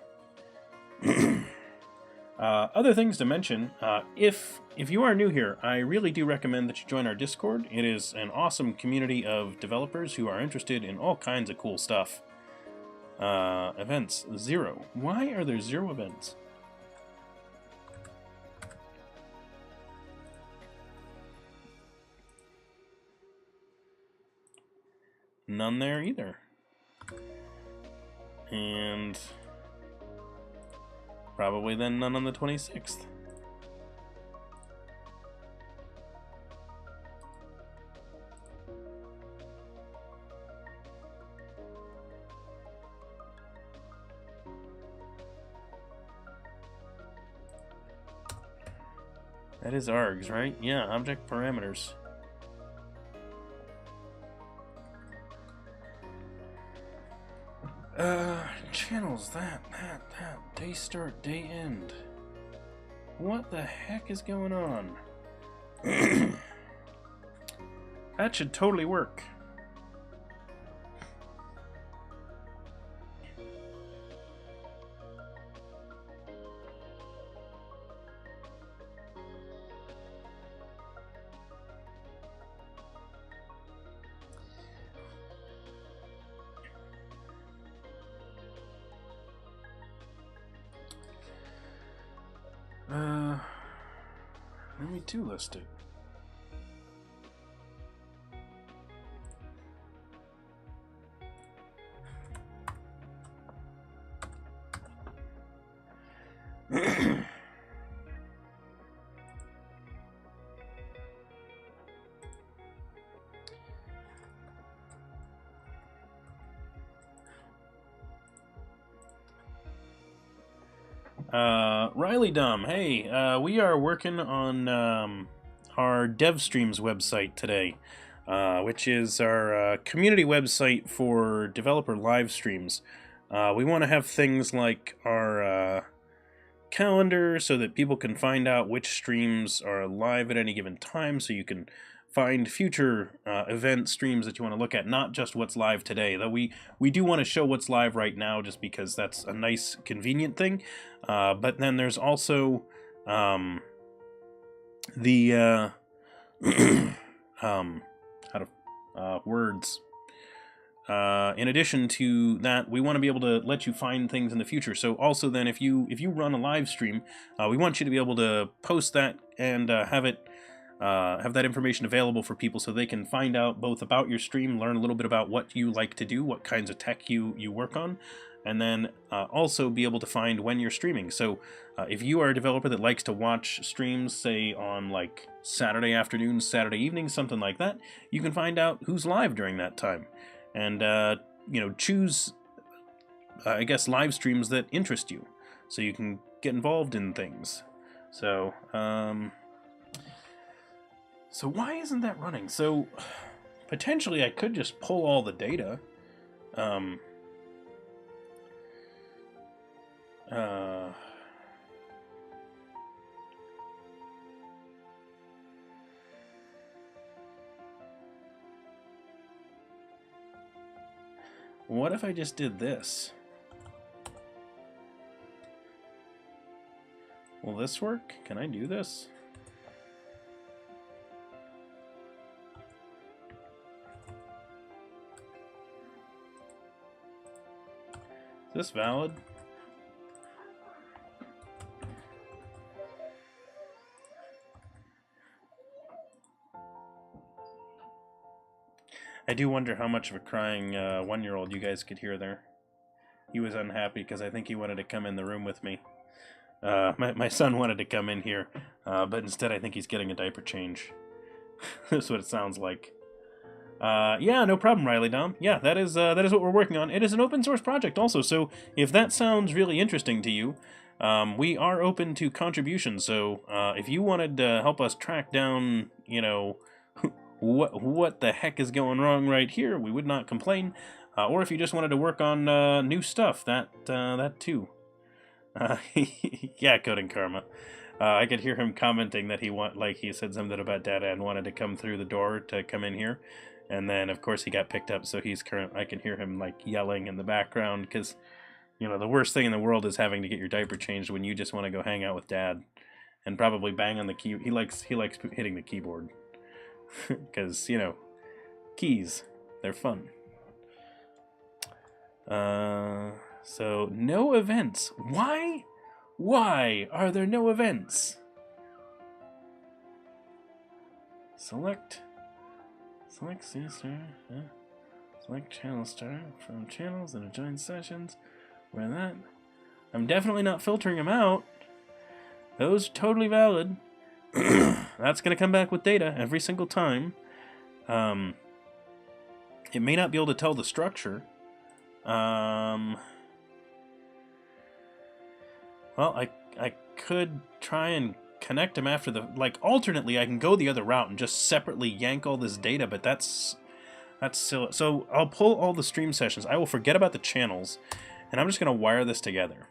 Other things to mention, if you are new here, I really do recommend that you join our Discord. It is an awesome community of developers who are interested in all kinds of cool stuff. Events, 0. Why are there 0 events? None there either. And probably then none on the 26th. That is args, right? Yeah, object parameters. Channels, that, day start, day end. What the heck is going on? That should totally work. Let me do list it. Riley Dumb, hey, we are working on our DevStreams website today, which is our community website for developer live streams. We want to have things like our calendar so that people can find out which streams are live at any given time, so you can find future event streams that you want to look at, not just what's live today. Though we do want to show what's live right now just because that's a nice, convenient thing. But then there's also the words. In addition to that, we want to be able to let you find things in the future. So also then, if you run a live stream, we want you to be able to post that and have it have that information available for people so they can find out both about your stream, learn a little bit about what you like to do, what kinds of tech you work on, and then also be able to find when you're streaming. So if you are a developer that likes to watch streams, say on like Saturday afternoons, Saturday evenings, something like that, you can find out who's live during that time, and you know, choose I guess live streams that interest you, so you can get involved in things. So so why isn't that running? So potentially I could just pull all the data. What if I just did this? Will this work? Can I do this? Is this valid? I do wonder how much of a crying one-year-old you guys could hear there. He was unhappy because I think he wanted to come in the room with me. My son wanted to come in here, but instead I think he's getting a diaper change. That's what it sounds like. Yeah, no problem, Riley Dom. Yeah, that is what we're working on. It is an open source project also, so if that sounds really interesting to you, we are open to contributions. So if you wanted to help us track down, you know, what the heck is going wrong right here, we would not complain. Or if you just wanted to work on new stuff, that too. Yeah, Coding Karma. I could hear him commenting that he said something about data and wanted to come through the door to come in here. And then, of course, he got picked up, so I can hear him, like, yelling in the background, because, you know, the worst thing in the world is having to get your diaper changed when you just want to go hang out with Dad. And probably bang on the key. He likes hitting the keyboard. Because, you know, keys, they're fun. So, no events. Why? Why are there no events? Select CStar, select channel star from channels and join sessions. Where that? I'm definitely not filtering them out. Those are totally valid. That's going to come back with data every single time. It may not be able to tell the structure. Well, I could try and connect them after the, like, alternately I can go the other route and just separately yank all this data, but that's silly. So I'll pull all the stream sessions. I will forget about the channels, and I'm just gonna wire this together.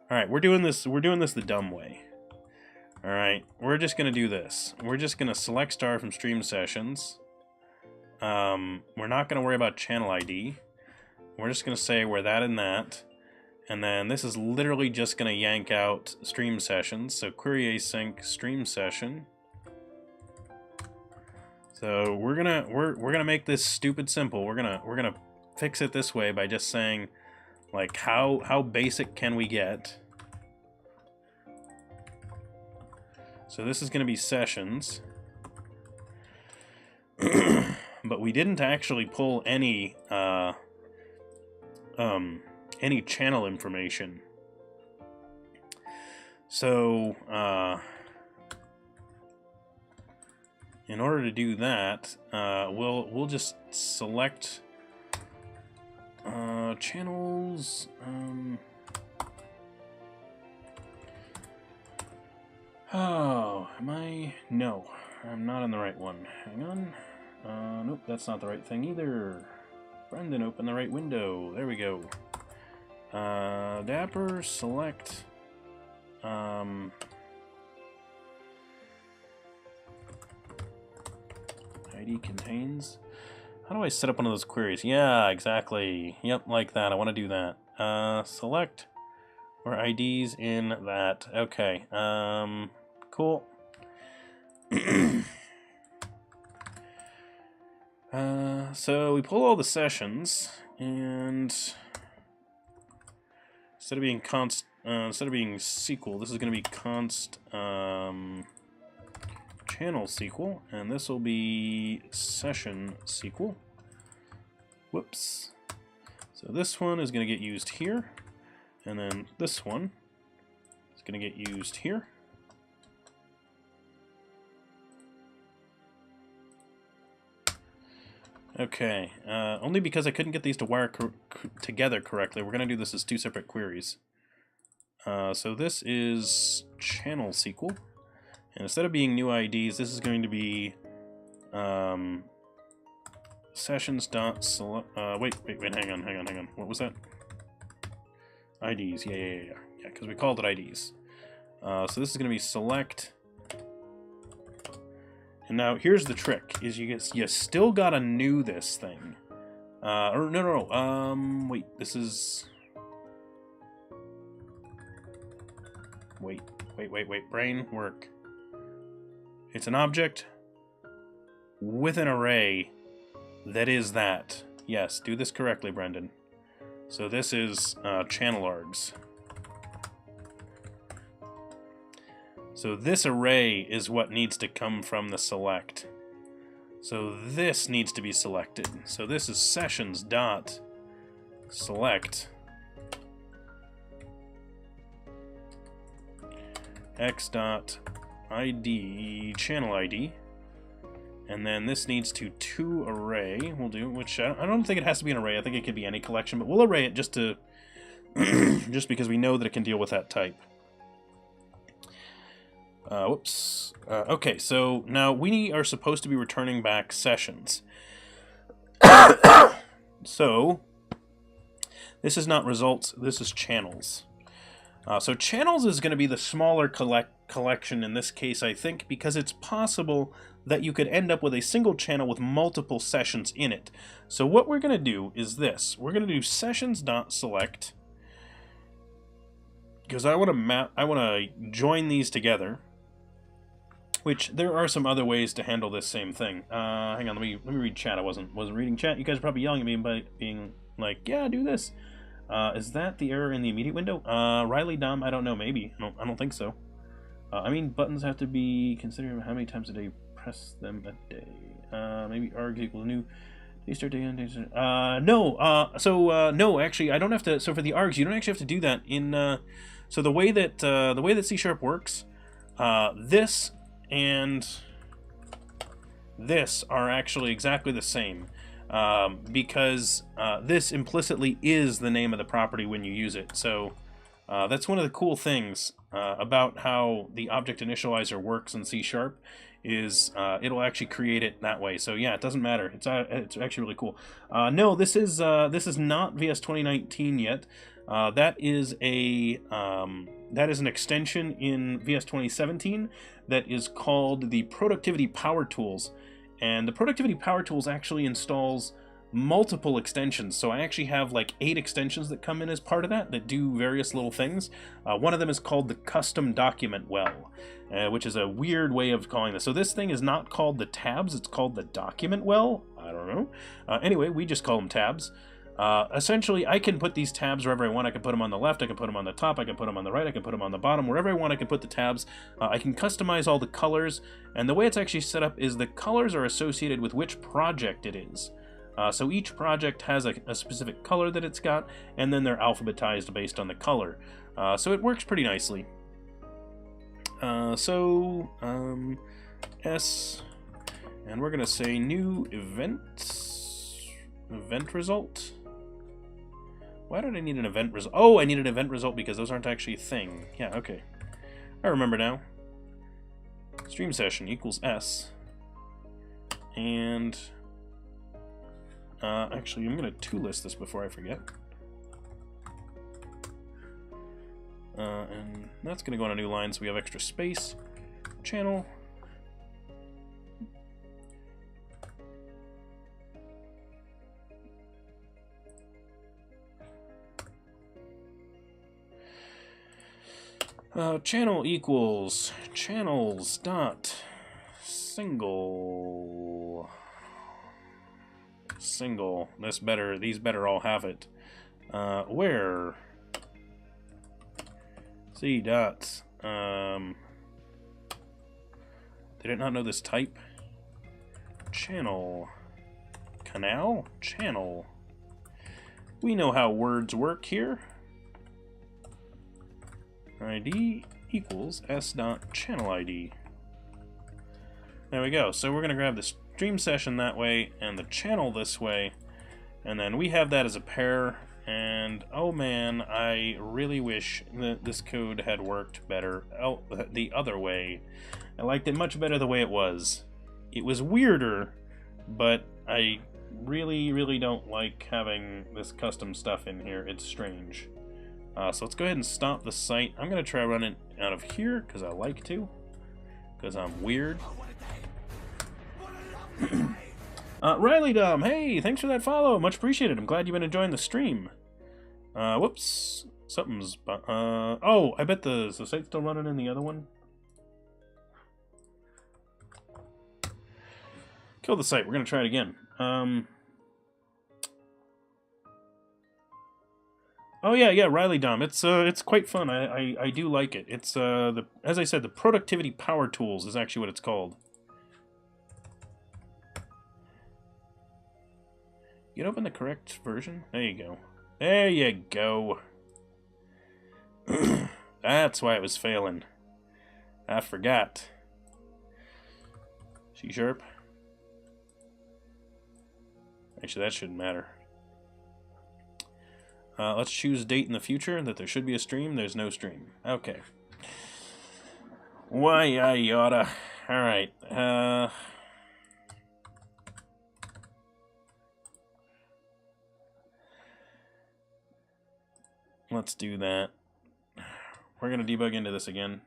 Alright, we're doing this the dumb way. Alright, we're just gonna do this. We're just gonna select star from stream sessions. We're not gonna worry about channel ID. We're just gonna say we're that and that. And then this is literally just going to yank out stream sessions. So query async stream session. So we're gonna make this stupid simple. We're gonna fix it this way by just saying, like, how basic can we get? So this is going to be sessions. But we didn't actually pull any channel information. So, in order to do that, we'll just select channels. Oh, am I? No, I'm not on the right one. Hang on. Nope, that's not the right thing either. Brendan, open the right window. There we go. Dapper, select, ID contains. How do I set up one of those queries? Yeah, exactly. Yep, like that. I want to do that. Select where IDs in that. Okay. Cool. So we pull all the sessions, and instead of being SQL, this is going to be const channel SQL, and this will be session SQL. Whoops. So this one is going to get used here, and then this one is going to get used here. Okay, only because I couldn't get these to wire together correctly, we're going to do this as two separate queries. So this is channel SQL, and instead of being new IDs, this is going to be sessions.select. Wait, hang on. What was that? IDs, yeah, because we called it IDs. So this is going to be select. And now here's the trick: is you still gotta new this thing. Or no. Wait, this is. Wait. Brain work. It's an object with an array that is that. Yes, do this correctly, Brendan. So this is channel args. So this array is what needs to come from the select. So this needs to be selected. So this is sessions dot select x dot id channel id, and then this needs to array. We'll do, which I don't think it has to be an array. I think it could be any collection, but we'll array it just to just because we know that it can deal with that type. Whoops. Okay, so now we are supposed to be returning back sessions. So this is not results, this is channels. So channels is going to be the smaller collection in this case, I think, because it's possible that you could end up with a single channel with multiple sessions in it. So what we're going to do is this. We're going to do sessions.select, because I want to join these together. Which there are some other ways to handle this same thing. Hang on, let me read chat. I wasn't reading chat. You guys are probably yelling at me by being like, "Yeah, do this." Is that the error in the immediate window? Riley Dom, I don't know. Maybe I don't think so. I mean, buttons have to be considered how many times a day you press them a day. Maybe args equal new. They start day no. No, actually, I don't have to. So for the args, you don't actually have to do that in. So the way that C# works, this and this are actually exactly the same, because this implicitly is the name of the property when you use it. So that's one of the cool things about how the object initializer works in C# is it'll actually create it that way. So yeah, it doesn't matter. It's actually really cool. No, this is not VS 2019 yet. That is an extension in VS 2017 that is called the Productivity Power Tools, and the Productivity Power Tools actually installs multiple extensions. So I actually have like 8 extensions that come in as part of that do various little things. One of them is called the Custom Document Well, which is a weird way of calling this. So this thing is not called the tabs, it's called the Document Well. I don't know. Anyway, we just call them tabs. Essentially, I can put these tabs wherever I want. I can put them on the left, I can put them on the top, I can put them on the right, I can put them on the bottom. Wherever I want, I can put the tabs. I can customize all the colors, and the way it's actually set up is the colors are associated with which project it is. So each project has a specific color that it's got, and then they're alphabetized based on the color. So it works pretty nicely. S, and we're going to say new event result. Why did I need an event result? Oh, I need an event result because those aren't actually a thing. Yeah, okay. I remember now. Stream session equals S. And actually, I'm going to list this before I forget. And that's going to go on a new line so we have extra space. Channel. Channel equals channels dot single. These better all have it. Where C dot Did it not know this type? Channel. Canal? Channel. We know how words work here. ID equals s.channel ID. There we go. So we're going to grab the stream session that way and the channel this way. And then we have that as a pair. And oh man, I really wish that this code had worked better the other way. I liked it much better the way it was. It was weirder, but I really don't like having this custom stuff in here. It's strange. So let's go ahead and stop the site. I'm going to try running it out of here because I like to. Because I'm weird. Riley Dom, hey, thanks for that follow. Much appreciated. I'm glad you've been enjoying the stream. Whoops. Something's... oh, I bet the site's still running in the other one. Kill the site. We're going to try it again. Oh yeah, Riley Dom. It's quite fun. I do like it. It's as I said, the productivity power tools is actually what it's called. You open the correct version? There you go. There you go. That's why it was failing. I forgot. C#. Actually, that shouldn't matter. Let's choose date in the future, that there should be a stream. There's no stream. Okay. Why, yada. Alright. Let's do that. We're going to debug into this again.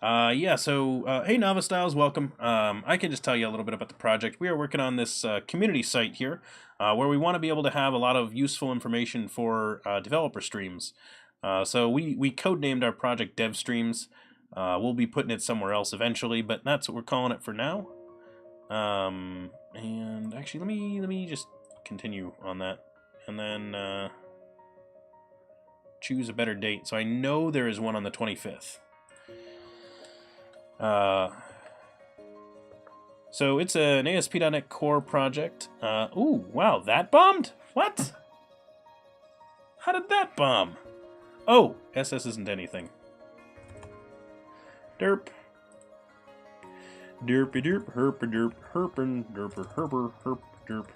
Yeah, so, hey Nava Styles, welcome. I can just tell you a little bit about the project. We are working on this community site here, where we want to be able to have a lot of useful information for developer streams. So we codenamed our project DevStreams. We'll be putting it somewhere else eventually, but that's what we're calling it for now. And actually, let me just continue on that, and then choose a better date. So I know there is one on the 25th. So it's an ASP.NET Core project. Ooh, wow, that bombed? What? How did that bomb? Oh, SS isn't anything. Derp. Derpy derp, herpa derp, herpin, derper, herper, herp, derp.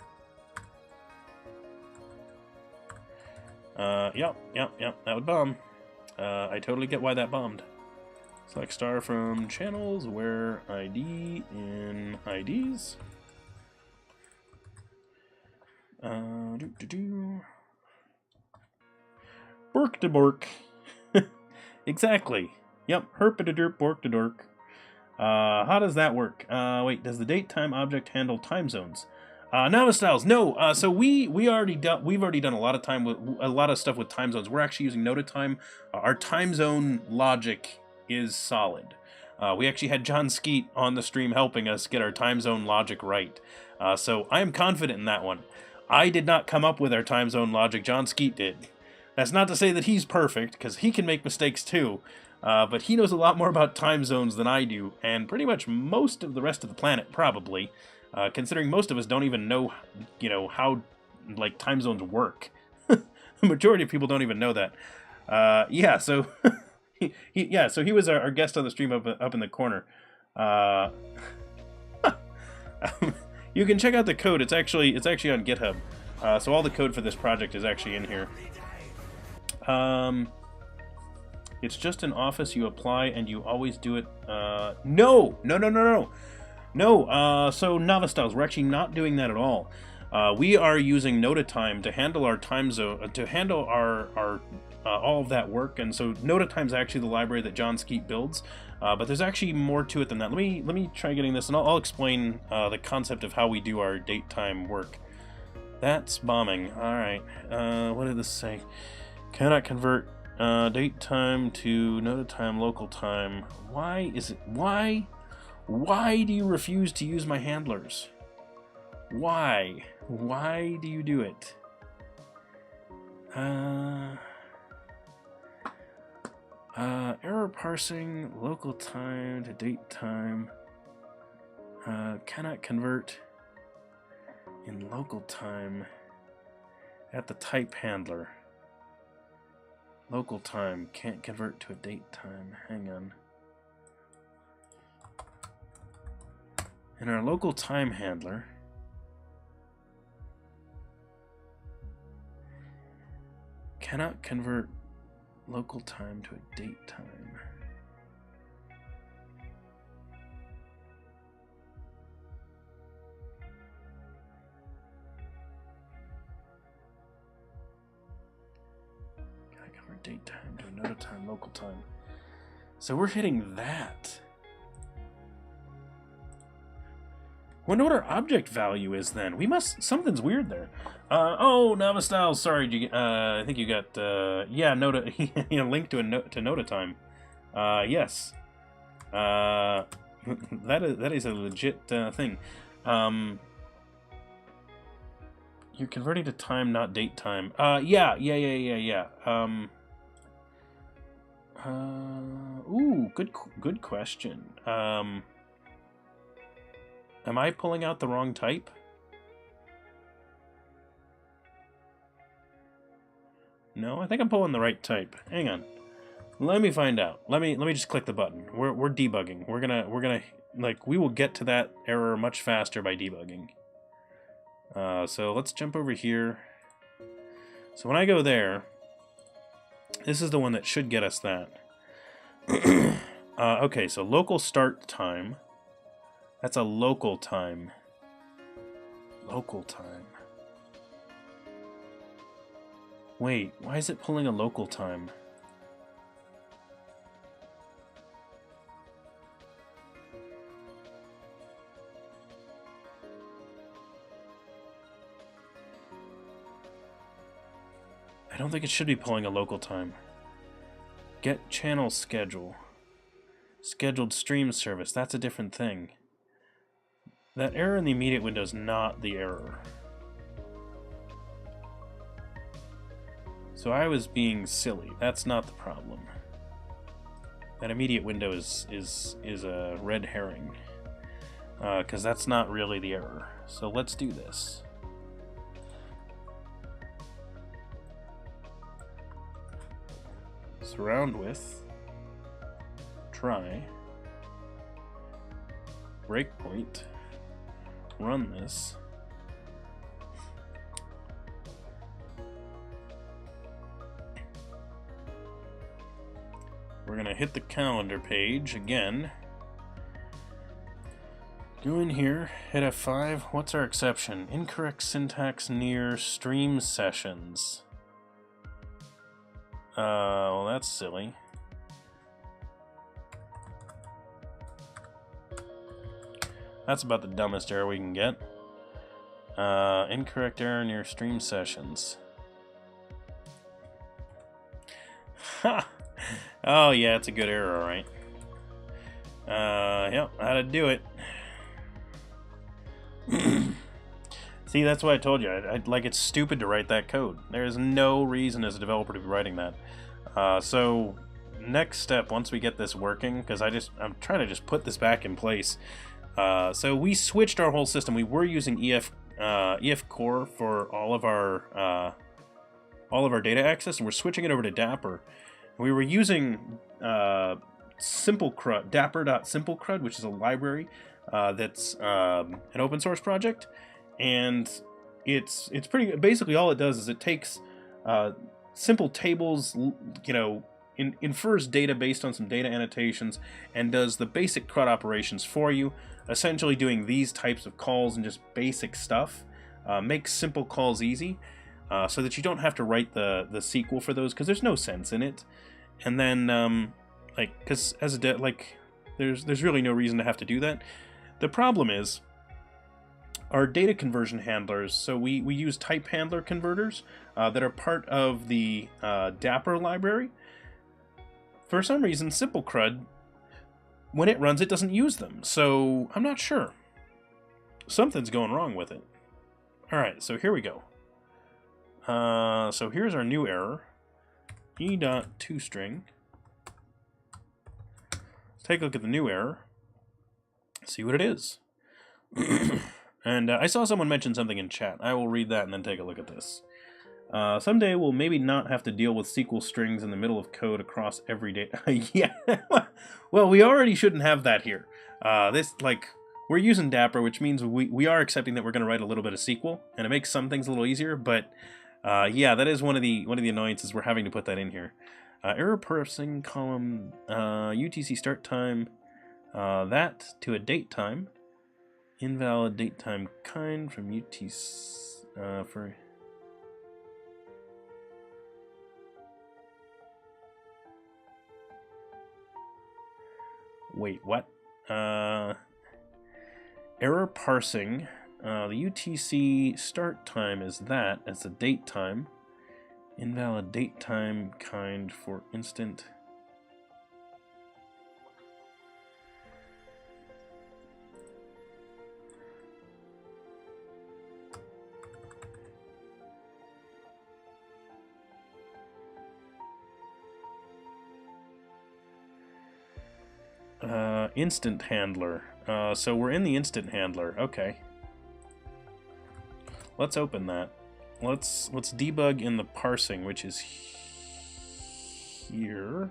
Yep, that would bomb. I totally get why that bombed. Select star from channels, where ID in IDs. Bork to bork. Exactly. Yep, herp-a-derp, bork-to-dork. How does that work? Wait, does the date time object handle time zones? Nava Styles, no. So we've already done a lot of stuff with time zones. We're actually using NodaTime. Our time zone logic is solid. We actually had John Skeet on the stream helping us get our time zone logic right. So I am confident in that one. I did not come up with our time zone logic. John Skeet did. That's not to say that he's perfect, because he can make mistakes too. But he knows a lot more about time zones than I do, and pretty much most of the rest of the planet probably. Considering most of us don't even know, how like time zones work. The majority of people don't even know that. Yeah, so so he was our guest on the stream up in the corner. You can check out the code. It's actually on GitHub. So all the code for this project is actually in here. It's just an office you apply and you always do it. No. So Nava Styles, we're actually not doing that at all. We are using NodaTime to handle our time zone, to handle our all of that work, and so NodaTime is actually the library that John Skeet builds. But there's actually more to it than that. Let me try getting this, and I'll explain the concept of how we do our date time work. That's bombing. All right. What did this say? Cannot convert date time to NodaTime local time. Why is it? Why do you refuse to use my handlers? Why? Why do you do it? Error parsing local time to date time. Cannot convert in local time at the type handler. Local time can't convert to a date time. Hang on. In our local time handler, cannot convert local time to a date time. Cannot convert date time to a NodaTime local time. So we're hitting that. Wonder what our object value is then. We must, something's weird there. Oh, Navastyle, sorry, I think you got, yeah, link to NodaTime. Yes. That is a legit thing. You're converting to time, not date time. Yeah. Ooh, good question. Am I pulling out the wrong type? No, I think I'm pulling the right type. Hang on. Let me find out. Let me just click the button. We're debugging. We're gonna like, we will get to that error much faster by debugging. So let's jump over here. So when I go there, this is the one that should get us that. Okay, so local start time. That's a local time. Local time. Wait, why is it pulling a local time? I don't think it should be pulling a local time. Get channel schedule. Scheduled stream service. That's a different thing. That error in the immediate window is not the error. So I was being silly. That's not the problem. That immediate window is a red herring. Because that's not really the error. So let's do this. Surround with. Try. Breakpoint. Run this. We're gonna hit the calendar page again. Go in here, hit F5. What's our exception? Incorrect syntax near stream sessions. Well, that's silly. That's about the dumbest error we can get. Incorrect error near stream sessions. Ha! Oh yeah, it's a good error, alright. Yep, how to do it. See, that's why I told you. Like, it's stupid to write that code. There is no reason as a developer to be writing that. So, next step, once we get this working, because I'm trying to just put this back in place. So we switched our whole system. We were using EF Core for all of our data access, and we're switching it over to Dapper. We were using SimpleCRUD, Dapper.SimpleCRUD, which is a library that's an open source project, and it's pretty. Basically, all it does is it takes simple tables, infers data based on some data annotations, and does the basic CRUD operations for you. Essentially doing these types of calls and just basic stuff. Makes simple calls easy, so that you don't have to write the SQL for those, because there's no sense in it. And then, because as there's really no reason to have to do that. The problem is our data conversion handlers. So we use type handler converters that are part of the Dapper library. For some reason, SimpleCRUD, when it runs, it doesn't use them. So I'm not sure. Something's going wrong with it. Alright, so here we go. So here's our new error. e.toString. Let's take a look at the new error. See what it is. And I saw someone mention something in chat. I will read that and then take a look at this. Someday we'll maybe not have to deal with SQL strings in the middle of code across every day. Yeah. Well, we already shouldn't have that here. We're using Dapper, which means we are accepting that we're going to write a little bit of SQL, and it makes some things a little easier. But yeah, that is one of the annoyances. We're having to put that in here. Error parsing column UTC start time. That to a date time. Invalid date time kind from UTC for. Wait, what? Error parsing. The UTC start time is that as the date time. Invalid date time kind for instant. Instant handler. So we're in the instant handler. Okay. Let's open that. Let's debug in the parsing, which is here.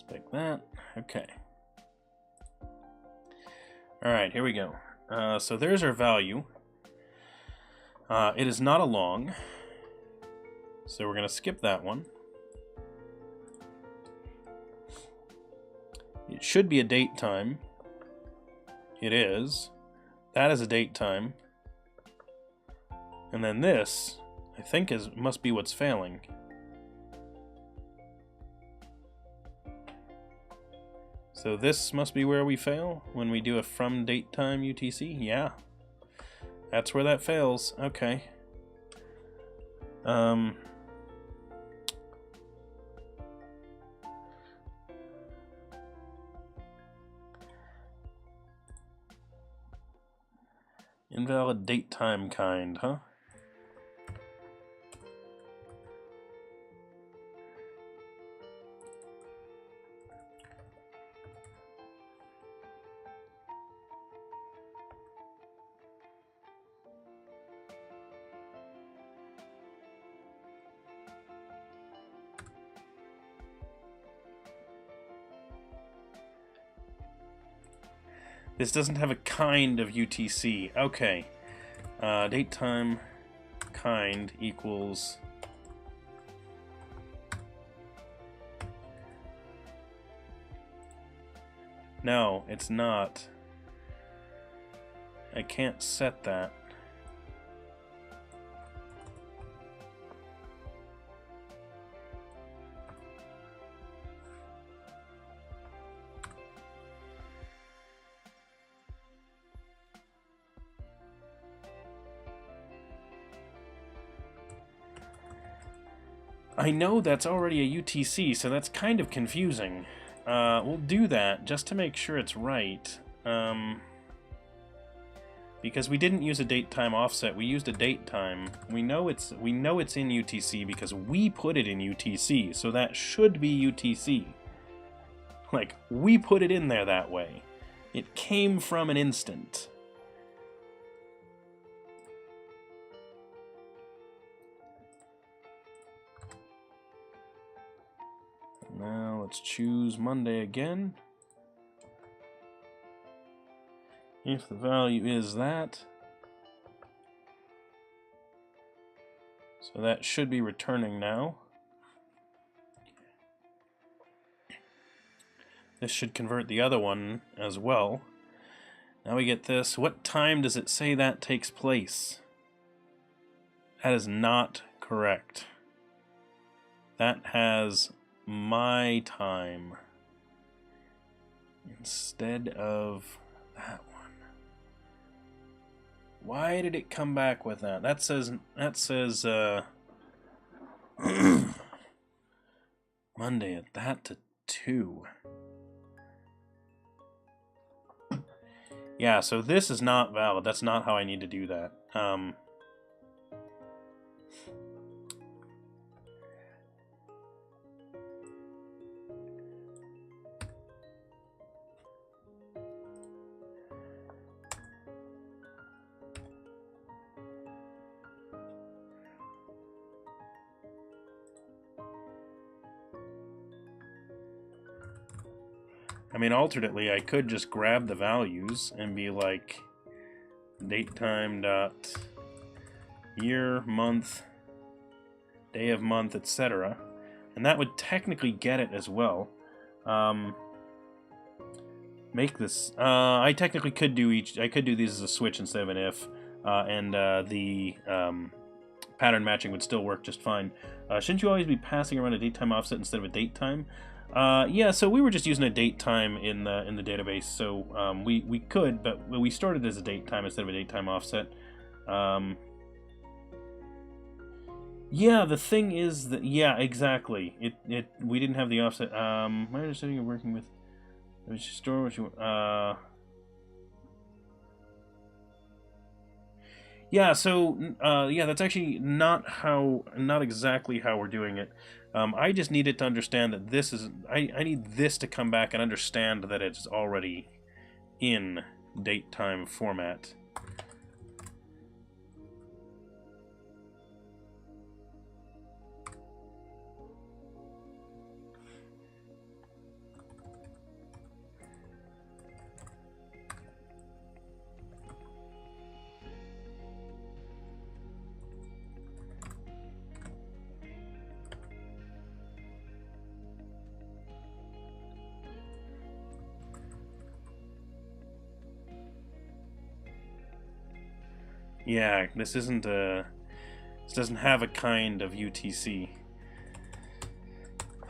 Pick that. Okay. Alright, here we go. So there's our value. It is not a long, so we're going to skip that one. It should be a date time. It is. That is a date time. And then this, I think, must be what's failing. So this must be where we fail when we do a from date time UTC? Yeah. That's where that fails. Okay. Invalid date time kind, huh? This doesn't have a kind of UTC. Okay. Date time kind equals... No, it's not. I can't set that. I know that's already a UTC, so that's kind of confusing. We'll do that just to make sure it's right. Because we didn't use a date time offset, we used a date time. We know it's in UTC because we put it in UTC, so that should be UTC. Like, we put it in there that way. It came from an instant. Now let's choose Monday again. If the value is that, so that should be returning now. This should convert the other one as well. Now we get this. What time does it say that takes place? That is not correct. That has my time instead of that one. Why did it come back with that? That says Monday at that to 2. Yeah, so this is not valid. That's not how I need to do that. I mean, alternately, I could just grab the values and be like datetime dot year, month, day of month, etc. And that would technically get it as well. Make this. I technically could do each. I could do these as a switch instead of an if, and the pattern matching would still work just fine. Shouldn't you always be passing around a datetime offset instead of a date time? Yeah, so we were just using a date time in the database, so we could, but we stored it as a date time instead of a date time offset. Yeah, the thing is that exactly. We didn't have the offset. My understanding of working with store what you yeah, so that's actually not exactly how we're doing it. I just needed to understand that this is... I need this to come back and understand that it's already in date-time format. Yeah, this isn't a... This doesn't have a kind of UTC.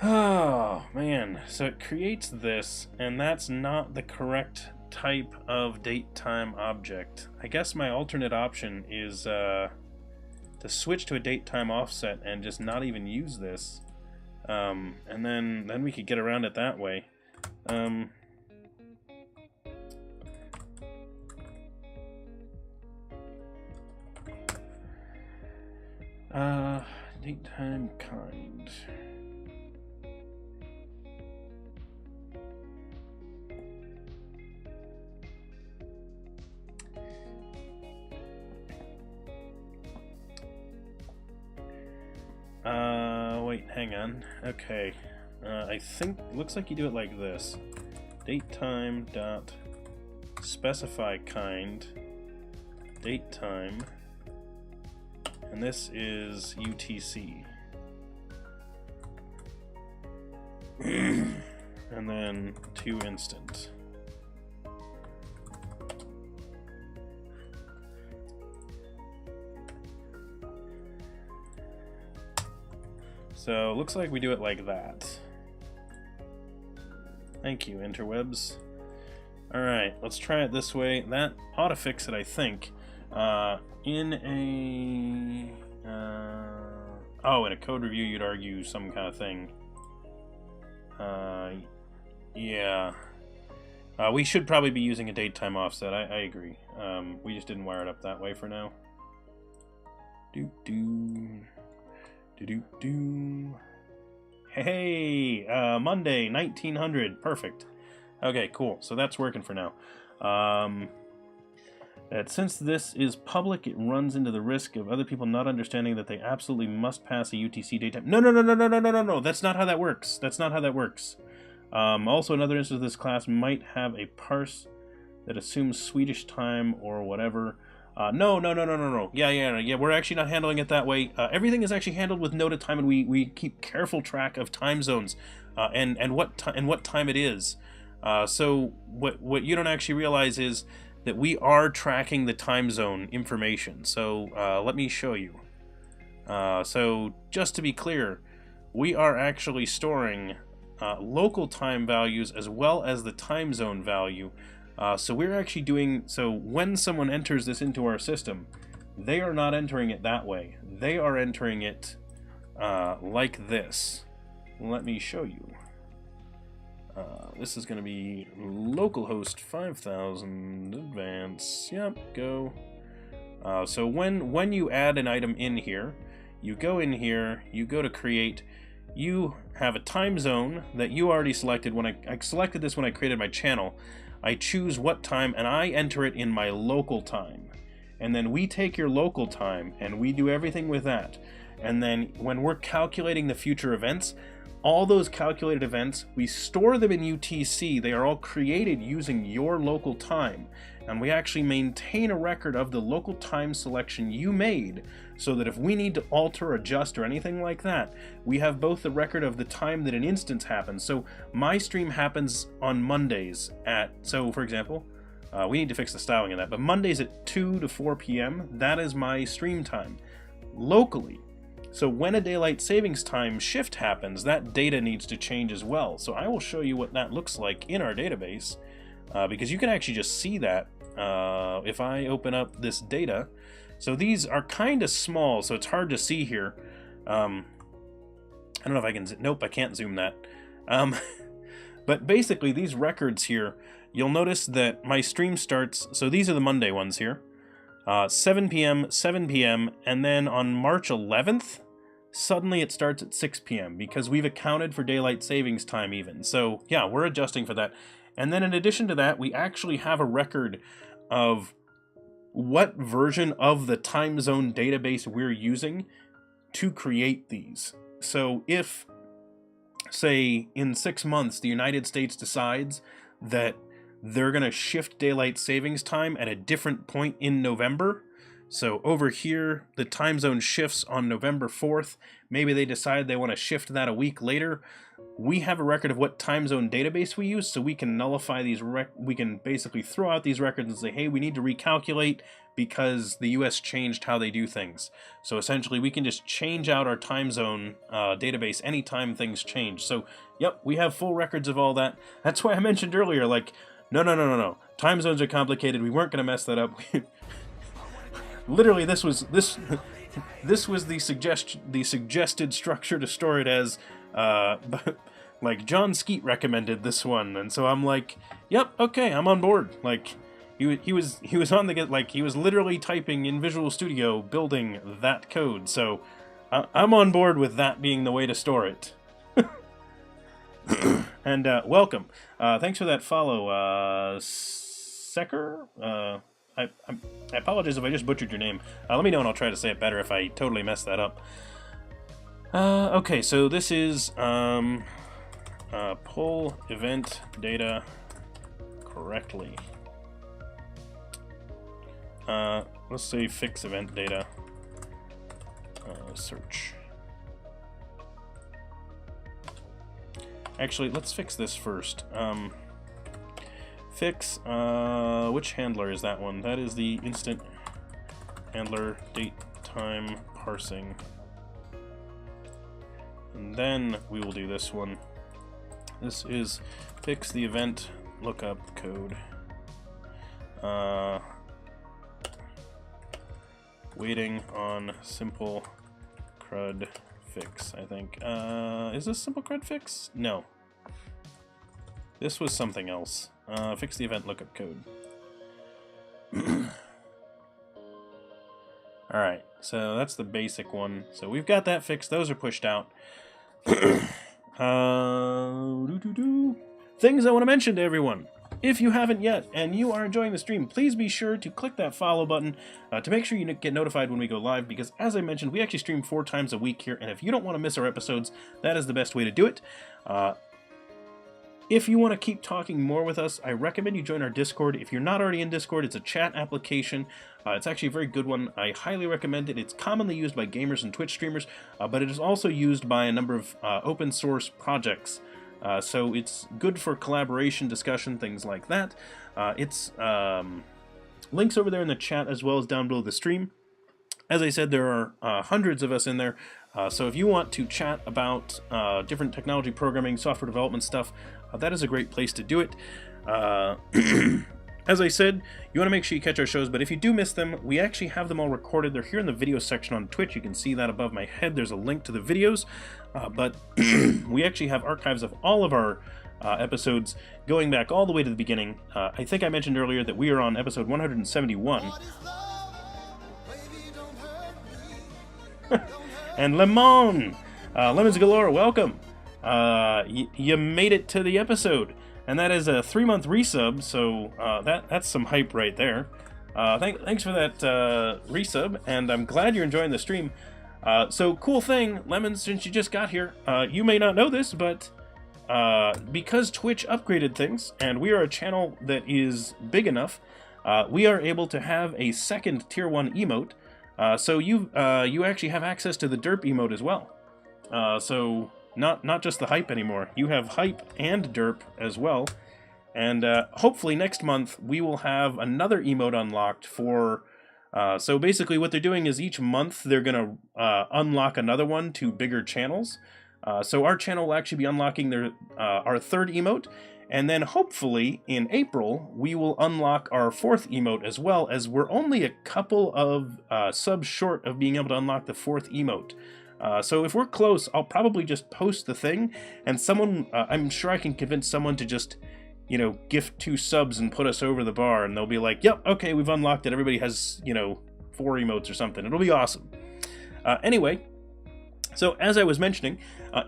Oh, man. So it creates this, and that's not the correct type of date-time object. I guess my alternate option is to switch to a date-time offset and just not even use this. And then we could get around it that way. Date time kind. Wait, hang on. Okay. I think it looks like you do it like this. Date time dot specify kind date time. And this is UTC. And then to instant. So, looks like we do it like that. Thank you, interwebs. Alright, let's try it this way. That ought to fix it, I think. In a code review, you'd argue some kind of thing. Yeah. We should probably be using a date-time offset. I agree. We just didn't wire it up that way for now. Hey, Monday, 1900. Perfect. Okay, cool. So that's working for now. That since this is public, it runs into the risk of other people not understanding that they absolutely must pass a UTC datetime. No. That's not how that works. That's not how that works. Also, another instance of this class might have a parse that assumes Swedish time or whatever. No. Yeah. We're actually not handling it that way. Everything is actually handled with NodaTime, and we keep careful track of time zones and what time it is. So what you don't actually realize is that we are tracking the time zone information. So let me show you. So just to be clear, we are actually storing local time values as well as the time zone value. So we're actually doing, so when someone enters this into our system, they are not entering it that way. They are entering it like this. let me show you. This is going to be localhost 5000 advance. Yep, go. So when you add an item in here, you go in here, you go to create, you have a time zone that you already selected. When I selected this when I created my channel, I choose what time and I enter it in my local time. And then we take your local time and we do everything with that. And then when we're calculating the future events, all those calculated events, we store them in UTC. They are all created using your local time. And we actually maintain a record of the local time selection you made, so that if we need to alter, adjust, or anything like that, we have both the record of the time that an instance happens. So my stream happens on Mondays at, so for example, we need to fix the styling of that, but Mondays at 2 to 4 p.m., that is my stream time, locally. So when a daylight savings time shift happens, that data needs to change as well. So I will show you what that looks like in our database, because you can actually just see that if I open up this data. So these are kind of small, so it's hard to see here. I don't know if I can, nope, I can't zoom that. But basically these records here, you'll notice that my stream starts, so these are the Monday ones here. 7 p.m., 7 p.m., and then on March 11th, suddenly it starts at 6 p.m. because we've accounted for daylight savings time even. So yeah, we're adjusting for that. And then in addition to that, we actually have a record of what version of the time zone database we're using to create these. So if, say, in 6 months, the United States decides that they're going to shift daylight savings time at a different point in November. So over here, the time zone shifts on November 4th. Maybe they decide they want to shift that a week later. We have a record of what time zone database we use, so we can nullify these. We can basically throw out these records and say, hey, we need to recalculate because the US changed how they do things. So essentially, we can just change out our time zone database anytime things change. So, yep, we have full records of all that. That's why I mentioned earlier, like, no. Time zones are complicated. We weren't going to mess that up. Literally, this was the suggested structure to store it as. But like John Skeet recommended this one, and so I'm like, yep, okay, I'm on board. Like he was on the like he was literally typing in Visual Studio building that code. So I'm on board with that being the way to store it. And welcome. Thanks for that follow, Secker. I apologize if I just butchered your name. Let me know and I'll try to say it better if I totally messed that up. Okay, so this is pull event data correctly. Let's say fix event data. Search. Actually, let's fix this first. Fix, which handler is that one? That is the instant handler date time parsing. And then we will do this one. This is fix the event lookup code. Waiting on simple CRUD fix, I think. Is this simple CRUD fix? No. This was something else. Fix the event lookup code. Alright, so that's the basic one. So we've got that fixed. Those are pushed out. Things I want to mention to everyone. If you haven't yet, and you are enjoying the stream, please be sure to click that follow button to make sure you get notified when we go live, because as I mentioned, we actually stream 4 times a week here, and if you don't want to miss our episodes, that is the best way to do it. If you want to keep talking more with us, I recommend you join our Discord. If you're not already in Discord, it's a chat application. It's actually a very good one. I highly recommend it. It's commonly used by gamers and Twitch streamers, but it is also used by a number of open source projects. So it's good for collaboration, discussion, things like that. It's links over there in the chat as well as down below the stream. As I said, there are hundreds of us in there. So if you want to chat about different technology programming, software development stuff, that is a great place to do it. As I said, you want to make sure you catch our shows, but if you do miss them, we actually have them all recorded. They're here in the video section on Twitch. You can see that above my head. There's a link to the videos, but we actually have archives of all of our episodes going back all the way to the beginning. I think I mentioned earlier that we are on episode 171. And Lemon! Lemons Galore, welcome! You made it to the episode. And that is a 3-month resub, so that's some hype right there. Thanks for that resub, and I'm glad you're enjoying the stream. So, cool thing, Lemons, since you just got here, you may not know this, but because Twitch upgraded things, and we are a channel that is big enough, we are able to have a second Tier 1 emote. So you actually have access to the derp emote as well. So not just the hype anymore. You have hype and derp as well. And hopefully next month we will have another emote unlocked for... so basically what they're doing is each month they're going to unlock another one to bigger channels. So our channel will actually be unlocking our third emote. And then hopefully in April, we will unlock our fourth emote as well, as we're only a couple of subs short of being able to unlock the fourth emote. So if we're close, I'll probably just post the thing, and someone, I'm sure I can convince someone to just, you know, gift 2 subs and put us over the bar, and they'll be like, yep, okay, we've unlocked it, everybody has, you know, 4 emotes or something. It'll be awesome. Anyway, so as I was mentioning,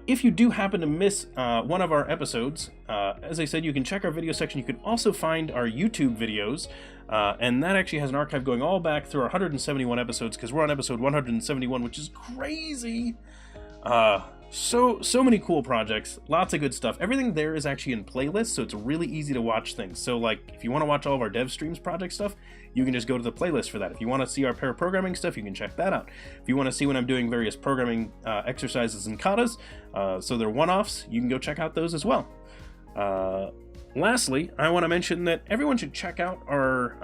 if you do happen to miss one of our episodes, as I said, you can check our video section. You can also find our YouTube videos, and that actually has an archive going all back through our 171 episodes, because we're on episode 171, which is crazy. So many cool projects, lots of good stuff. Everything there is actually in playlists, so it's really easy to watch things. So like, if you want to watch all of our DevStreams project stuff, you can just go to the playlist for that. If you want to see our pair programming stuff, you can check that out. If you want to see when I'm doing various programming exercises and katas, so they're one-offs, you can go check out those as well. Lastly, I want to mention that everyone should check out our,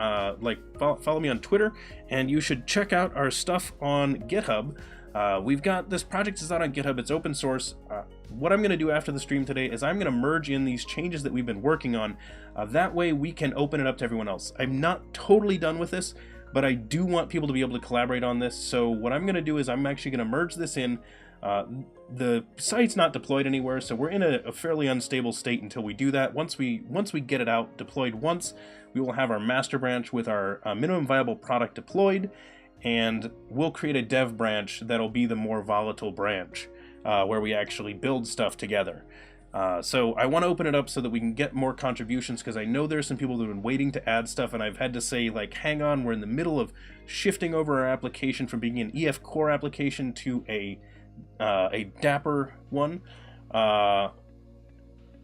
follow me on Twitter, and you should check out our stuff on GitHub. We've got this project is out on GitHub, it's open source. What I'm going to do after the stream today is I'm going to merge in these changes that we've been working on. That way we can open it up to everyone else. I'm not totally done with this, but I do want people to be able to collaborate on this. So what I'm going to do is I'm actually going to merge this in. The site's not deployed anywhere, so we're in a fairly unstable state until we do that. Once we get it out, deployed once, we will have our master branch with our minimum viable product deployed, and we'll create a dev branch that'll be the more volatile branch, where we actually build stuff together. So I want to open it up so that we can get more contributions, because I know there's some people that have been waiting to add stuff, and I've had to say, like, hang on, we're in the middle of shifting over our application from being an EF core application to a Dapper one.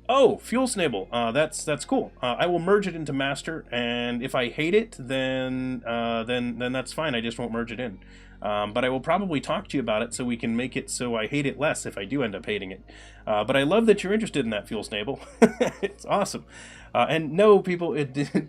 Oh, Fuel Snable. That's cool. I will merge it into master, and if I hate it, then that's fine. I just won't merge it in. But I will probably talk to you about it so we can make it so I hate it less if I do end up hating it. But I love that you're interested in that, Fuel Snable. It's awesome. And no, people,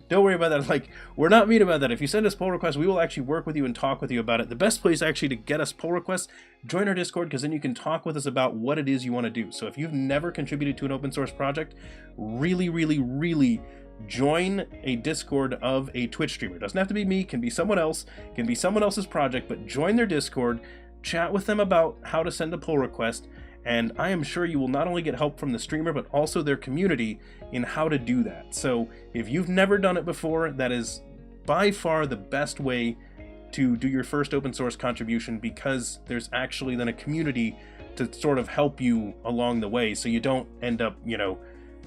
don't worry about that. Like, we're not mean about that. If you send us pull requests, we will actually work with you and talk with you about it. The best place actually to get us pull requests, join our Discord, because then you can talk with us about what it is you want to do. So if you've never contributed to an open source project, really, really, really join a Discord of a Twitch streamer. It doesn't have to be me, can be someone else, can be someone else's project, but join their Discord, chat with them about how to send a pull request, and I am sure you will not only get help from the streamer, but also their community in how to do that. So if you've never done it before, that is by far the best way to do your first open source contribution, because there's actually then a community to sort of help you along the way, so you don't end up,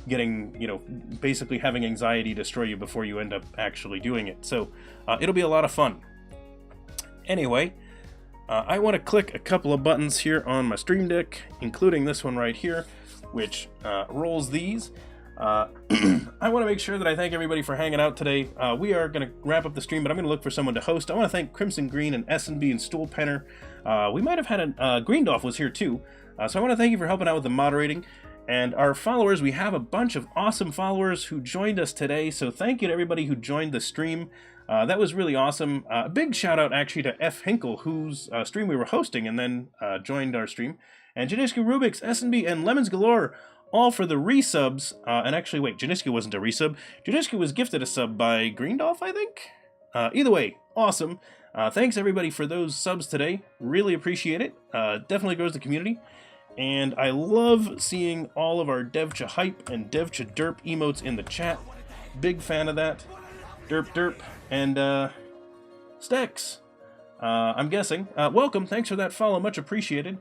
getting, basically having anxiety destroy you before you end up actually doing it. So it'll be a lot of fun. Anyway, I want to click a couple of buttons here on my Stream Deck, including this one right here, which rolls these. I want to make sure that I thank everybody for hanging out today. We are going to wrap up the stream, but I'm going to look for someone to host. I want to thank Crimson Green and S&B and Stool Penner. We might have had Greendolf was here too. So I want to thank you for helping out with the moderating. And our followers, we have a bunch of awesome followers who joined us today, so thank you to everybody who joined the stream. That was really awesome. A big shout out actually to F. Hinkle, whose stream we were hosting and then joined our stream. And Janishka Rubik's, S&B, and Lemons Galore all for the resubs. And actually, wait, Janiska wasn't a resub. Janiska was gifted a sub by Greendolf, I think? Either way, awesome. Thanks everybody for those subs today. Really appreciate it. Definitely grows the community. And I love seeing all of our DevCha hype and DevCha derp emotes in the chat. Big fan of that. Derp derp. And Stex, I'm guessing. Welcome, thanks for that follow, much appreciated.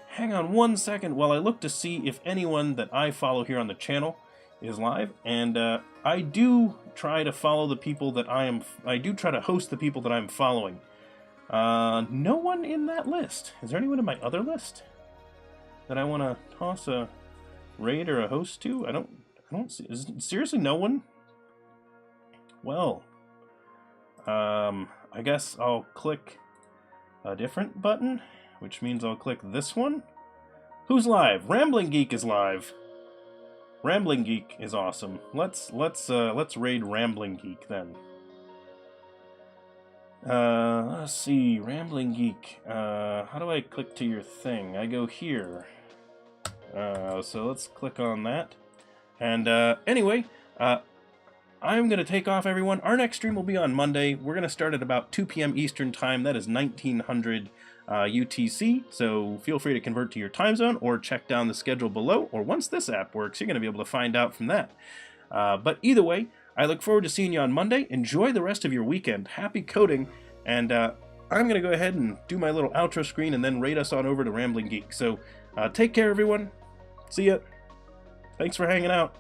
Hang on 1 second while I look to see if anyone that I follow here on the channel is live. And I do try to follow the people that I do try to host the people that I'm following. No one in that list. Is there anyone in my other list that I want to toss a raid or a host to? I don't see. Seriously, no one? Well, I guess I'll click a different button, which means I'll click this one. Who's live? Rambling Geek is live. Rambling Geek is awesome. Let's raid Rambling Geek then. Let's see, Rambling Geek. How do I click to your thing? I go here. So let's click on that. And anyway, I'm going to take off, everyone. Our next stream will be on Monday. We're going to start at about 2 p.m. Eastern Time. That is 1900 UTC. So feel free to convert to your time zone or check down the schedule below. Or once this app works, you're going to be able to find out from that. But either way, I look forward to seeing you on Monday. Enjoy the rest of your weekend. Happy coding. And I'm going to go ahead and do my little outro screen and then raid us on over to Rambling Geek. So take care, everyone. See ya. Thanks for hanging out.